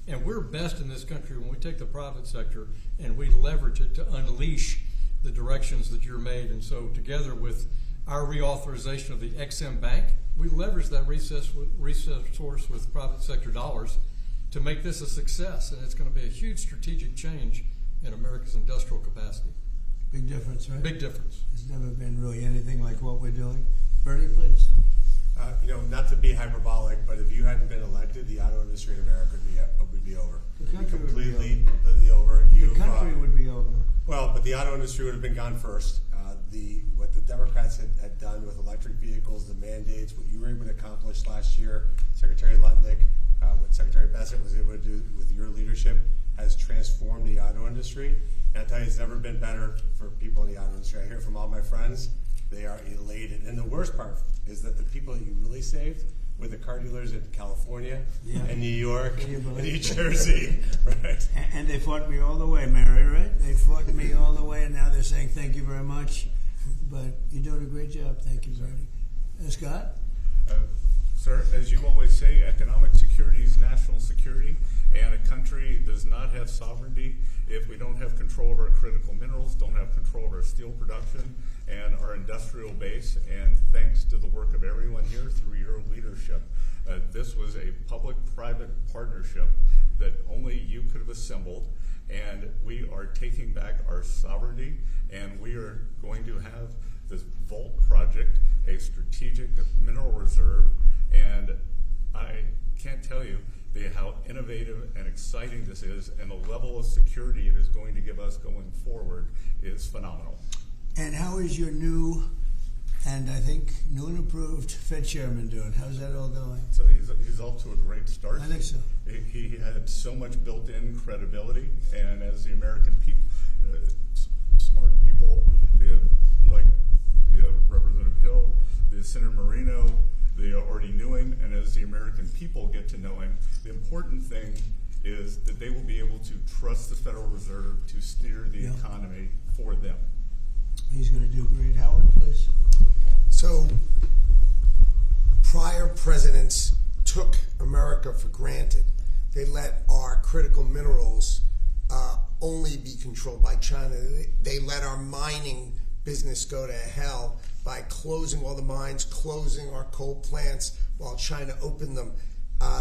And we're best in this country when we take the private sector and we leverage it to unleash the directions that you're made. And so together with our reauthorization of the Exim Bank, we leverage that resource with private sector dollars to make this a success. And it's going to be a huge strategic change in America's industrial capacity. Big difference, right? Big difference. There's never been really anything like what we're doing. Bernie, please. Not to be hyperbolic, but if you hadn't been elected, the auto industry in America would be over. The country would be completely over. The country would be over. Well, but the auto industry would have been gone first. What the Democrats had done with electric vehicles, the mandates, what you were able to accomplish last year, Secretary Lutnick, what Secretary Bessent was able to do with your leadership has transformed the auto industry. And I tell you, it's never been better for people in the auto industry. I hear from all my friends, they are elated. And the worst part is that the people that you really saved were the car dealers in California and New York and New Jersey. Right. And they fought me all the way, Mary, right? They fought me all the way, and now they're saying thank you very much. But you're doing a great job. Thank you, Bernie. Scott? Sir, as you always say, economic security is national security, and a country does not have sovereignty if we don't have control of our critical minerals, don't have control of our steel production and our industrial base. And thanks to the work of everyone here through your leadership, this was a public-private partnership that only you could have assembled, and we are taking back our sovereignty, and we are going to have this Vault project, a strategic mineral reserve, and I can't tell you how innovative and exciting this is, and the level of security it is going to give us going forward is phenomenal. And how is your new, and I think new and improved Fed chairman doing? How's that all going? So he's off to a great start. I think so. He had so much built-in credibility, and as the American people, smart people, like Representative Hill, the Senator Marino, they already knew him, and as the American people get to know him, the important thing is that they will be able to trust the Federal Reserve to steer the economy for them. He's going to do great. Howard, please. So, prior presidents took America for granted. They let our critical minerals only be controlled by China. They let our mining business go to hell by closing all the mines, closing our coal plants while China opened them.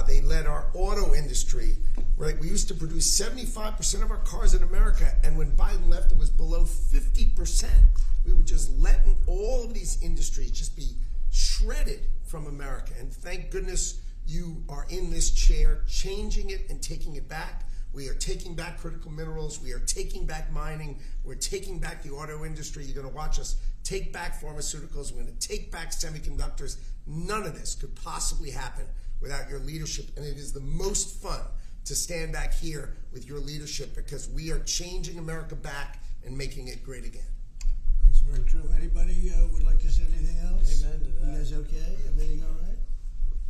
They let our auto industry, right? We used to produce 75% of our cars in America, and when Biden left, it was below 50%. We were just letting all of these industries just be shredded from America. And thank goodness you are in this chair, changing it and taking it back. We are taking back critical minerals. We are taking back mining. We're taking back the auto industry. You're going to watch us take back pharmaceuticals. We're going to take back semiconductors. None of this could possibly happen without your leadership. And it is the most fun to stand back here with your leadership because we are changing America back and making it great again. That's very true. Anybody would like to say anything else? Amen to that. You guys okay? Everything all right?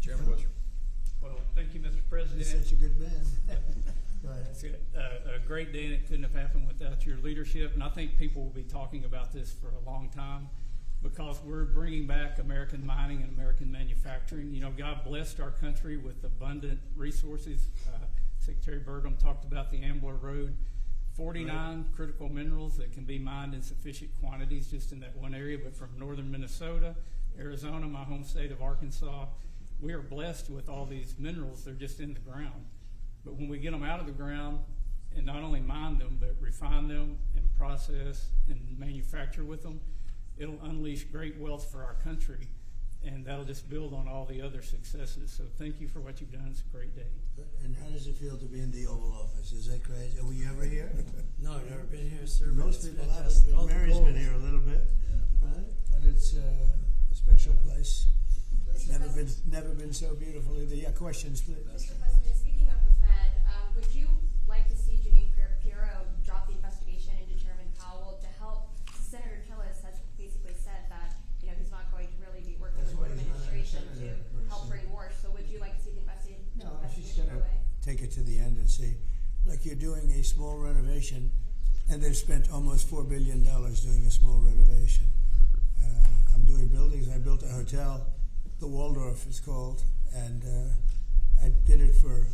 Chairman Bush. Well, thank you, Mr. President. You're such a good man. Go ahead. It's a great day, and it couldn't have happened without your leadership. And I think people will be talking about this for a long time because we're bringing back American mining and American manufacturing. You know, God blessed our country with abundant resources. Secretary Burgum talked about the Ambler Road. 49 critical minerals that can be mined in sufficient quantities just in that one area, but from northern Minnesota, Arizona, my home state of Arkansas, we are blessed with all these minerals. They're just in the ground. But when we get them out of the ground and not only mine them, but refine them and process and manufacture with them, it'll unleash great wealth for our country. and that'll just build on all the other successes. So thank you for what you've done. It's a great day. And how does it feel to be in the Oval Office? Is that crazy? Were you ever here? No, I've never been here, sir. but Most it's people haven't fantastic. All been. the Mary's goals. been here a little bit, right? But it's a special place. Never been so beautiful either. Yeah, questions, please. Mr. President, speaking of the Fed, would you like to see Jeanine Pirro drop the investigation into Chairman Powell to help? Senator Tillis has basically said that he's not going to really be working with the administration to help bring war. So would you like to see the investigation? No, she's going to take it to the end and see. Like you're doing a small renovation, and they've spent almost $4 billion doing a small renovation. I'm doing buildings. I built a hotel, the Waldorf it's called, and I did it for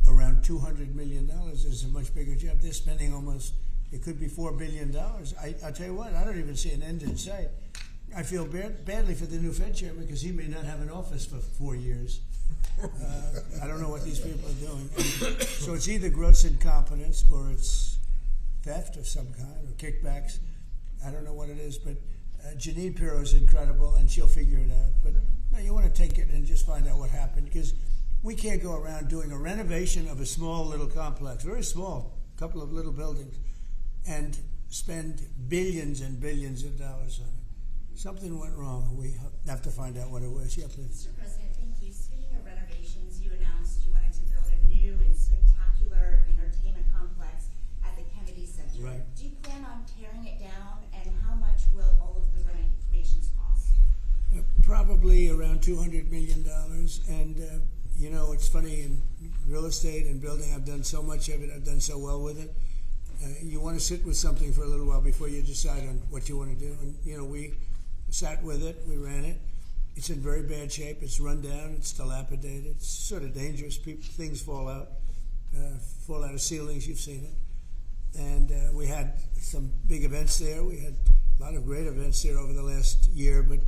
around $200 million. It's a much bigger job. They're spending almost, it could be $4 billion. I'll tell you what, I don't even see an end in sight. I feel badly for the new Fed chairman because he may not have an office for 4 years. I don't know what these people are doing. So it's either gross incompetence or it's theft of some kind or kickbacks. I don't know what it is, but Jeanine Pirro is incredible and she'll figure it out. But no, you want to take it and just find out what happened because we can't go around doing a renovation of a small little complex, very small, a couple of little buildings, and spend billions and billions of dollars on it. Something went wrong. We have to find out what it was. Yeah, please. Mr. President, thank you. Speaking of renovations, you announced you wanted to build a new and spectacular entertainment complex at the Kennedy Center. Right. Do you plan on tearing it down, and how much will all of the renovations cost? Probably around $200 million. And, it's funny, in real estate and building, I've done so much of it. I've done so well with it. You want to sit with something for a little while before you decide on what you want to do. And, we sat with it. We ran it. It's in very bad shape. It's run down. It's dilapidated. It's sort of dangerous. Things fall out of ceilings. You've seen it. And we had some big events there. We had a lot of great events there over the last year. But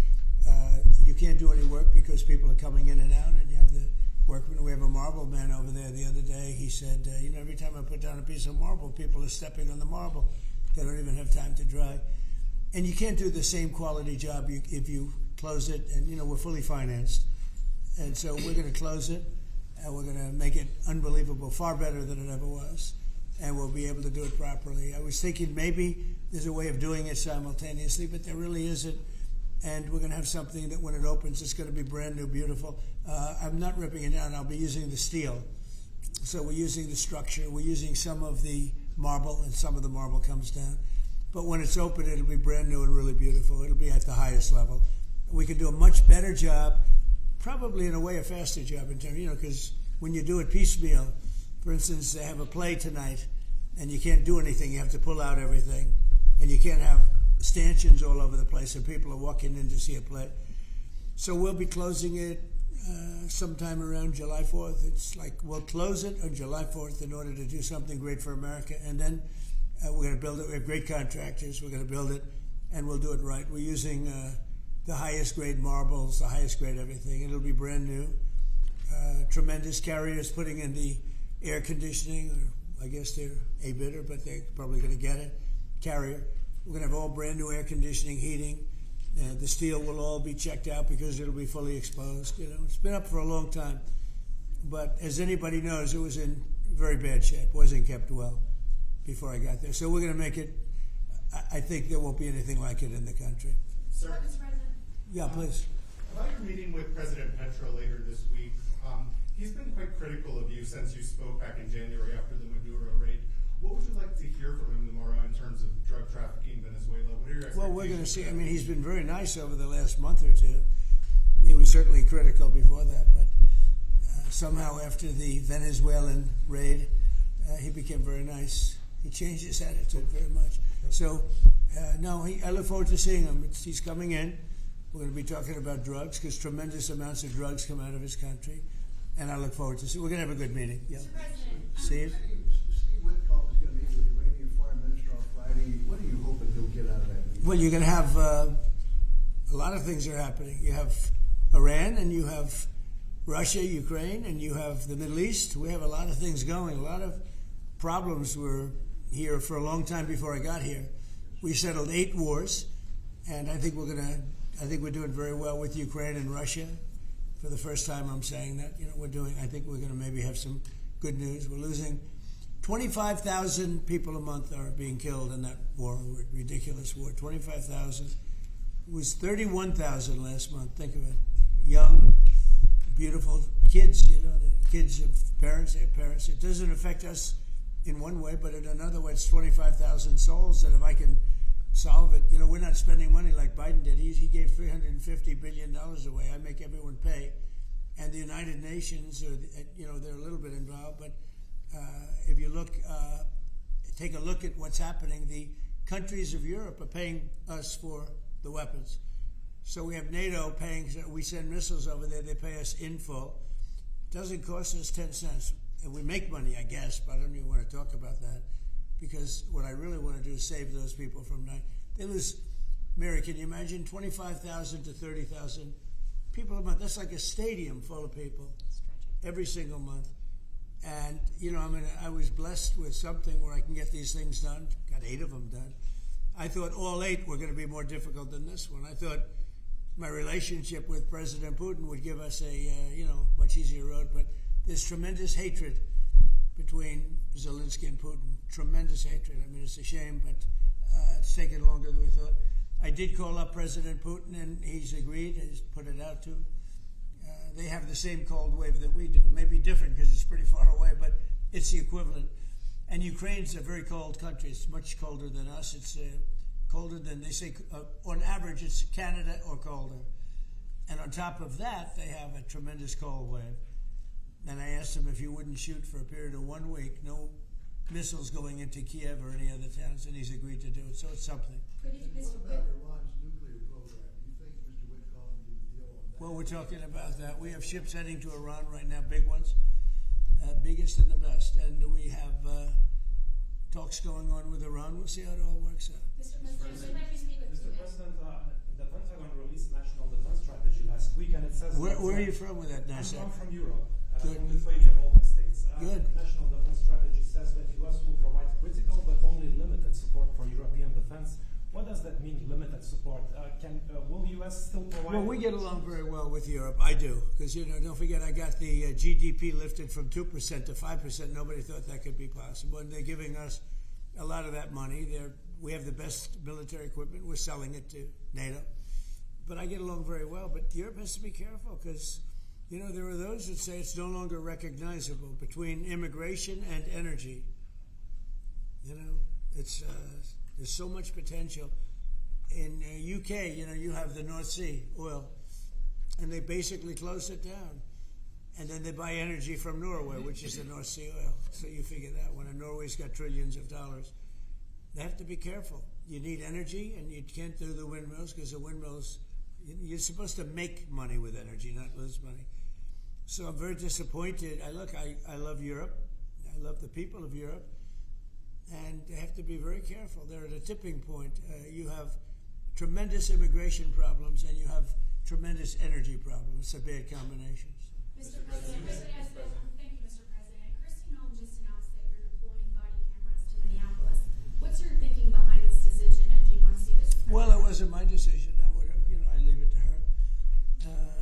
you can't do any work because people are coming in and out. And you have the workmen. We have a marble man over there the other day. He said, every time I put down a piece of marble, people are stepping on the marble. They don't even have time to dry. And you can't do the same quality job if you close it. And, we're fully financed. And so we're going to close it, and we're going to make it unbelievable, far better than it ever was. And we'll be able to do it properly. I was thinking maybe there's a way of doing it simultaneously, but there really isn't. And we're going to have something that when it opens, it's going to be brand new, beautiful. I'm not ripping it down. I'll be using the steel. So we're using the structure. We're using some of the marble, and some of the marble comes down. But when it's open, it'll be brand new and really beautiful. It'll be at the highest level. We can do a much better job, probably in a way a faster job in terms, because when you do it piecemeal, for instance, they have a play tonight, and you can't do anything. You have to pull out everything, and you can't have stanchions all over the place, and people are walking in to see a play. So we'll be closing it sometime around July 4th. It's like we'll close it on July 4th in order to do something great for America, and then we're going to build it. We have great contractors. We're going to build it, and we'll do it right. We're using the highest grade marbles, the highest grade everything. It'll be brand new. Tremendous Carrier's putting in the air conditioning, or I guess they're a bidder, but they're probably going to get it. Carrier. We're going to have all brand new air conditioning, heating. The steel will all be checked out because it'll be fully exposed. It's been up for a long time. But as anybody knows, it was in very bad shape. Wasn't kept well before I got there. So we're going to make it, I think there won't be anything like it in the country. Sir? Mr. President? Yeah, please. About your meeting with President Petro later this week, he's been quite critical of you since you spoke back in January after the Maduro raid. What would you like to hear from him tomorrow in terms of drug trafficking in Venezuela? What are your expectations? Well, we're going to see. He's been very nice over the last month or two. He was certainly critical before that, but somehow after the Venezuelan raid, he became very nice. He changed his attitude very much. So, I look forward to seeing him. He's coming in. We're going to be talking about drugs because tremendous amounts of drugs come out of his country. And I look forward to see. We're going to have a good meeting. Yeah. Steve? Steve Witkoff is going to meet with the Iranian Foreign Minister on Friday. What are you hoping he'll get out of that meeting? Well, you're going to have a lot of things are happening. You have Iran, and you have Russia, Ukraine, and you have the Middle East. We have a lot of things going. A lot of problems were here for a long time before I got here. We settled 8 wars, and I think we're going to I think we're doing very well with Ukraine and Russia. For the first time, I'm saying that. I think we're going to maybe have some good news. We're losing 25,000 people a month are being killed in that war, ridiculous war. 25,000. It was 31,000 last month. Think of it. Young, beautiful kids, the kids of parents, their parents. It doesn't affect us in one way, but in another way, it's 25,000 souls that if I can solve it, we're not spending money like Biden did. He gave $350 billion away. I make everyone pay. And the United Nations, they're a little bit involved, but if you look, take a look at what's happening, the countries of Europe are paying us for the weapons. So we have NATO paying, we send missiles over there, they pay us in full. It doesn't cost us 10 cents. And we make money, I guess, but I don't even want to talk about that, because what I really want to do is save those people from dying. They lose, Mary, can you imagine 25,000 to 30,000 people a month? That's like a stadium full of people every single month. And, I was blessed with something where I can get these things done. Got 8 of them done. I thought all 8 were going to be more difficult than this one. I thought my relationship with President Putin would give us a, much easier road. But there's tremendous hatred between Zelensky and Putin. Tremendous hatred. I mean, it's a shame, but it's taken longer than we thought. I did call up President Putin, and he's agreed. He's put it out to. They have the same cold wave that we do. Maybe different because it's pretty far away, but it's the equivalent. And Ukraine's a very cold country. It's much colder than us. It's colder than, they say, on average, it's Canada or colder. And on top of that, they have a tremendous cold wave. And I asked him if he wouldn't shoot for a period of 1 week, no missiles going into Kiev or any other towns, and he's agreed to do it. So it's something. What about Iran's nuclear program? Do you think Mr. Witkoff can do the deal on that? Well, we're talking about that. We have ships heading to Iran right now, big ones, biggest and the best. And we have talks going on with Iran. We'll see how it all works out. Mr. President, we'd like to speak with Mr. President, the Pentagon released National Defense Strategy last week, and it says... Where are you from with that, NASA? I'm from Europe. Good. From Lithuania, Baltic states. Good. National Defense Strategy says that U.S. will provide critical but only limited support for European defense. What does that mean, limited support? Will U.S. still provide... Well, we get along very well with Europe. I do. Because, don't forget, I got the GDP lifted from 2% to 5%. Nobody thought that could be possible. And they're giving us a lot of that money. We have the best military equipment. We're selling it to NATO. But I get along very well. But Europe has to be careful because... there are those that say it's no longer recognizable between immigration and energy. It's there's so much potential. In UK, you have the North Sea oil, and they basically closed it down. And then they buy energy from Norway, which is the North Sea oil. So you figure that one, and Norway's got trillions of dollars. They have to be careful. You need energy, and you can't do the windmills because the windmills, you're supposed to make money with energy, not lose money. So I'm very disappointed. I love Europe. I love the people of Europe. And they have to be very careful. They're at a tipping point. You have tremendous immigration problems and you have tremendous energy problems. It's a bad combination. Mr. President, thank you, Mr. President. Kristi Noem just announced that you're deploying body cameras to Minneapolis. What's your thinking behind this decision, and do you want to see this? Well, it wasn't my decision. I leave it to her.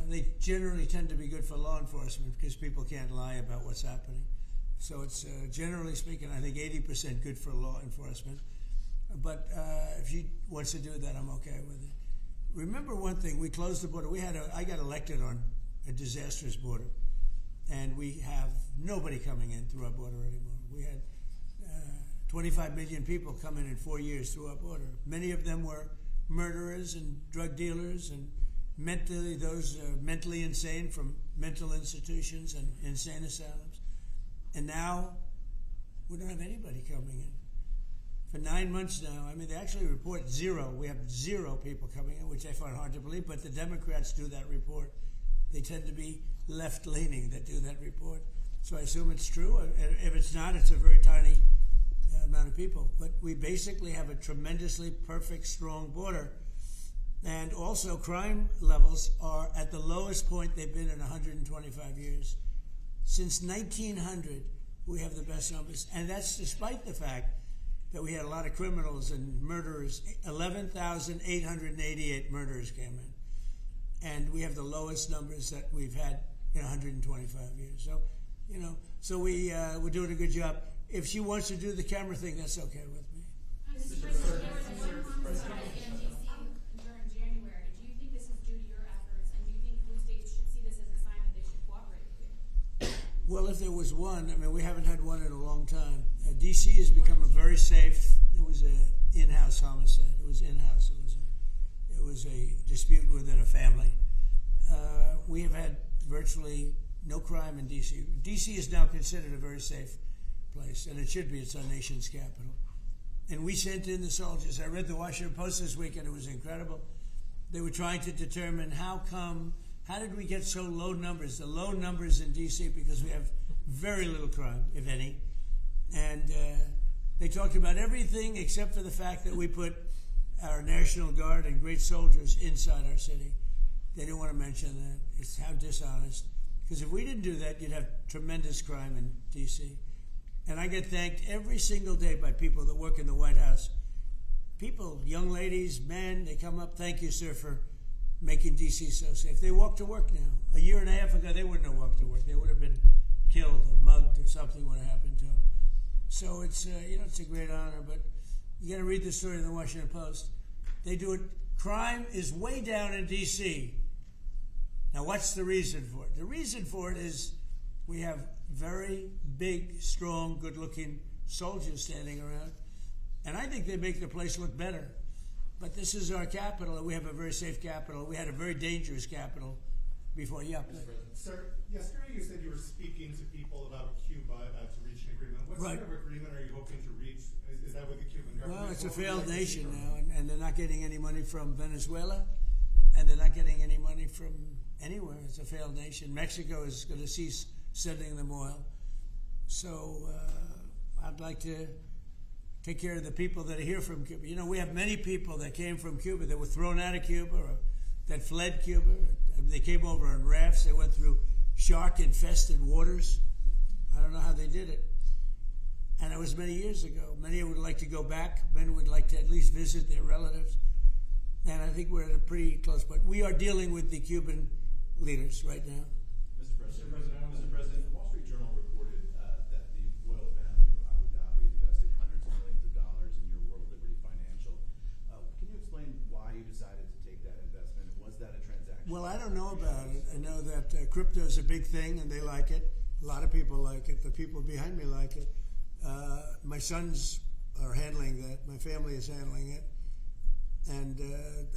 They generally tend to be good for law enforcement because people can't lie about what's happening. So it's generally speaking, I think 80% good for law enforcement. But if she wants to do that, I'm okay with it. Remember one thing: we closed the border. I got elected on a disastrous border, and we have nobody coming in through our border anymore. We had 25 million people come in 4 years through our border. Many of them were murderers and drug dealers and mentally insane from mental institutions and insane asylums. And now we don't have anybody coming in. For 9 months now, they actually report 0. We have 0 people coming in, which I find hard to believe, but the Democrats do that report. They tend to be left-leaning that do that report. So I assume it's true. If it's not, it's a very tiny amount of people. But we basically have a tremendously perfect, strong border. And also crime levels are at the lowest point they've been in 125 years. Since 1900, we have the best numbers. And that's despite the fact that we had a lot of criminals and murderers. 11,888 murderers came in. and we have the lowest numbers that we've had in 125 years. So, so we're doing a good job. If she wants to do the camera thing, that's okay with me. Mr. President, there was one homicide in D.C. during January. Do you think this is due to your efforts, and do you think blue states should see this as a sign that they should cooperate with you? Well, if there was one, I mean, we haven't had one in a long time. D.C. has become a very safe. There was a in-house homicide. It was in-house. It was a dispute within a family. We have had virtually no crime in D.C. D.C. is now considered a very safe place, and it should be. It's our nation's capital. And we sent in the soldiers. I read the Washington Post this week, and it was incredible. They were trying to determine how did we get so low numbers? The low numbers in D.C. because we have very little crime, if any. And they talked about everything except for the fact that we put our National Guard and great soldiers inside our city. They didn't want to mention that. It's how dishonest. Because if we didn't do that, you'd have tremendous crime in D.C. And I get thanked every single day by people that work in the White House. People, young ladies, men, they come up, thank you, sir, for making D.C. so safe. They walk to work now. A year and a half ago, they wouldn't have walked to work. They would have been killed or mugged or something would have happened to them. So it's, it's a great honor, but you got to read the story in the Washington Post. They do it. Crime is way down in D.C. Now, what's the reason for it? The reason for it is we have very big, strong, good-looking soldiers standing around, and I think they make the place look better. But this is our capital, and we have a very safe capital. We had a very dangerous capital before. Yeah, Sir, yesterday you said you were speaking to people about Cuba to reach an agreement. What Right. sort of agreement are you hoping to reach? Is that with the Cuban government? Well, it's a What would you failed like to see nation from now, and they're not getting any money from Venezuela, and they're not getting any money from anywhere. It's a failed nation. Mexico is going to cease sending them oil. So I'd like to take care of the people that are here from Cuba. We have many people that came from Cuba that were thrown out of Cuba or that fled Cuba. They came over on rafts. They went through shark-infested waters. I don't know how they did it. And it was many years ago. Many would like to go back. Many would like to at least visit their relatives. And I think we're at a pretty close point. We are dealing with the Cuban leaders right now. Mr. President, the Wall Street Journal reported that the royal family of Abu Dhabi invested hundreds of millions of dollars in your World Liberty Financial. Can you explain why you decided to take that investment? Was that a transaction? Well, I don't know about it. I know that crypto is a big thing, and they like it. A lot of people like it. The people behind me like it. My sons are handling that. My family is handling it. And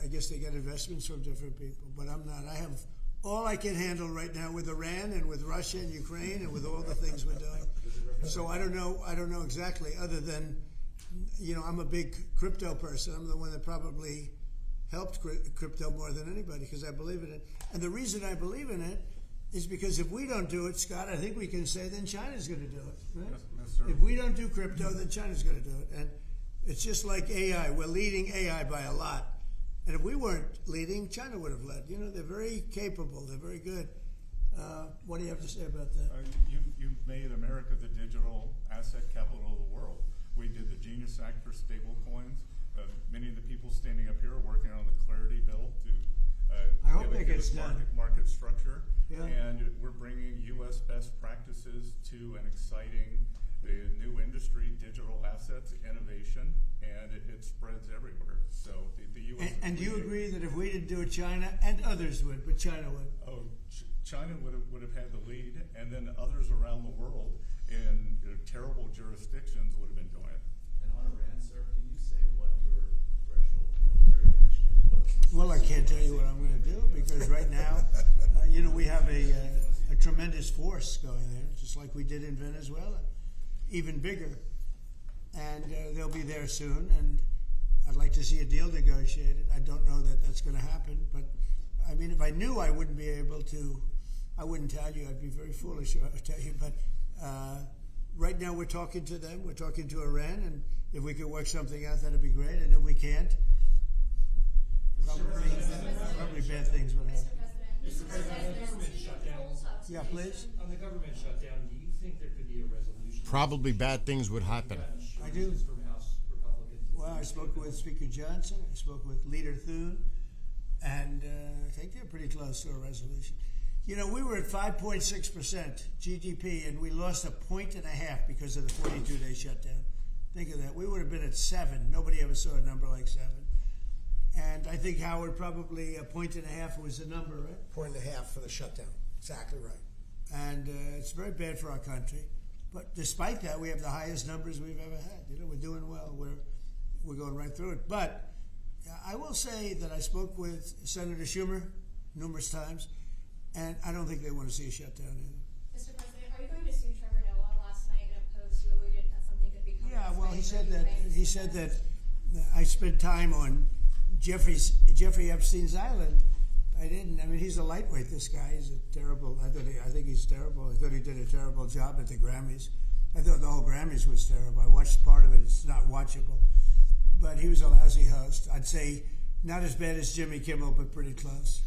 I guess they get investments from different people. But I'm not. I have all I can handle right now with Iran and with Russia and Ukraine and with all the things we're doing. So I don't know exactly, other than, I'm a big crypto person. I'm the one that probably helped crypto more than anybody because I believe in it. And the reason I believe in it is because if we don't do it, Scott, I think we can say then China's going to do it. Right? Yes, sir. If we don't do crypto, then China's going to do it. And it's just like AI. We're leading AI by a lot. And if we weren't leading, China would have led. They're very capable. They're very good. What do you have to say about that? You've made America the digital asset capital of the world. We did the Genius Act for stable coins. Many of the people standing up here are working on the Clarity Bill to I hope that gets done. Market structure. Yeah. And we're bringing U.S. best practices to an exciting new industry, digital assets, innovation, and it spreads everywhere. So the U.S. And do you agree that if we didn't do it, China and others would, but China would? Oh, China would have had the lead, and then others around the world in terrible jurisdictions would have been doing it. And on Iran, sir, can you say what your threshold military action is? Well, I can't tell you what I'm going to do because right now, we have a tremendous force going there, just like we did in Venezuela, even bigger. And they'll be there soon, and I'd like to see a deal negotiated. I don't know that that's going to happen, but I mean, if I knew I wouldn't be able to, I wouldn't tell you. I'd be very foolish if I would tell you. But right now we're talking to them. We're talking to Iran, and if we could work something out, that'd be great. And if we can't, probably bad things would happen. Mr. President, on the government shutdown. Yeah, please. On the government shutdown, do you think there could be a resolution? Probably bad things would happen. I do. From House Republicans. Well, I spoke with Speaker Johnson. I spoke with Leader Thune. And I think they're pretty close to a resolution. You know, we were at 5.6% GDP, and we lost 1.5 points because of the 42-day shutdown. Think of that. We would have been at 7. Nobody ever saw a number like 7. And I think, Howard, probably 1.5 points was the number, right? 1.5 for the shutdown. Exactly right. And it's very bad for our country. But despite that, we have the highest numbers we've ever had. You know, we're doing well. We're going right through it. But I will say that I spoke with Senator Schumer numerous times, and I don't think they want to see a shutdown either. Mr. President, are you going to sue Trevor Noah? Last night in a post, you alluded that something could be coming. Yeah, well, he said that I spent time on Jeffrey Epstein's island. I didn't. I mean, he's a lightweight, this guy. He's a terrible. I think he's terrible. I thought he did a terrible job at the Grammys. I thought the whole Grammys was terrible. I watched part of it. It's not watchable. But he was a lousy host. I'd say not as bad as Jimmy Kimmel, but pretty close.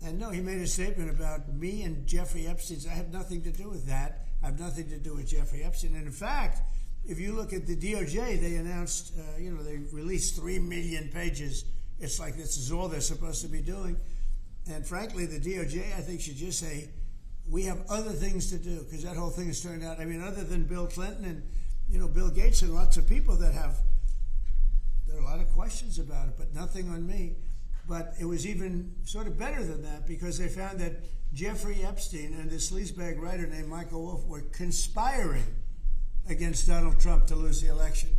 And no, he made a statement about me and Jeffrey Epstein. I have nothing to do with that. I have nothing to do with Jeffrey Epstein. And in fact, if you look at the DOJ, they announced, they released 3 million pages. It's like this is all they're supposed to be doing. And frankly, the DOJ, I think, should just say, we have other things to do, because that whole thing has turned out, I mean, other than Bill Clinton and, Bill Gates and lots of people there are a lot of questions about it, but nothing on me. But it was even sort of better than that, because they found that Jeffrey Epstein and this sleazebag writer named Michael Wolff were conspiring against Donald Trump to lose the election.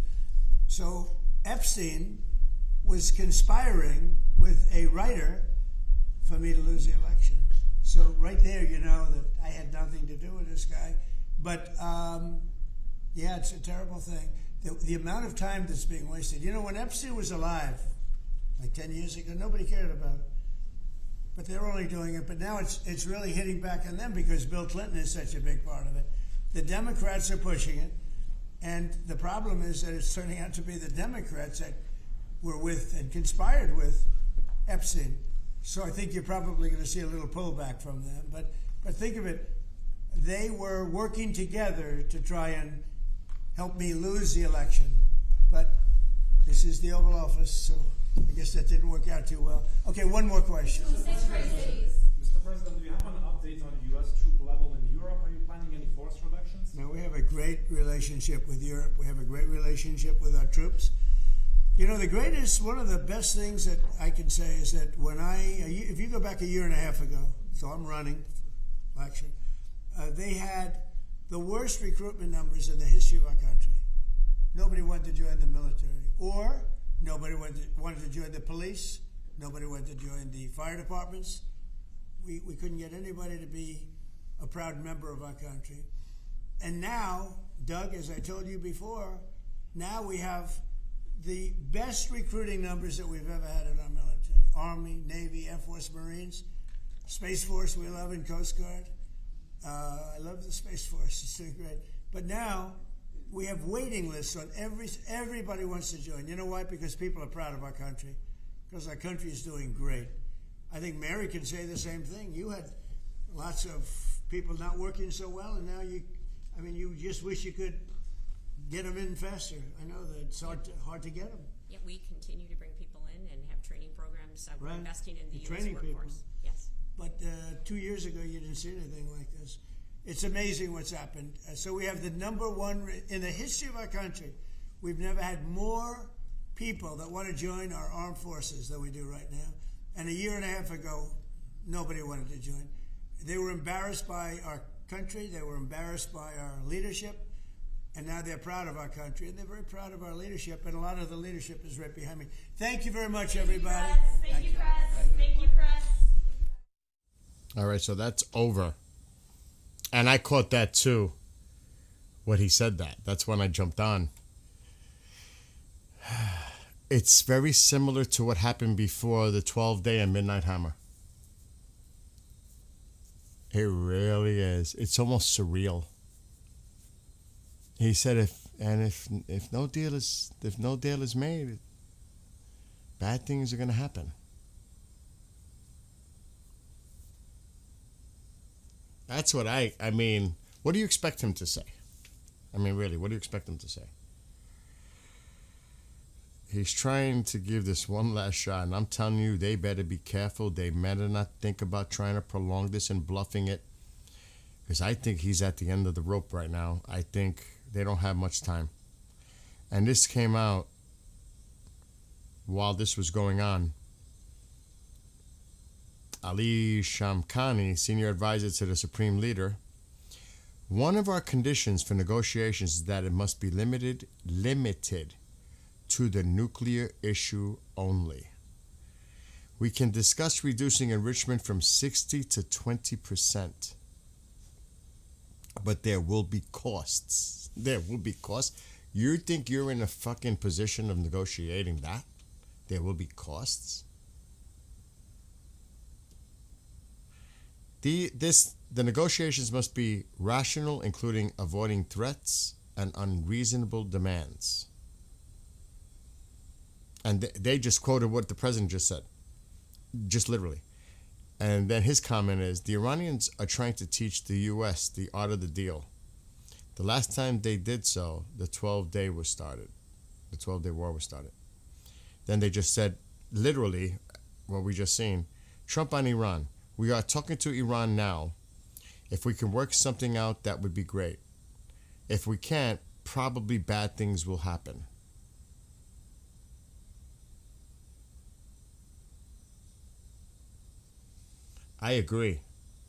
So Epstein was conspiring with a writer for me to lose the election. So right there, you know that I had nothing to do with this guy. But yeah, it's a terrible thing. The amount of time that's being wasted. When Epstein was alive, like 10 years ago, nobody cared about it. But they're only doing it. But now it's really hitting back on them because Bill Clinton is such a big part of it. The Democrats are pushing it. And the problem is that it's turning out to be the Democrats that were with and conspired with Epstein. So I think you're probably going to see a little pullback from them. But think of it. They were working together to try and help me lose the election. But this is the Oval Office, so I guess that didn't work out too well. Okay, one more question. Mr. President, do you have an update on U.S. troop level in Europe? Are you planning any force reductions? Now, we have a great relationship with Europe. We have a great relationship with our troops. One of the best things that I can say is that if you go back a year and a half ago, so I'm running for election, they had the worst recruitment numbers in the history of our country. Nobody wanted to join the military, or nobody wanted to join the police. Nobody wanted to join the fire departments. We couldn't get anybody to be a proud member of our country. And now, Doug, as I told you before, now we have the best recruiting numbers that we've ever had in our military. Army, Navy, Air Force, Marines, Space Force, we love, and Coast Guard. I love the Space Force. It's doing great. But now we have waiting lists on everybody wants to join. You know why? Because people are proud of our country. Because our country is doing great. I think Mary can say the same thing. You had lots of people not working so well, and now you just wish you could get them in faster. I know that it's hard to get them. Yeah, we continue to bring people in and have training programs. We're Right. investing in the U.S. Training workforce. people. Yes. But 2 years ago, you didn't see anything like this. It's amazing what's happened. So we have the number one in the history of our country. We've never had more people that want to join our armed forces than we do right now. And a year and a half ago, nobody wanted to join. They were embarrassed by our country. They were embarrassed by our leadership. And now they're proud of our country, and they're very proud of our leadership, and a lot of the leadership is right behind me. Thank you very much, everybody. Thank you, Press. Thank you, Press. All right, so that's over. And I caught that too, when he said that. That's when I jumped on. It's very similar to what happened before the 12-day and Midnight Hammer. It really is. It's almost surreal. He said, if no deal is made, bad things are going to happen. That's what I mean, what do you expect him to say? I mean, really, what do you expect him to say? He's trying to give this one last shot, and I'm telling you, they better be careful. They better not think about trying to prolong this and bluffing it, because I think he's at the end of the rope right now. I think they don't have much time. And this came out while this was going on. Ali Shamkhani, senior advisor to the Supreme Leader, one of our conditions for negotiations is that it must be limited to the nuclear issue only. We can discuss reducing enrichment from 60 to 20%. But there will be costs. There will be costs. You think you're in a fucking position of negotiating that? There will be costs. The negotiations must be rational, including avoiding threats and unreasonable demands. And they just quoted what the president just said. Just literally. And then his comment is, the Iranians are trying to teach the U.S. the art of the deal. The last time they did so, the 12-day was started. The 12-day war was started. Then they just said, literally, what we just seen, Trump on Iran. We are talking to Iran now. If we can work something out, that would be great. If we can't, probably bad things will happen. I agree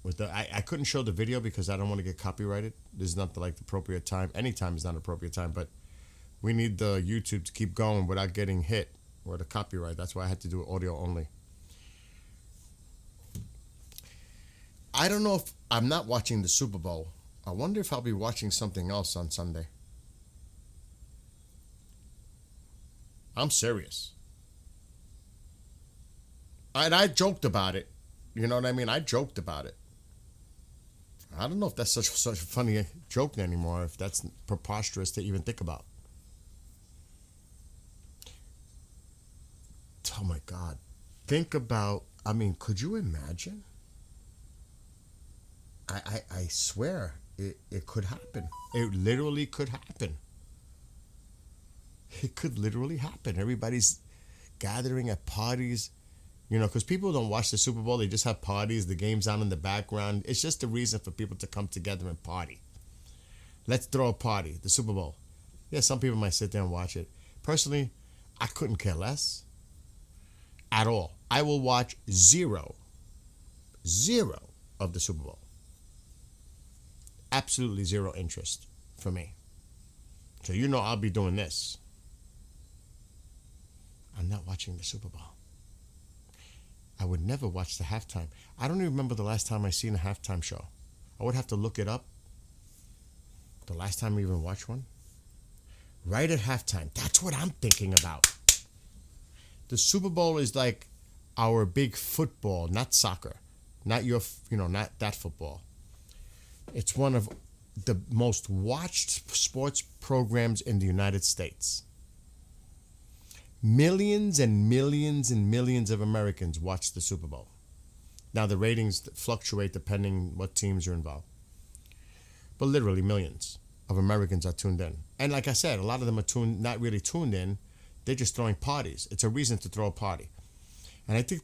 with the. I couldn't show the video because I don't want to get copyrighted. This is not the appropriate time. Any time is not appropriate time, but we need the YouTube to keep going without getting hit or the copyright. That's why I had to do audio only. I don't know if I'm not watching the Super Bowl. I wonder if I'll be watching something else on Sunday. I'm serious. And I joked about it. You know what I mean? I joked about it. I don't know if that's such a funny joke anymore, if that's preposterous to even think about. Oh my God. Think about, could you imagine? I swear it could happen. It literally could happen. It could literally happen. Everybody's gathering at parties. Because people don't watch the Super Bowl. They just have parties. The game's on in the background. It's just a reason for people to come together and party. Let's throw a party. The Super Bowl. Yeah, some people might sit there and watch it. Personally, I couldn't care less. At all. I will watch zero of the Super Bowl. Absolutely zero interest for me. So I'll be doing this. I'm not watching the Super Bowl. I would never watch the halftime. I don't even remember the last time I seen a halftime show. I would have to look it up. The last time I even watched one. Right at halftime. That's what I'm thinking about. The Super Bowl is like our big football, not soccer. Not not that football. It's one of the most watched sports programs in the United States. Millions and millions and millions of Americans watch the Super Bowl. Now, the ratings fluctuate depending what teams are involved. But literally millions of Americans are tuned in. And like I said, a lot of them are not really tuned in. They're just throwing parties. It's a reason to throw a party. And I think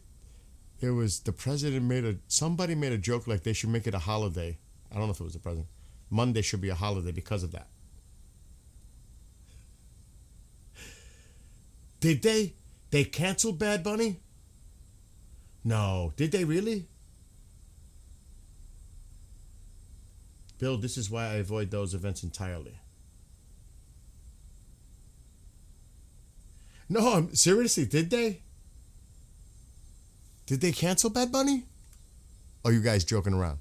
it was the president somebody made a joke like they should make it a holiday. I don't know if it was the president. Monday should be a holiday because of that. Did they cancel Bad Bunny? No. Did they really? Bill, this is why I avoid those events entirely. No, seriously, did they? Did they cancel Bad Bunny? Or are you guys joking around?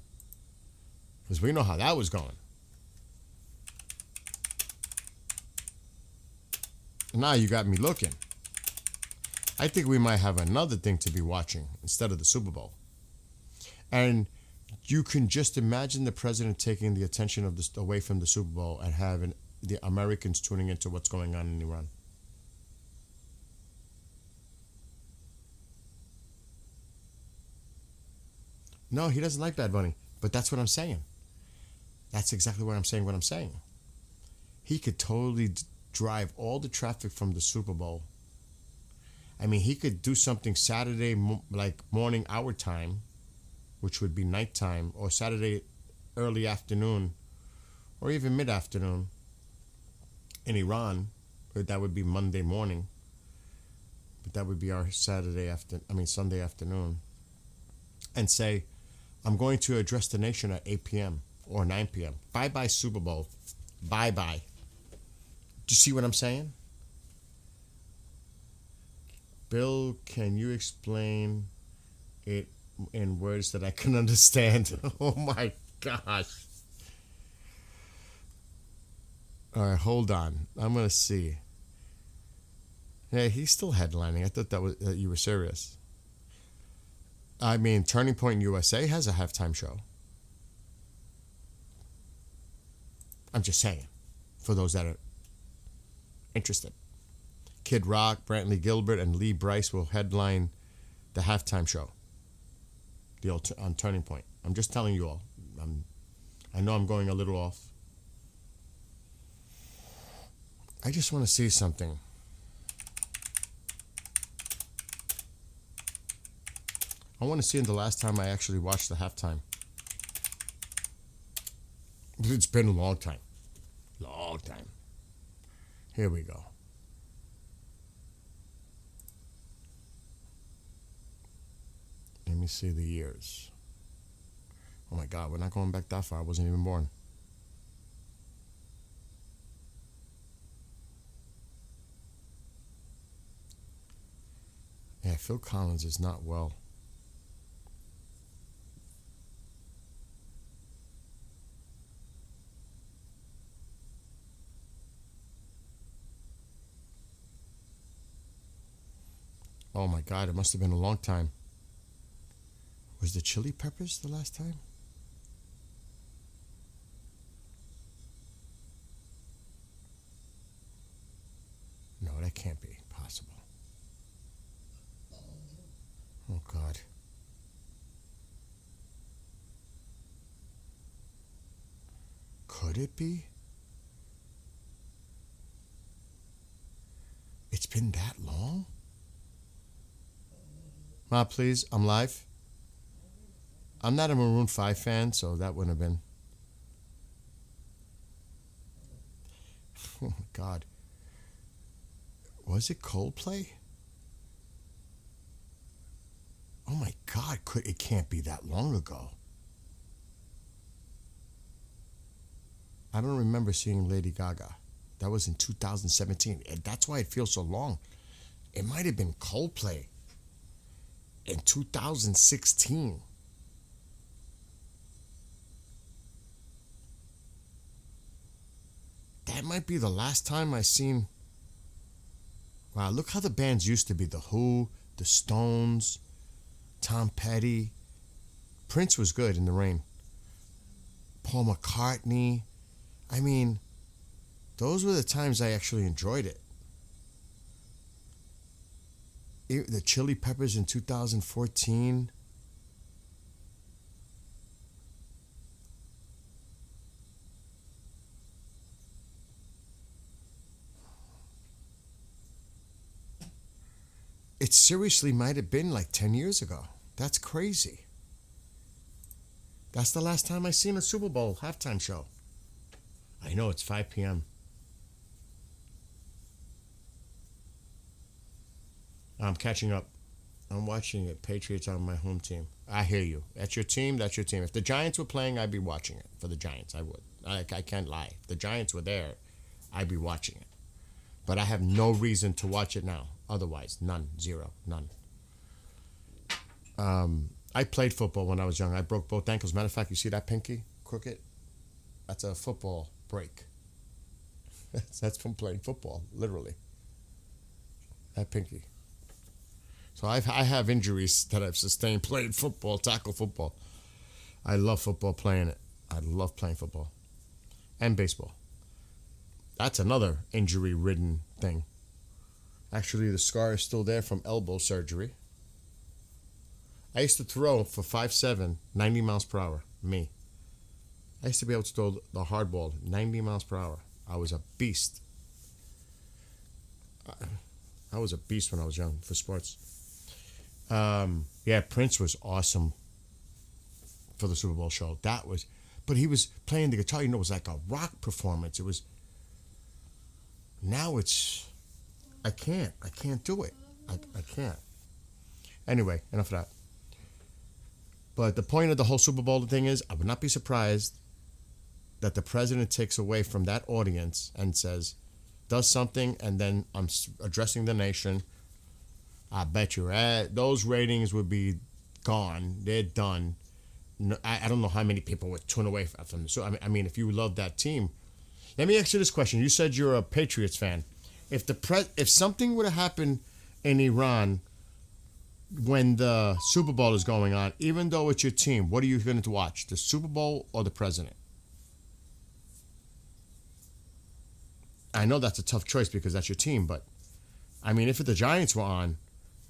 Because we know how that was going. Now you got me looking. I think we might have another thing to be watching instead of the Super Bowl. And you can just imagine the president taking the attention of away from the Super Bowl and having the Americans tuning into what's going on in Iran. No, he doesn't like Bad Bunny. But that's what I'm saying. That's exactly what I'm saying. He could totally drive all the traffic from the Super Bowl I mean, he could do something Saturday, like morning our time, which would be nighttime, or Saturday early afternoon, or even mid-afternoon in Iran. That would be Monday morning. But that would be our Sunday afternoon. And say, I'm going to address the nation at 8 p.m. or 9 p.m. Bye-bye Super Bowl. Bye-bye. Do you see what I'm saying? Bill, can you explain it in words that I can understand? Oh my gosh. All right, hold on. I'm going to see. Hey, he's still headlining. I thought that you were serious. I mean, Turning Point USA has a halftime show. I'm just saying, for those that are interested. Kid Rock, Brantley Gilbert, and Lee Brice will headline the halftime show on Turning Point. I'm just telling you all. I know I'm going a little off. I just want to see something. I want to see the last time I actually watched the halftime. It's been a long time. Long time. Here we go. Let me see the years. Oh my God, we're not going back that far. I wasn't even born. Yeah, Phil Collins is not well. Oh my God, it must have been a long time. Was the Chili Peppers the last time? No, that can't be possible. Oh God. Could it be? It's been that long? Ma, please, I'm live. I'm not a Maroon 5 fan, so that wouldn't have been. Oh my God. Was it Coldplay? Oh my God, it can't be that long ago. I don't remember seeing Lady Gaga. That was in 2017. And that's why it feels so long. It might have been Coldplay in 2016. That might be the last time I seen. Wow, look how the bands used to be. The Who, the Stones, Tom Petty. Prince was good in the rain. Paul McCartney. I mean, those were the times I actually enjoyed it. The Chili Peppers in 2014. It seriously might have been like 10 years ago. That's crazy. That's the last time I seen a Super Bowl halftime show. I know it's 5 p.m. I'm catching up. I'm watching it. Patriots on my home team. I hear you. That's your team. That's your team. If the Giants were playing, I'd be watching it. For the Giants, I would. I can't lie. If the Giants were there, I'd be watching it. But I have no reason to watch it now. Otherwise, none. Zero. None. I played football when I was young. I broke both ankles. Matter of fact, you see that pinky? Crooked? That's a football break. That's from playing football, literally. That pinky. So I have injuries that I've sustained playing football, tackle football. I love football, playing it. I love playing football. And baseball. That's another injury-ridden thing. Actually, the scar is still there from elbow surgery. I used to throw for 5'7", 90 miles per hour. Me. I used to be able to throw the hard ball 90 miles per hour. I was a beast. I was a beast when I was young for sports. Yeah, Prince was awesome for the Super Bowl show. But he was playing the guitar. It was like a rock performance. Now I can't do it. I can't. Anyway, enough of that. But the point of the whole Super Bowl thing is, I would not be surprised that the president takes away from that audience and does something, and then I'm addressing the nation. I bet you those ratings would be gone. They're done. No, I don't know how many people would tune away from this. So I mean, if you love that team, let me ask you this question. You said you're a Patriots fan. If something would have happened in Iran when the Super Bowl is going on, even though it's your team, what are you going to watch? The Super Bowl or the president? I know that's a tough choice because that's your team, but I mean, if the Giants were on,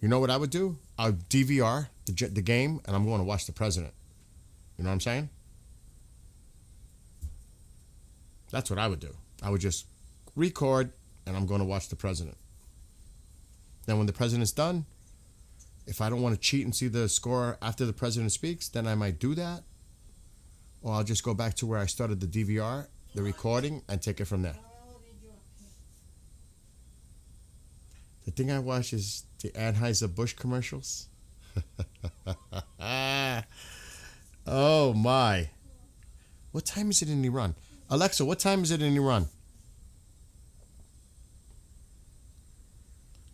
you know what I would do? I would DVR the game, and I'm going to watch the president. You know what I'm saying? That's what I would do. I would just record, and I'm going to watch the president. Then when the president's done, if I don't want to cheat and see the score after the president speaks, then I might do that. Or I'll just go back to where I started the DVR, the recording, and take it from there. The thing I watch is the Anheuser-Busch commercials. Oh, my. What time is it in Iran? Alexa, what time is it in Iran?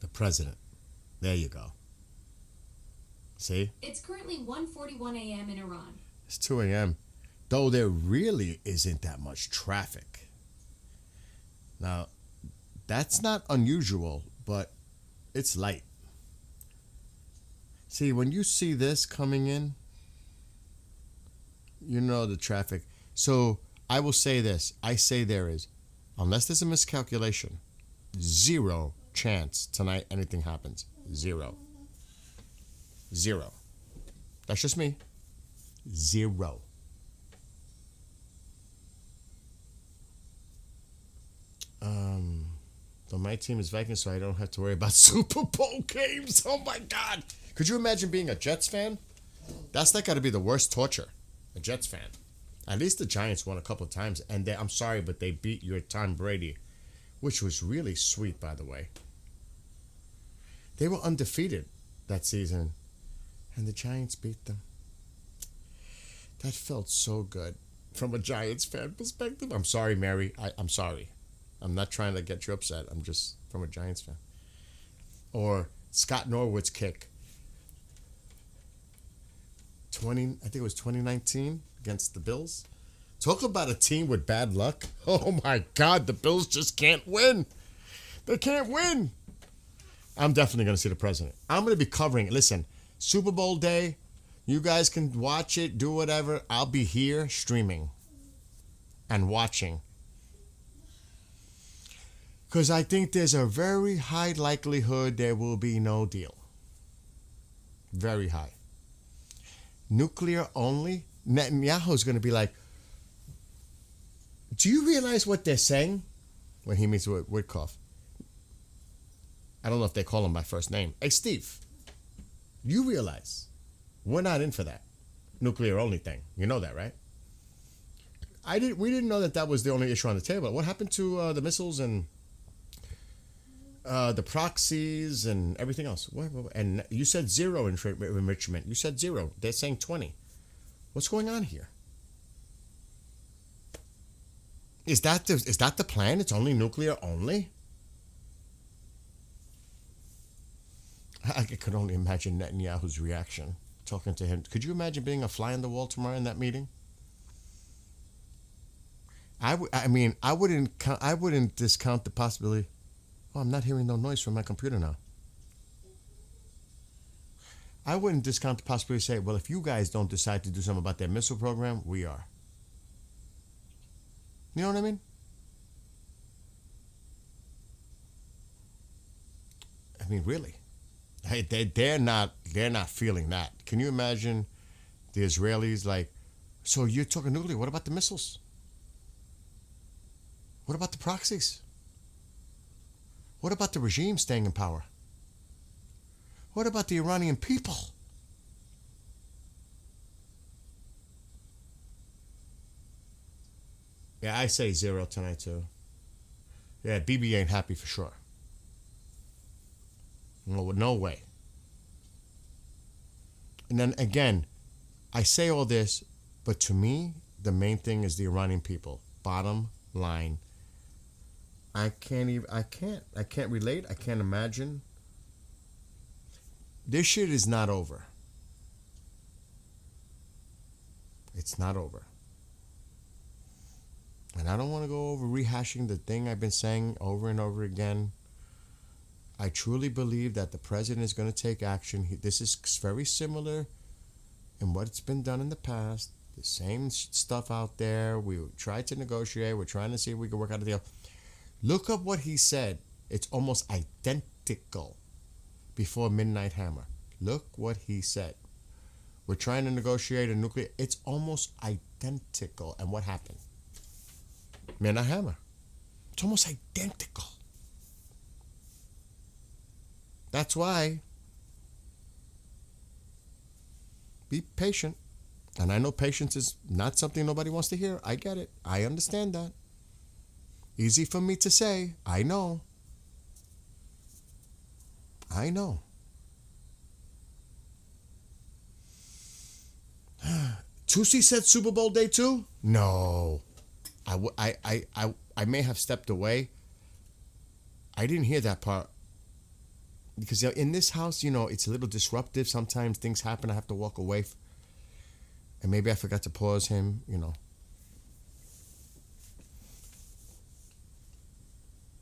The president. There you go. See? It's currently 1:41 a.m. in Iran. It's 2 a.m. Though there really isn't that much traffic. Now, that's not unusual, but it's light. See, when you see this coming in, you know the traffic. So I will say this. I say there is, unless there's a miscalculation, 0 chance tonight anything happens. 0. That's just me. 0. So my team is Vikings, so I don't have to worry about Super Bowl games. Oh my God. Could you imagine being a Jets fan? That's got to be the worst torture. A Jets fan. At least the Giants won a couple of times, and I'm sorry, but they beat your Tom Brady, which was really sweet, by the way. They were undefeated that season, and the Giants beat them. That felt so good from a Giants fan perspective. I'm sorry, Mary. I'm sorry. I'm not trying to get you upset. I'm just from a Giants fan. Or Scott Norwood's kick. I think it was 2019 against the Bills. Talk about a team with bad luck. Oh my God, the Bills just can't win. They can't win. I'm definitely going to see the president. I'm going to be covering it. Listen, Super Bowl day, you guys can watch it, do whatever. I'll be here streaming and watching. Because I think there's a very high likelihood there will be no deal. Very high. Nuclear only? Netanyahu's going to be like, do you realize what they're saying? When he meets with Witkoff. I don't know if they call him by first name. Hey, Steve, you realize we're not in for that nuclear only thing. You know that, right? We didn't know that was the only issue on the table. What happened to the missiles and the proxies and everything else? And you said 0 enrichment. You said 0. They're saying 20. What's going on here? Is that the plan? It's only nuclear only? I could only imagine Netanyahu's reaction talking to him. Could you imagine being a fly on the wall tomorrow in that meeting? I wouldn't discount the possibility. Oh, I'm not hearing no noise from my computer now. I wouldn't discount the possibility to say, well, if you guys don't decide to do something about their missile program, we are. You know what I mean? I mean, really. Hey, they're not feeling that. Can you imagine the Israelis like, so you're talking nuclear, what about the missiles? What about the proxies? What about the regime staying in power? What about the Iranian people? Yeah, I say 0 tonight too. Yeah, Bibi ain't happy for sure. No way. And then again, I say all this, but to me, the main thing is the Iranian people. Bottom line. I can't relate. I can't imagine. This shit is not over. It's not over. And I don't want to go over rehashing the thing I've been saying over and over again. I truly believe that the president is going to take action. This is very similar in what's been done in the past. The same stuff out there. We tried to negotiate. We're trying to see if we can work out a deal. Look up what he said. It's almost identical before Midnight Hammer. Look what he said. We're trying to negotiate a nuclear. It's almost identical. And what happened? Midnight Hammer. It's almost identical. That's why be patient. And I know patience is not something nobody wants to hear. I get it. I understand that. Easy for me to say. I know. I know. Tusi said Super Bowl day 2? No. I may have stepped away. I didn't hear that part. Because in this house, it's a little disruptive. Sometimes things happen. I have to walk away. And maybe I forgot to pause him,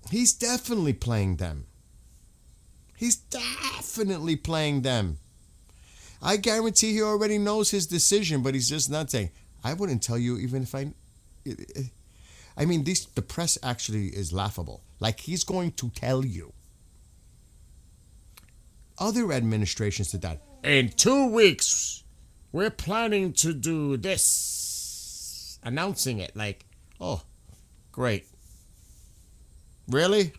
He's definitely playing them. He's definitely playing them. I guarantee he already knows his decision, but he's just not saying. I wouldn't tell you even if I mean, the press actually is laughable. Like, he's going to tell you. Other administrations did that. In 2 weeks, we're planning to do this. Announcing it like, oh, great. Really?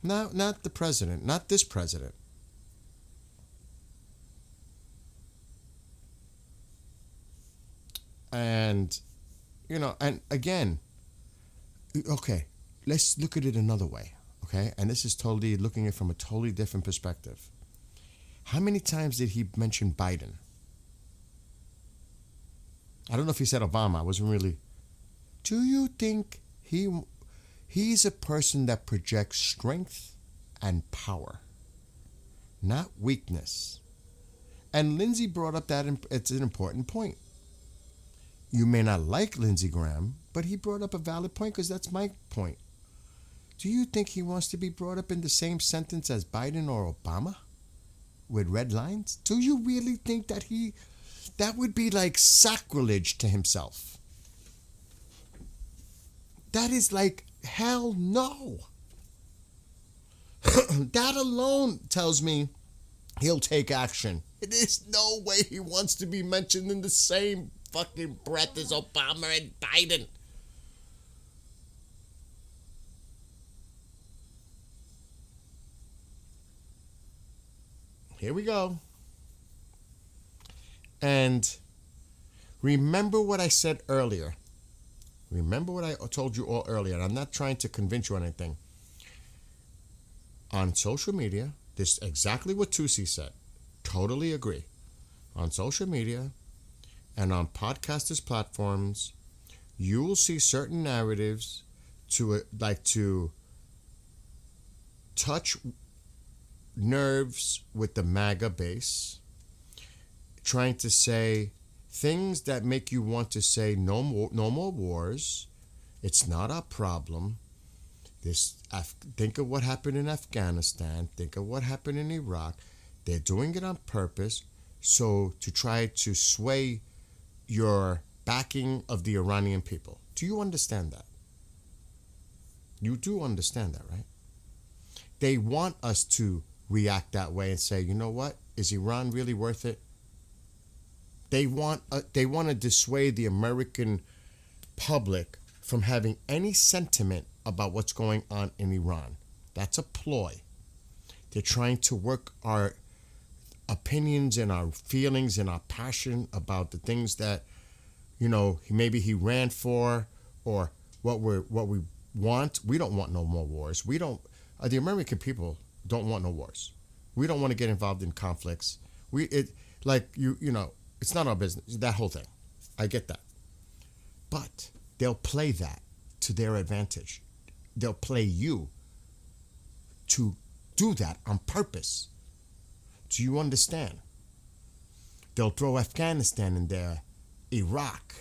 No, not the president. Not this president. And, and again, okay, let's look at it another way, okay? And this is totally looking at it from a totally different perspective. How many times did he mention Biden? I don't know if he said Obama. I wasn't really. Do you think he's a person that projects strength and power, not weakness? And Lindsey brought up that it's an important point. You may not like Lindsey Graham, but he brought up a valid point because that's my point. Do you think he wants to be brought up in the same sentence as Biden or Obama with red lines? Do you really think that that would be like sacrilege to himself? That is like, hell no. That alone tells me he'll take action. There's no way he wants to be mentioned in the same fucking breath as Obama and Biden. Here we go. And remember what I said earlier. Remember what I told you all earlier. And I'm not trying to convince you on anything. On social media, this is exactly what Tusi said. Totally agree. On social media and on podcasters' platforms, you will see certain narratives to touch nerves with the MAGA base, trying to say things that make you want to say no more wars. It's not our problem. Think of what happened in Afghanistan. Think of what happened in Iraq. They're doing it on purpose, so to try to sway your backing of the Iranian people. Do you understand that? You do understand that, right? They want us to react that way and say, you know what? Is Iran really worth it? They want to dissuade the American public from having any sentiment about what's going on in Iran. That's a ploy. They're trying to work our opinions and our feelings and our passion about the things that, maybe he ran for, or what we want. We don't want no more wars. We don't. The American people don't want no wars. We don't want to get involved in conflicts. It's not our business. That whole thing, I get that. But they'll play that to their advantage. They'll play you to do that on purpose. Do you understand? They'll throw Afghanistan in there, Iraq,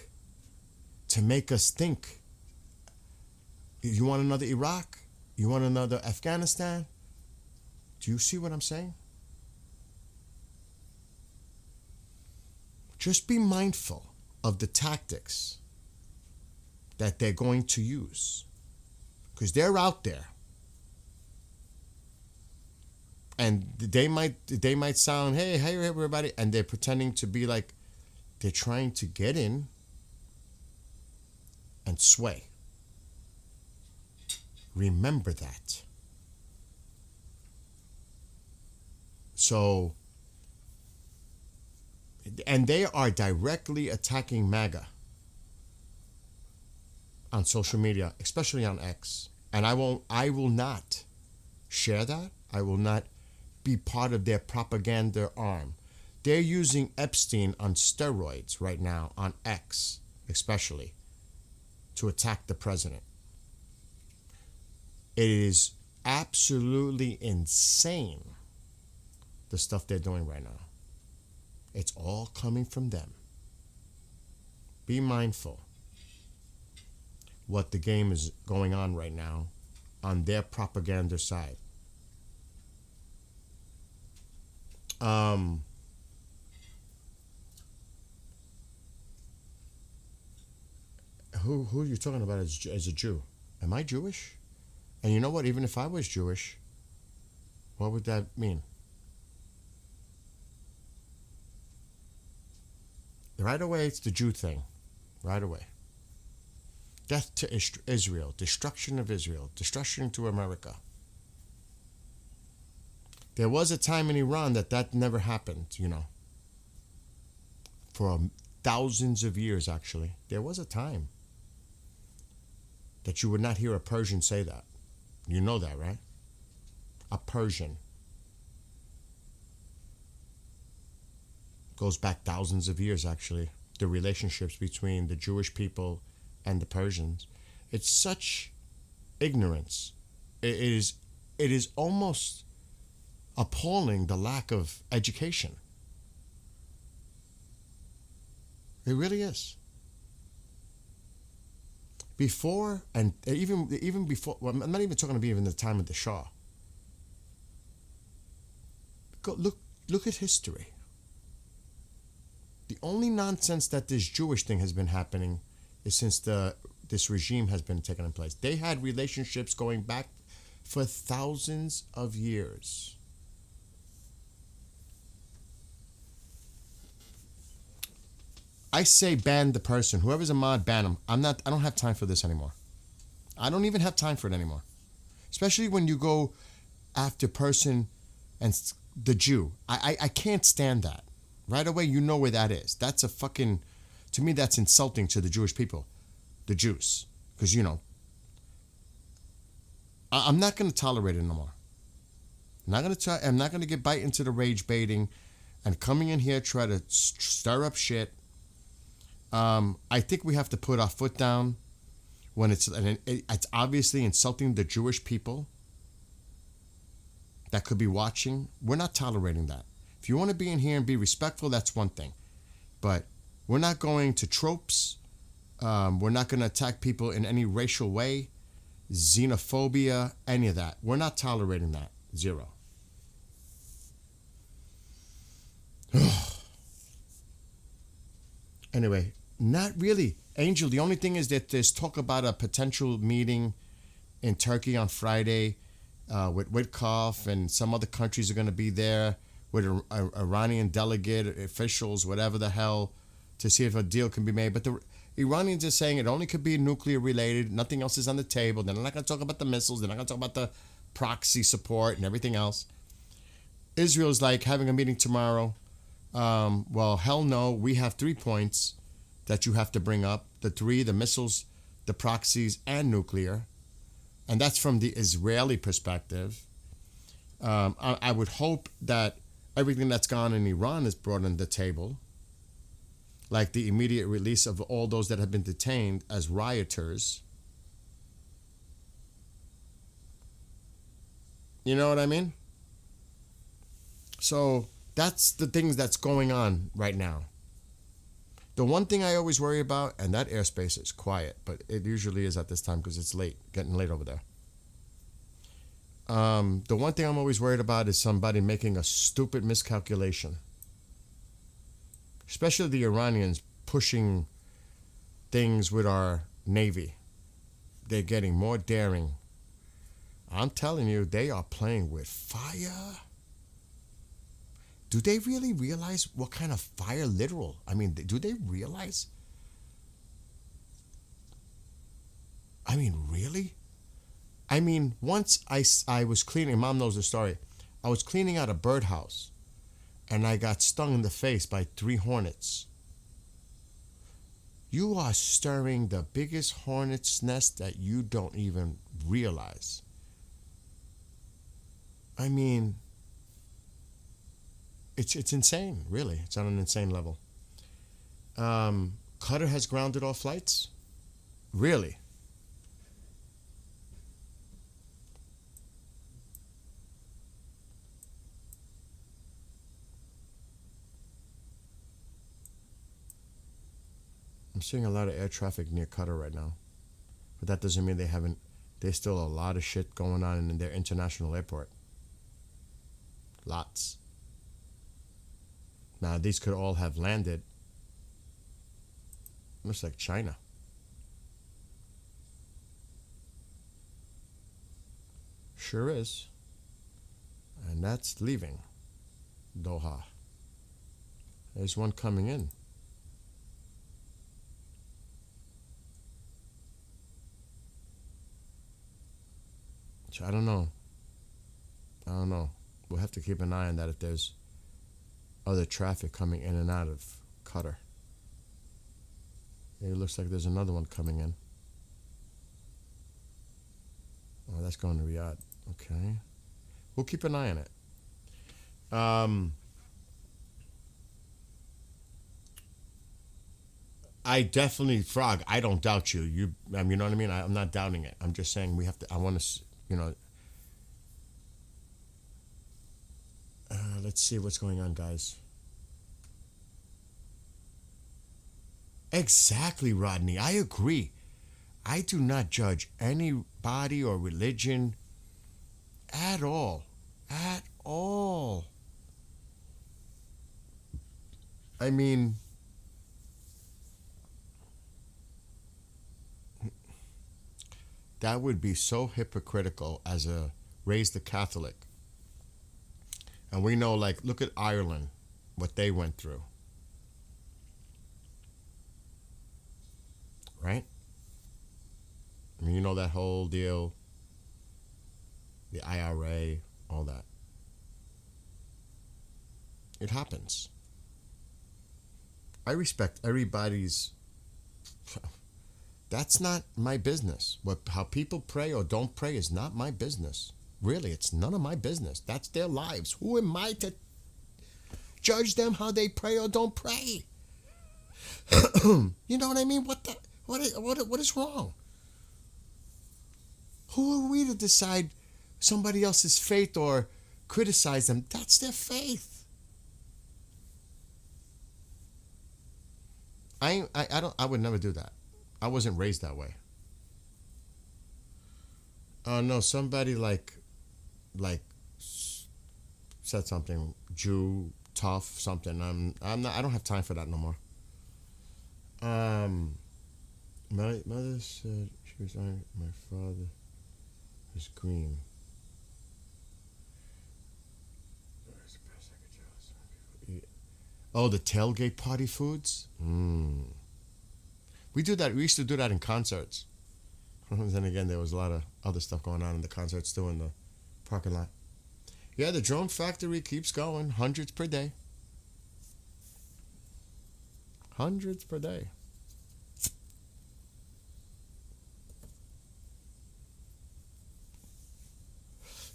to make us think. You want another Iraq? You want another Afghanistan? Do you see what I'm saying? Just be mindful of the tactics that they're going to use, because they're out there, and they might sound, hey everybody, and they're pretending to be like they're trying to get in and sway. Remember that. So, and they are directly attacking MAGA on social media, especially on X. And I will not share that. I will not be part of their propaganda arm. They're using Epstein on steroids right now on X, especially, to attack the president. It is absolutely insane, the stuff they're doing right now. It's all coming from them. Be mindful what the game is going on right now on their propaganda side. Who are you talking about as a Jew? Am I Jewish? And you know what? Even if I was Jewish, what would that mean? Right away, it's the Jew thing. Right away. Death to Israel. Destruction of Israel. Destruction to America. There was a time in Iran that never happened, For thousands of years, actually. There was a time that you would not hear a Persian say that. You know that, right? A Persian. Goes back thousands of years, actually. The relationships between the Jewish people and the Persians. It's such ignorance. It is almost appalling, the lack of education. It really is. Before, and even before, well, I'm not even talking about even the time of the Shah. Go look at history. The only nonsense that this Jewish thing has been happening is since this regime has been taken in place. They had relationships going back for thousands of years. I say ban the person. Whoever's a mod, ban him. I don't have time for this anymore. I don't even have time for it anymore. Especially when you go after person and the Jew. I can't stand that. Right away, you know where that is. That's to me, that's insulting to the Jewish people, the Jews. Because, I'm not going to tolerate it no more. I'm not going to get bite into the rage baiting and coming in here try to stir up shit. I think we have to put our foot down when it's obviously insulting the Jewish people that could be watching. We're not tolerating that. If you want to be in here and be respectful, that's one thing. But we're not going to tropes. We're not going to attack people in any racial way, xenophobia, any of that. We're not tolerating that. Zero. Anyway, not really. Angel, the only thing is that there's talk about a potential meeting in Turkey on Friday with Witkoff, and some other countries are going to be there with Iranian delegate, officials, whatever the hell, to see if a deal can be made. But the Iranians are saying it only could be nuclear related. Nothing else is on the table. They're not going to talk about the missiles. They're not going to talk about the proxy support and everything else. Israel's like having a meeting tomorrow. Well, hell no. We have 3 points that you have to bring up. The 3, the missiles, the proxies, and nuclear. And that's from the Israeli perspective. I would hope that everything that's gone in Iran is brought on the table. Like the immediate release of all those that have been detained as rioters. You know what I mean? So that's the things that's going on right now. The one thing I always worry about, and that airspace is quiet, but it usually is at this time because it's late, getting late over there. The one thing I'm always worried about is somebody making a stupid miscalculation. Especially the Iranians pushing things with our Navy. They're getting more daring. I'm telling you, they are playing with fire. Do they really realize what kind of fire, literal? I mean, do they realize? I mean, really? I mean, once I was cleaning, Mom knows the story. I was cleaning out a birdhouse, and I got stung in the face by 3 hornets. You are stirring the biggest hornet's nest that you don't even realize. I mean, it's insane, really. It's on an insane level. Qatar has grounded all flights? Really? I'm seeing a lot of air traffic near Qatar right now. But that doesn't mean there's still a lot of shit going on in their international airport. Lots. Now, these could all have landed. Looks like China. Sure is. And that's leaving Doha. There's one coming in. So I don't know. We'll have to keep an eye on that if there's other traffic coming in and out of Qatar. It looks like there's another one coming in. Oh, that's going to Riyadh. Okay. We'll keep an eye on it. I definitely, Frog, I don't doubt you. You know what I mean? I'm not doubting it. I'm just saying we have to, I want to, let's see what's going on, guys. Exactly, Rodney. I agree. I do not judge anybody or religion at all. At all. I mean, that would be so hypocritical as a raised a Catholic. And we know, like, look at Ireland, what they went through. Right? I mean, you know that whole deal, the IRA, all that. It happens. I respect everybody's. That's not my business. How people pray or don't pray is not my business. Really, it's none of my business. That's their lives. Who am I to judge them how they pray or don't pray? You know what I mean? What is wrong? Who are we to decide somebody else's faith or criticize them? That's their faith. I would never do that. I wasn't raised that way. Oh no, somebody like said something, Jew, tough, something. I don't have time for that no more. My mother said she was on my father was green. Oh, the tailgate party foods? We do that. We used to do that in concerts. Then again, there was a lot of other stuff going on in the concerts too in the parking lot. Yeah, the drone factory keeps going. Hundreds per day. Hundreds per day.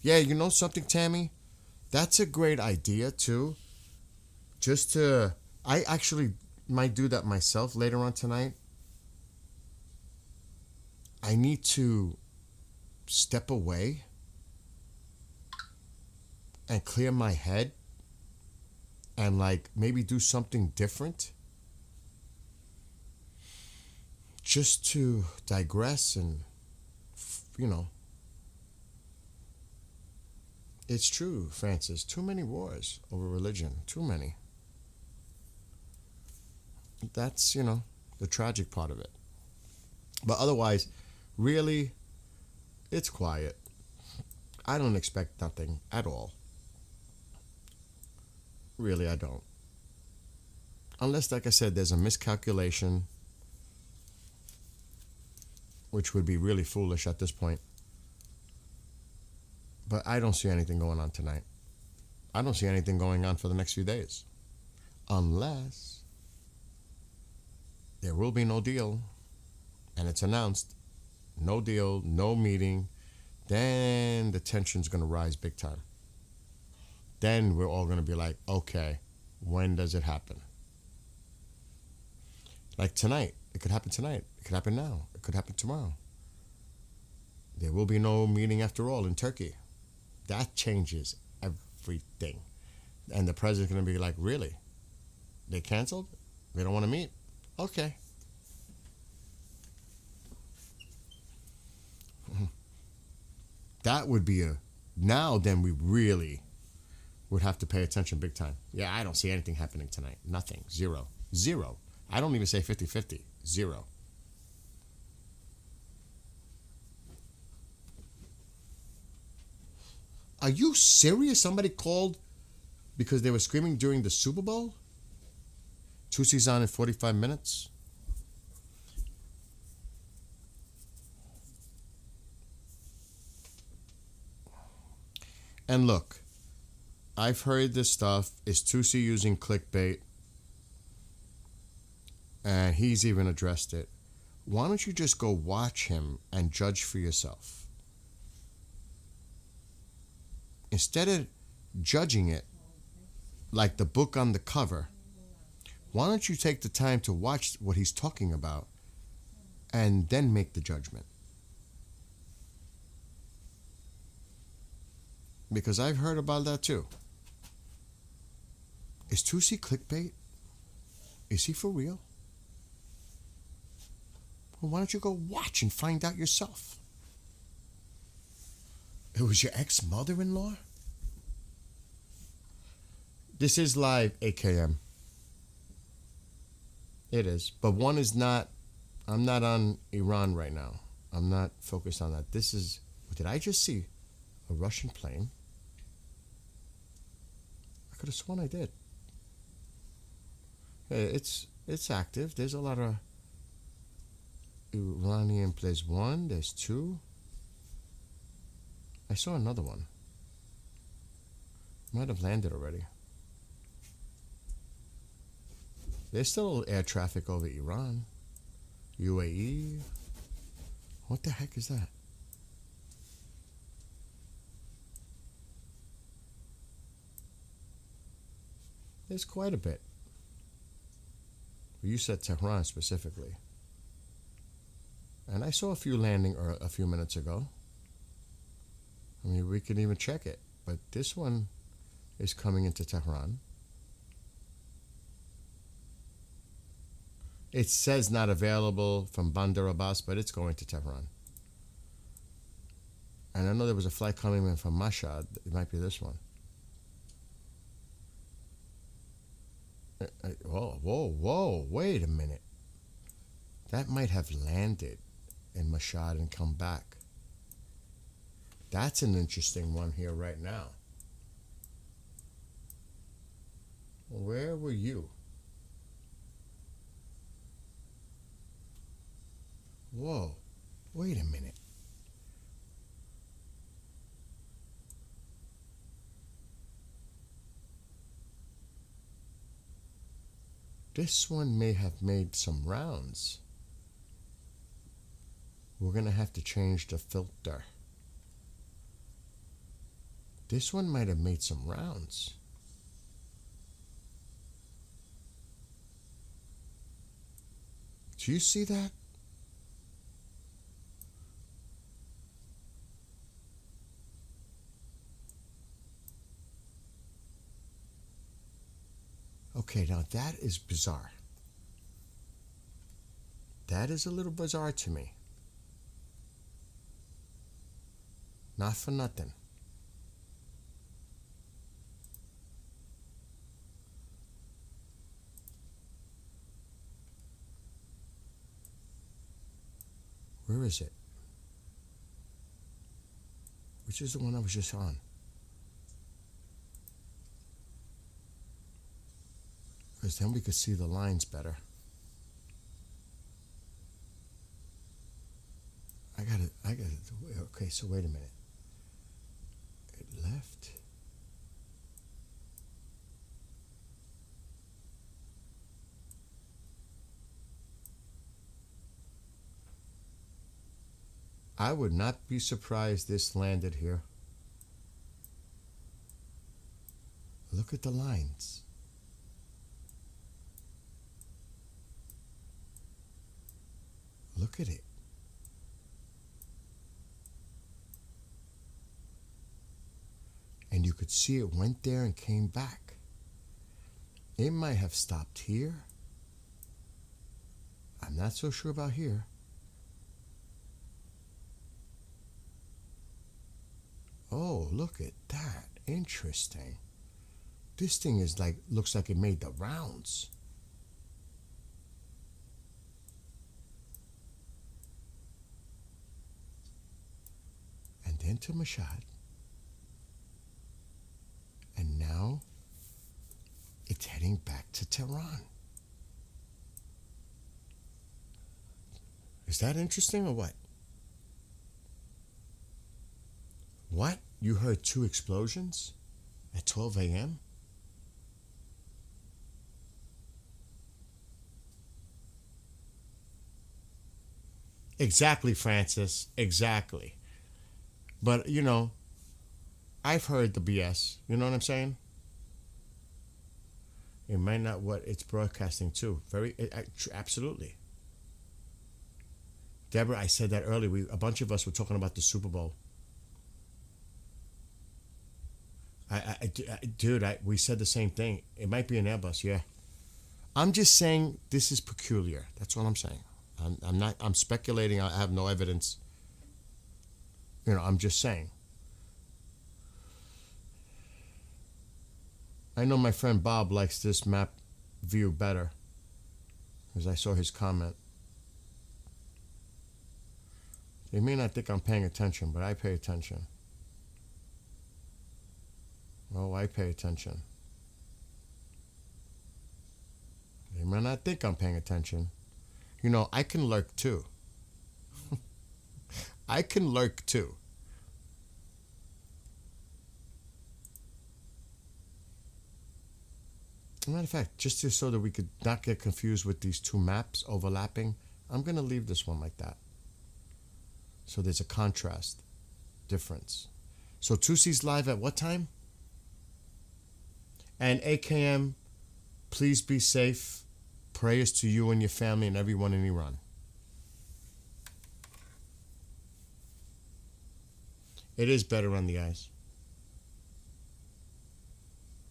Yeah, you know something, Tammy? That's a great idea, too. I actually might do that myself later on tonight. I need to step away and clear my head and like maybe do something different just to digress and, you know, it's true, Francis. Too many wars over religion. Too many. That's, you know, the tragic part of it. But otherwise, really, it's quiet. I don't expect nothing at all. Really, I don't. Unless, like I said, there's a miscalculation, which would be really foolish at this point. But I don't see anything going on tonight. I don't see anything going on for the next few days. Unless there will be no deal, and it's announced, no deal, no meeting, then the tension's going to rise big time. Then we're all going to be like, okay, when does it happen? Like tonight. It could happen tonight. It could happen now. It could happen tomorrow. There will be no meeting after all in Turkey. That changes everything. And the president's going to be like, really? They canceled? They don't want to meet? Okay. That would be now then we really would have to pay attention big time. Yeah, I don't see anything happening tonight. Nothing. Zero. I don't even say 50-50. Zero. Are you serious? Somebody called because they were screaming during the Super Bowl? Tussi's on in 45 minutes. And look, I've heard this stuff. Is Tussi using clickbait? And he's even addressed it. Why don't you just go watch him and judge for yourself? Instead of judging it like the book on the cover, why don't you take the time to watch what he's talking about and then make the judgment? Because I've heard about that too. Is Tussi clickbait? Is he for real? Well, why don't you go watch and find out yourself? It was your ex-mother-in-law? This is live, AKM. It is. But one is not, I'm not on Iran right now. I'm not focused on that. This is, did I just see a Russian plane? I could have sworn I did. It's active. There's a lot of Iranian planes. One, there's two. I saw another one. Might have landed already. There's still air traffic over Iran. UAE. What the heck is that? There's quite a bit. You said Tehran specifically. And I saw a few landing a few minutes ago. I mean, we can even check it. But this one is coming into Tehran. It says not available from Bandar Abbas, but it's going to Tehran. And I know there was a flight coming in from Mashhad. It might be this one. Whoa, wait a minute. That might have landed in Mashhad and come back. That's an interesting one here right now. Where were you? Whoa, wait a minute. This one may have made some rounds. We're going to have to change the filter. This one might have made some rounds. Do you see that? Okay, now that is bizarre. That is a little bizarre to me. Not for nothing. Where is it? Which is the one I was just on? Because then we could see the lines better. I got it. Okay, so wait a minute. It left. I would not be surprised this landed here. Look at the lines. Look at it. And you could see it went there and came back. It might have stopped here. I'm not so sure about here. Oh, look at that. Interesting. This thing is like, looks like it made the rounds. And then to Mashhad. And now it's heading back to Tehran. Is that interesting or what? What? You heard 2 explosions at 12 a.m.? Exactly, Francis. Exactly. But, you know, I've heard the BS. You know what I'm saying? It might not what it's broadcasting to. Absolutely. Deborah, I said that earlier. A bunch of us were talking about the Super Bowl. We said the same thing. It might be an Airbus, yeah. I'm just saying this is peculiar. That's what I'm saying. I'm speculating. I have no evidence. You know, I'm just saying. I know my friend Bob likes this map view better, because I saw his comment. They may not think I'm paying attention, but I pay attention. Oh, I pay attention. They may not think I'm paying attention. You know, I can lurk too. I can lurk too. As a matter of fact, just so that we could not get confused with these 2 maps overlapping, I'm going to leave this one like that. So there's a contrast difference. So Tusi's live at what time? And AKM, please be safe. Prayers to you and your family and everyone in Iran. It is better on the eyes.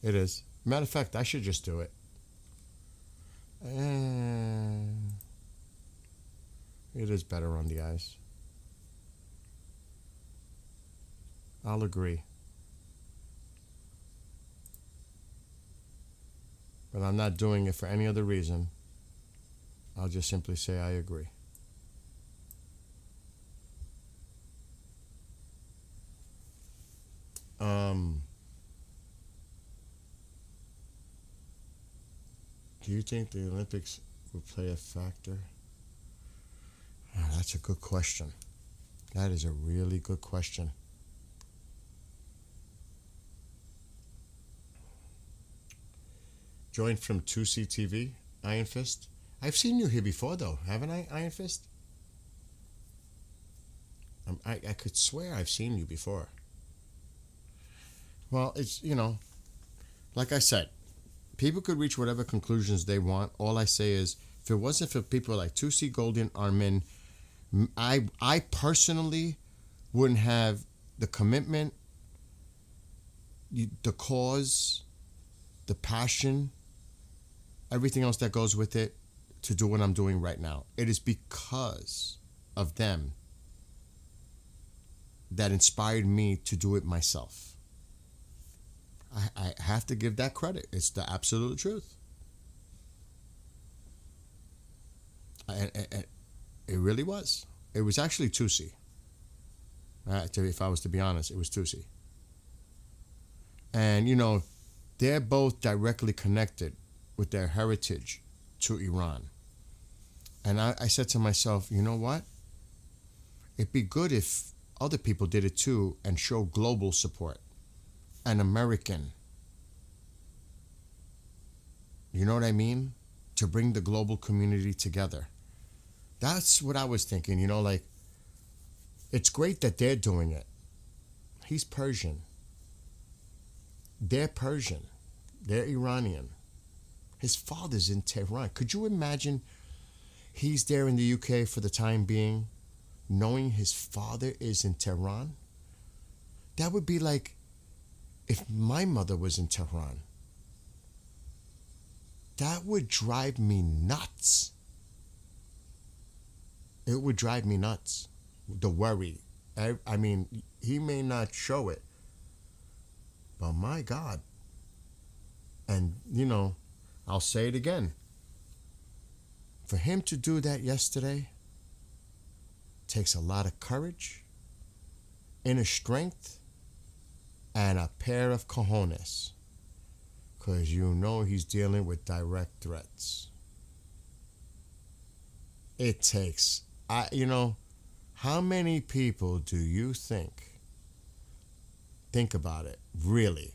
It is. Matter of fact, I should just do it. It is better on the eyes. I'll agree. But I'm not doing it for any other reason. I'll just simply say I agree. Do you think the Olympics will play a factor? Oh, that's a good question. That is a really good question. Joined from 2CTV. Iron Fist? I've seen you here before, though, haven't I, Iron Fist? I could swear I've seen you before. Well, it's, like I said, people could reach whatever conclusions they want. All I say is, if it wasn't for people like Tusi, Golden, Armin, I personally wouldn't have the commitment, the cause, the passion, everything else that goes with it to do what I'm doing right now. It is because of them that inspired me to do it myself. I have to give that credit. It's the absolute truth. It really was. It was actually Tusi. If I was to be honest, it was Tusi. And, they're both directly connected with their heritage to Iran. And I said to myself, you know what? It'd be good if other people did it too and show global support. An American. You know what I mean? To bring the global community together. That's what I was thinking, it's great that they're doing it. He's Persian. They're Persian. They're Iranian. His father's in Tehran. Could you imagine he's there in the UK for the time being, knowing his father is in Tehran? That would be like if my mother was in Tehran. That would drive me nuts. It would drive me nuts. The worry. I mean, he may not show it, but my God. And, I'll say it again. For him to do that yesterday takes a lot of courage, inner strength, and a pair of cojones. Because he's dealing with direct threats. It takes, how many people do you think about it, really,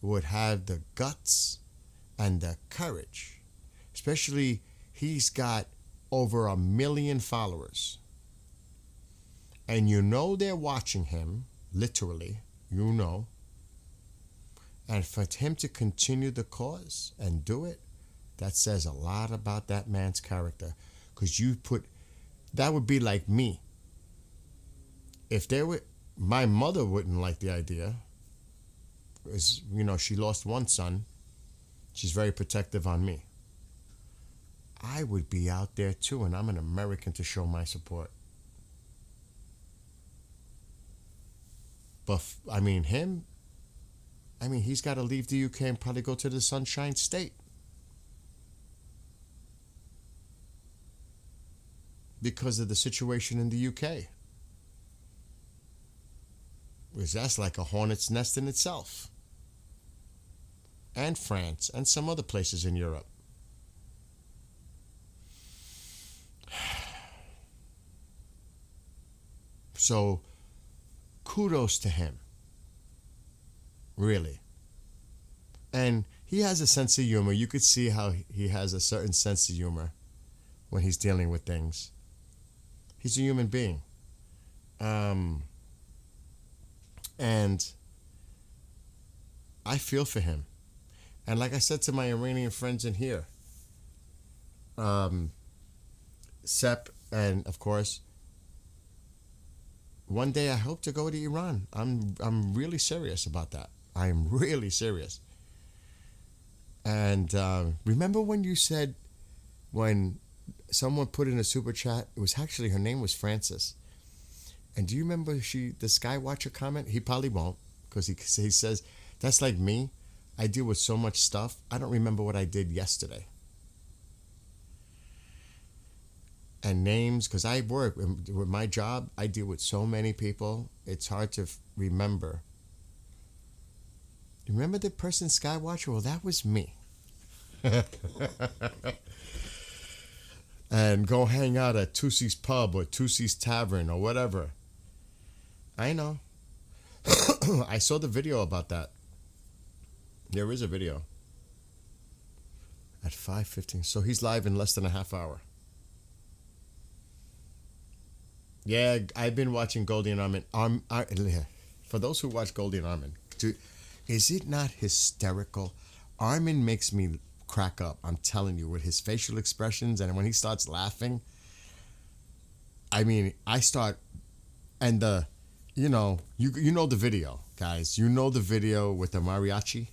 would have the guts and the courage? Especially, he's got over 1 million followers. And they're watching him, literally, And for him to continue the cause and do it, that says a lot about that man's character. Because that would be like me. If my mother wouldn't like the idea. Because, she lost one son. She's very protective on me. I would be out there too, and I'm an American to show my support. But, he's got to leave the UK and probably go to the Sunshine State. Because of the situation in the UK. Because that's like a hornet's nest in itself. And France, and some other places in Europe. So, kudos to him. Really. And he has a sense of humor. You could see how he has a certain sense of humor when he's dealing with things. He's a human being. And I feel for him. And like I said to my Iranian friends in here, Sep, and of course, one day I hope to go to Iran. I'm really serious about that. I am really serious. And remember when you said, when someone put in a super chat, it was actually, her name was Francis. And do you remember the Skywatcher comment? He probably won't, because he says, that's like me. I deal with so much stuff. I don't remember what I did yesterday. And names, because I work with my job, I deal with so many people. It's hard to remember. You remember the person Skywatcher? Well, that was me. And go hang out at Tusi's Pub or Tusi's Tavern or whatever. I know. I saw the video about that. There is a video. At 5:15. So he's live in less than a half hour. Yeah, I've been watching Goldie and Armin. For those who watch Goldie and Armin, is it not hysterical? Armin makes me crack up. I'm telling you, with his facial expressions and when he starts laughing. I mean, I start, and you know the video, guys. You know the video with the mariachi.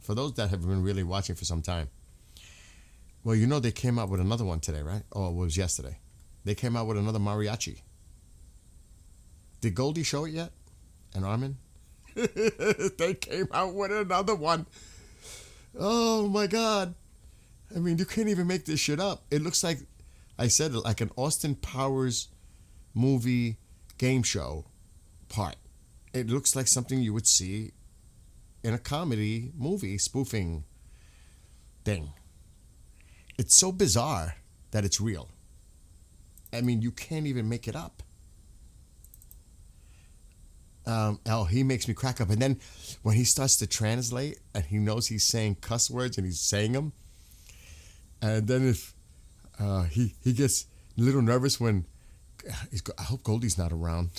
For those that have been really watching for some time. Well, you know they came out with another one today, right? Oh, it was yesterday. They came out with another mariachi. Did Goldie show it yet? And Armin? They came out with another one. Oh my God. I mean, you can't even make this shit up. It looks like, I said, like an Austin Powers movie game show part. It looks like something you would see in a comedy movie spoofing thing. It's so bizarre that it's real. I mean, you can't even make it up. He makes me crack up. And then when he starts to translate and he knows he's saying cuss words and he's saying them, and then if he gets a little nervous when I hope Goldie's not around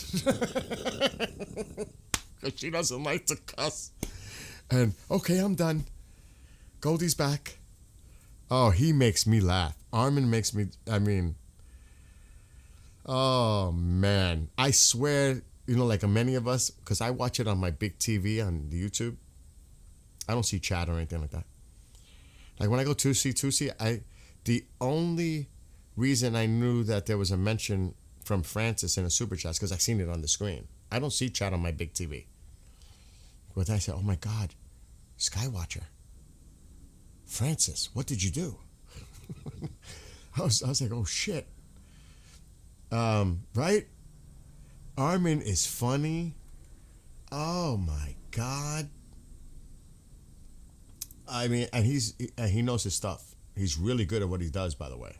because she doesn't like to cuss. And okay, I'm done. Goldie's back. Oh, he makes me laugh. Armin makes me, oh man. I swear, like many of us, because I watch it on my big TV on YouTube. I don't see chat or anything like that. Like when I go to see, the only reason I knew that there was a mention from Francis in a super chat is because I seen it on the screen. I don't see chat on my big TV. But I said, oh my God, Skywatcher. Francis, what did you do? I was like, oh shit. Right? Armin is funny. Oh my God. I mean, and he knows his stuff. He's really good at what he does, by the way.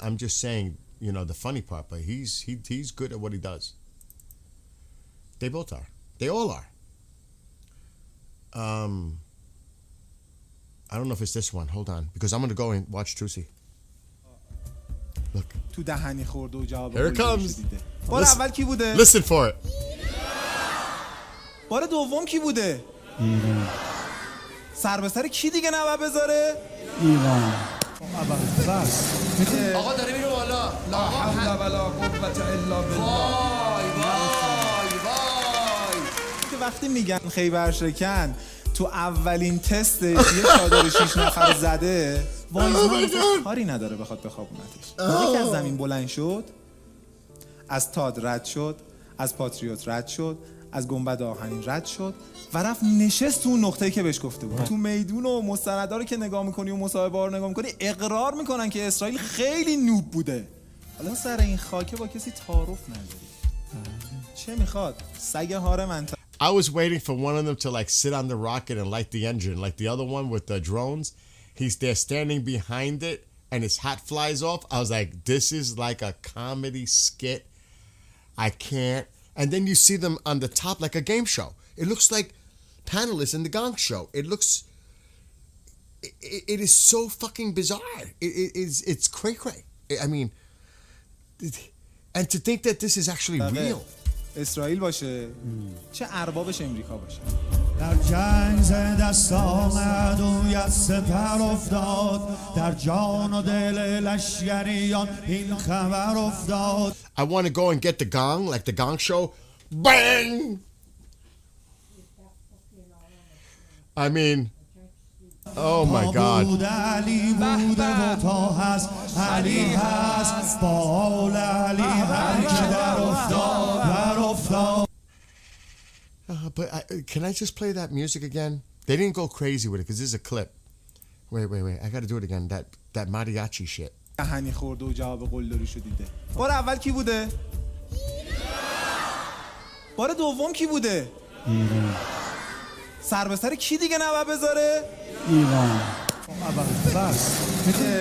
I'm just saying, the funny part, but he's good at what he does. They both are. They all are. I don't know if it's this one. Hold on, because I'm gonna go and watch Tusi. Look. تو دهنی خورده و جواب Here it comes. بار اول کی بوده؟ Listen for it. بار دوم کی بوده؟ ایران. سر به سر کی دیگه نباید بذاره؟ ایران. آقا داره میره بالا. لا حول ولا قوة الا بالله. وای. که وقتی میگن خیبر شکن تو اولین تستش یه چادر 6 نفر زده وایزمان کاری نداره بخواد بخوابونتش. یکی از زمین بلند شد، از تاد رد شد، از پاتریوت رد شد، از گنبد آهنین رد شد و رفت نشست تو اون نقطه‌ای که بهش گفته بود. تو میدون و مستندا رو که نگاه میکنی و مصاحبه‌ها رو نگاه میکنی اقرار میکنن که اسرائیل خیلی نوب بوده. حالا سر این خاکه با کسی تعارف نداری. چه میخواد؟ سگ هار منطقه. I was waiting for one of them to like sit on the rocket and light the engine, like the other one with the drones. They're standing behind it and his hat flies off. I was like, this is like a comedy skit. I can't. And then you see them on the top like a game show. It looks like panelists in the Gong Show. It looks, it is so fucking bizarre. It's cray-cray. I mean, and to think that this is actually real. اسرائیل باشه چه اربابش امریکا باشه. در جنگ ز دست آمد و از سپر افتاد در جان و دل لشکریان این خبر افتاد. I want to go and get the gong, like the Gong Show. Bang! I mean, oh my God. علی بوده و تا هست علی هست بال علی هر که در افتاد در افتاد. But can I just play that music again? They didn't go crazy with it because this is a clip. Wait. I got to do it again. That mariachi shit. دهنی خورده و جواب قلدریشو دیده. بار اول کی بوده؟ بار دوم کی بوده؟ ایران. سر به سر کی دیگه نباید بذاره؟ ایران.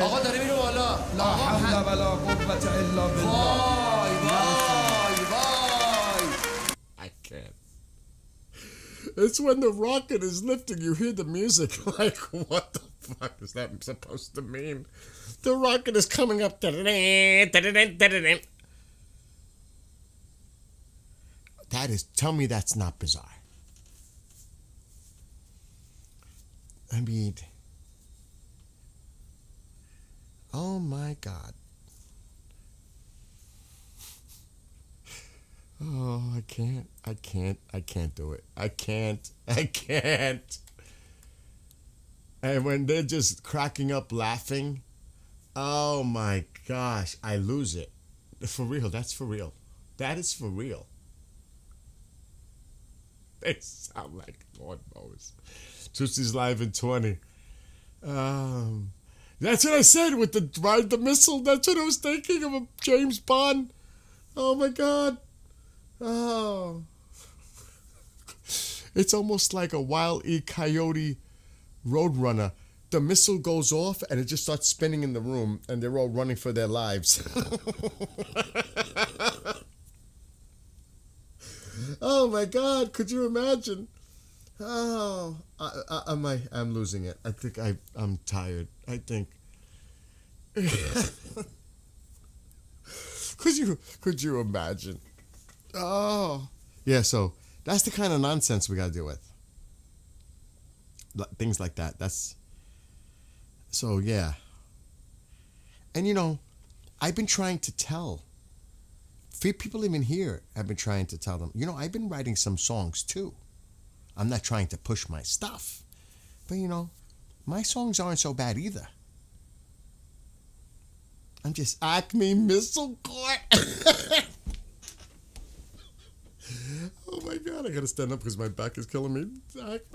آقا داره میره بالا. لا حول ولا قوة الا بالله. وای. I can't. It's when the rocket is lifting, you hear the music. Like, what the fuck is that supposed to mean? The rocket is coming up. That is, tell me that's not bizarre. I mean, oh my God. Oh, I can't do it. I can't. And when they're just cracking up laughing, oh my gosh, I lose it. For real, that's for real. That is for real. They sound like lawnmowers. Tuesday's live in 20. That's what I said with the ride the missile. That's what I was thinking of, a James Bond. Oh my God. Oh. It's almost like a Wile E. Coyote Roadrunner. The missile goes off and it just starts spinning in the room and they're all running for their lives. Oh my God, could you imagine? Oh, I'm losing it. I think I'm tired. I think. Could you imagine? Oh, yeah. So that's the kind of nonsense we gotta deal with. Things like that. So yeah. And you know, I've been trying to tell. People even here have been trying to tell them. You know, I've been writing some songs too. I'm not trying to push my stuff, but you know, my songs aren't so bad either. I'm just Acme Missile Court. Oh my God, I gotta stand up because my back is killing me.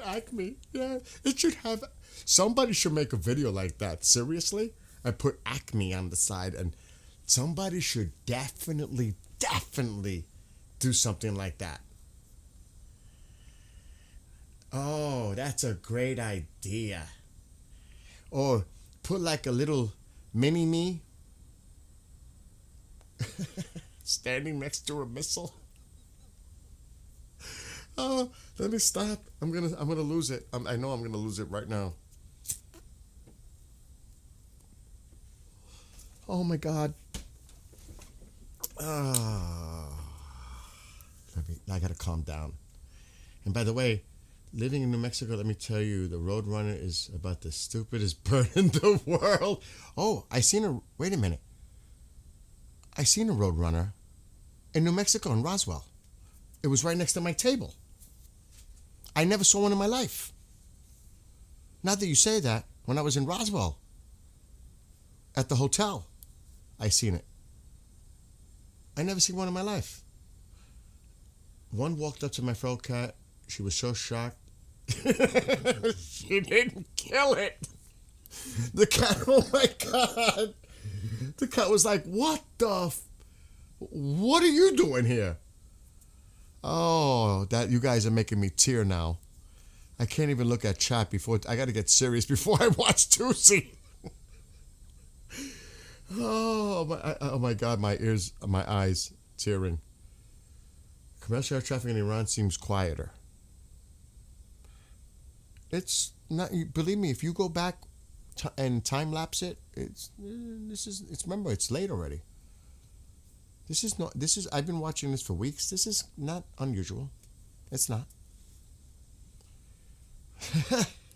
Acme, yeah. It should have, somebody should make a video like that. Seriously? I put Acme on the side and somebody should definitely do something like that. Oh, that's a great idea. Or put like a little mini me standing next to a missile. Oh, let me stop. I'm gonna lose it. I know I'm gonna lose it right now. Oh my God. I gotta calm down. And by the way, living in New Mexico, let me tell you, the Roadrunner is about the stupidest bird in the world. Oh, wait a minute. I seen a Roadrunner in New Mexico, in Roswell. It was right next to my table. I never saw one in my life. Now that you say that, when I was in Roswell, at the hotel, I seen it. I never seen one in my life. One walked up to my feral cat. She was so shocked. She didn't kill it. The cat, oh my God. The cat was like, what are you doing here? Oh, that you guys are making me tear now. I can't even look at chat before, I got to get serious before I watch Tusi. Oh my God, my ears, my eyes tearing. Commercial air traffic in Iran seems quieter. It's not, believe me, if you go back and time lapse it, remember, it's late already. I've been watching this for weeks. This is not unusual. It's not.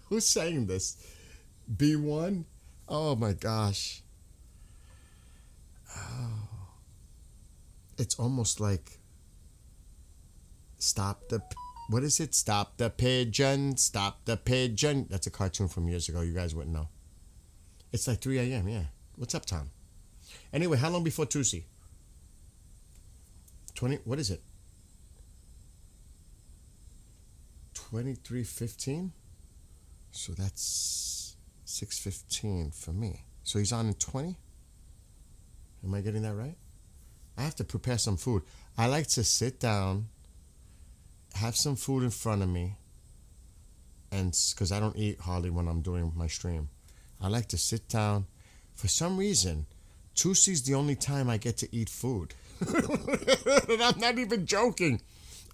Who's saying this? B1? Oh my gosh. Oh. It's almost like what is it? Stop the pigeon, stop the pigeon. That's a cartoon from years ago. You guys wouldn't know. It's like 3 a.m., yeah. What's up, Tom? Anyway, how long before Tusi? 20, what is it? 23:15? So that's 6:15 for me. So he's on in 20? Am I getting that right? I have to prepare some food. I like to sit down, have some food in front of me, and because I don't eat hardly when I'm doing my stream. I like to sit down. For some reason, Tusi's the only time I get to eat food. And I'm not even joking.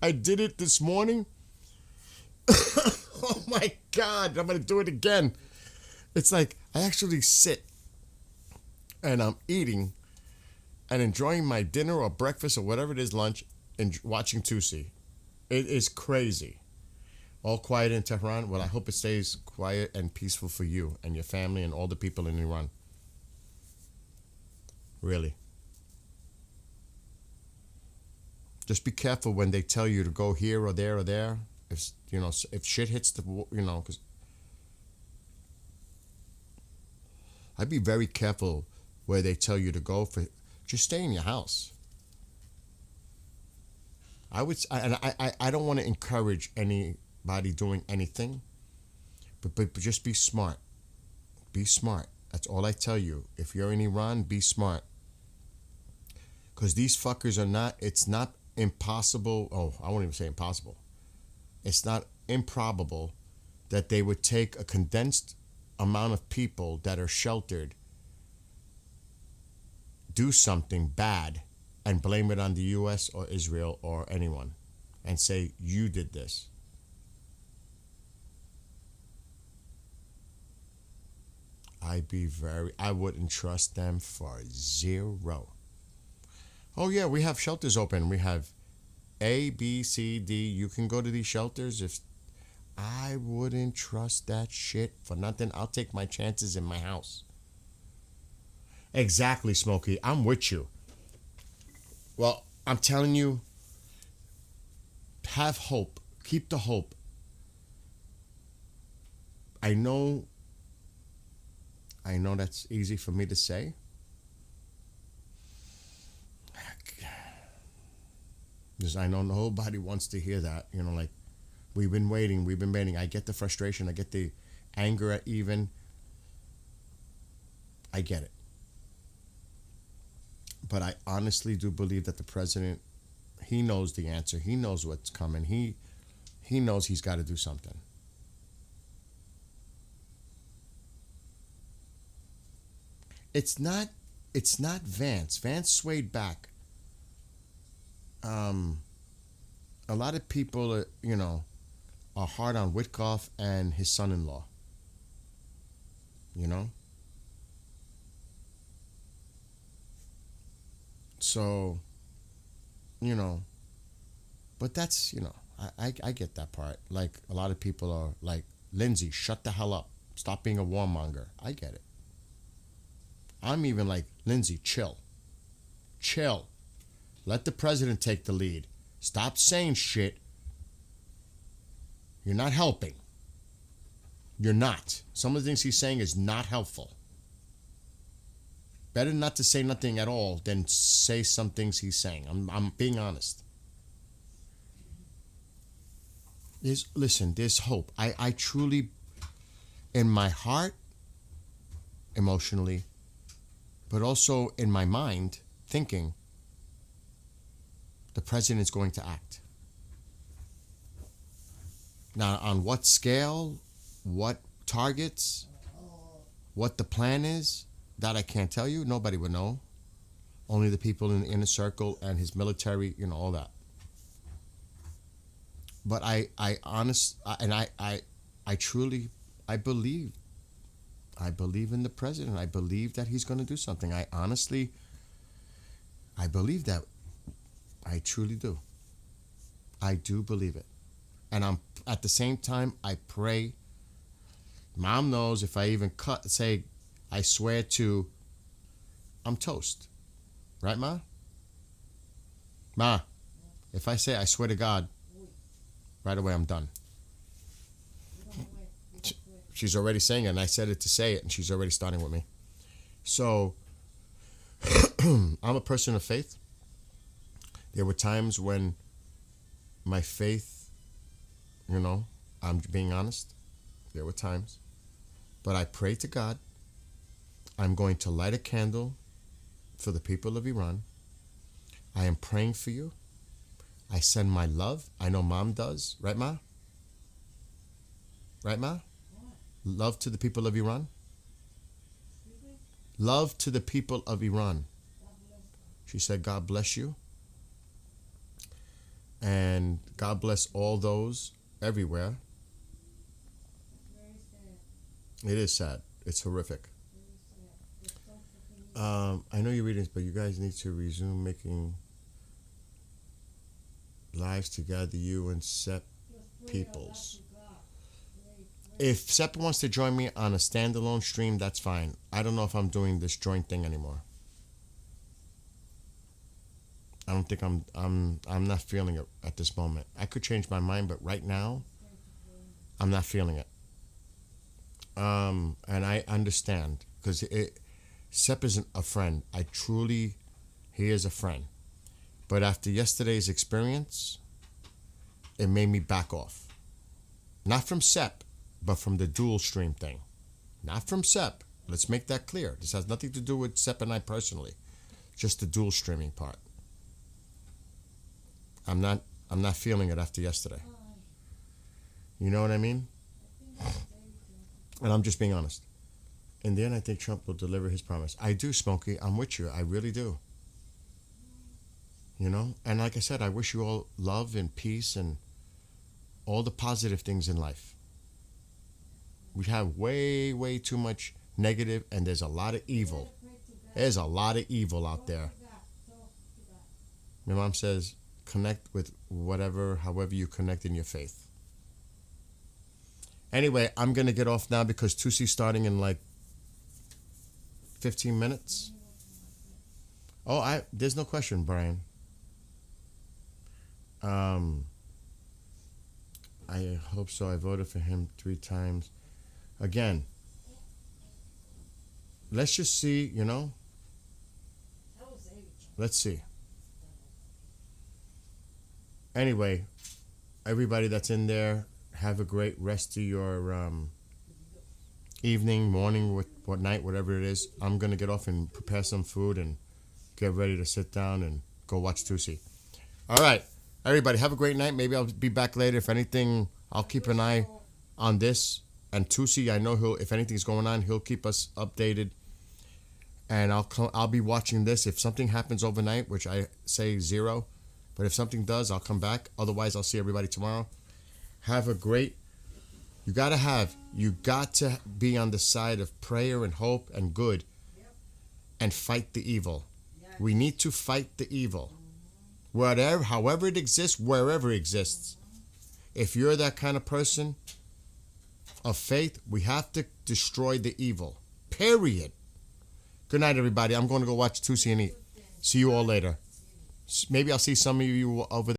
I did it this morning, Oh my God, I'm going to do it again. It's like I actually sit and I'm eating and enjoying my dinner or breakfast or whatever it is, lunch, and watching Tusi. It is crazy. All quiet in Tehran. Well, I hope it stays quiet and peaceful for you and your family and all the people in Iran. Really. Just be careful when they tell you to go here or there or there. If if shit hits the, because I'd be very careful where they tell you to go. Just stay in your house. I don't want to encourage anybody doing anything, but just be smart. Be smart. That's all I tell you. If you're in Iran, be smart. Because these fuckers are not, it's not impossible. Oh, I won't even say impossible. It's not improbable that they would take a condensed amount of people that are sheltered, do something bad, and blame it on the U.S. or Israel or anyone, and say, you did this. I wouldn't trust them for zero. Oh yeah, we have shelters open. We have A, B, C, D. You can go to these shelters. If I wouldn't trust that shit for nothing. I'll take my chances in my house. Exactly, Smokey. I'm with you. Well, I'm telling you, have hope. Keep the hope. I know that's easy for me to say. Because I know nobody wants to hear that. Like, we've been waiting. I get the frustration. I get the anger even. I get it. But I honestly do believe that the president, he knows the answer. He knows what's coming. He knows he's got to do something. It's not Vance. Vance swayed back. A lot of people are hard on Witkoff and his son-in-law. So, but that's, I get that part. Like, a lot of people are like, Lindsay, shut the hell up. Stop being a warmonger. I get it. I'm even like, Lindsay, chill. Chill. Let the president take the lead. Stop saying shit. You're not helping. You're not. Some of the things he's saying is not helpful. Better not to say nothing at all than say some things he's saying. I'm being honest. There's hope. I truly, in my heart, emotionally, but also in my mind, thinking, the president is going to act. Now, on what scale, what targets, what the plan is, that I can't tell you. Nobody would know. Only the people in the inner circle and his military, all that. But I truly believe in the president. I believe that he's going to do something. I believe that. I truly do. I do believe it. And I'm at the same time, I pray. Mom knows if I even say, I swear to, I'm toast. Right, Ma? Ma, if I say I swear to God, right away I'm done. She's already saying it, and I said it to say it, and she's already starting with me. So, I'm a person of faith. There were times when my faith, I'm being honest. There were times. But I pray to God. I'm going to light a candle for the people of Iran. I am praying for you. I send my love. I know Mom does. Right, Ma? Right, Ma? Love to the people of Iran. Love to the people of Iran. She said, God bless you. And God bless all those everywhere It is sad. It's horrific. I know you're reading this, but you guys need to resume making lives together, you and Sep Peoples. If Sep wants to join me on a standalone stream, that's fine. I don't know if I'm doing this joint thing anymore. I don't think I'm not feeling it at this moment. I could change my mind, but right now, I'm not feeling it. And I understand, because Sep isn't a friend. He is a friend. But after yesterday's experience, it made me back off. Not from Sep, but from the dual stream thing. Not from Sep. Let's make that clear. This has nothing to do with Sep and I personally. Just the dual streaming part. I'm not feeling it after yesterday. You know what I mean? And I'm just being honest. In the end, I think Trump will deliver his promise. I do, Smokey. I'm with you. I really do. You know? And like I said, I wish you all love and peace and all the positive things in life. We have way, way too much negative, and there's a lot of evil. There's a lot of evil out there. My mom says, connect with however you connect in your faith. Anyway, I'm going to get off now because Tusi's starting in like 15 minutes. Oh, there's no question, Brian. I hope so. I voted for him 3 times. Again, let's just see, you know. Let's see. Anyway, everybody that's in there, have a great rest of your evening, morning, what night, whatever it is. I'm going to get off and prepare some food and get ready to sit down and go watch Tusi. All right. Everybody, have a great night. Maybe I'll be back later. If anything, I'll keep an eye on this. And Tusi, I know if anything's going on, he'll keep us updated. And I'll be watching this. If something happens overnight, which I say 0, but if something does, I'll come back. Otherwise, I'll see everybody tomorrow. Have a great... You got to be on the side of prayer and hope and good and fight the evil. We need to fight the evil. However it exists, wherever it exists. If you're that kind of person of faith, we have to destroy the evil. Period. Good night, everybody. I'm going to go watch Tusi and eat. See you all later. Maybe I'll see some of you over there.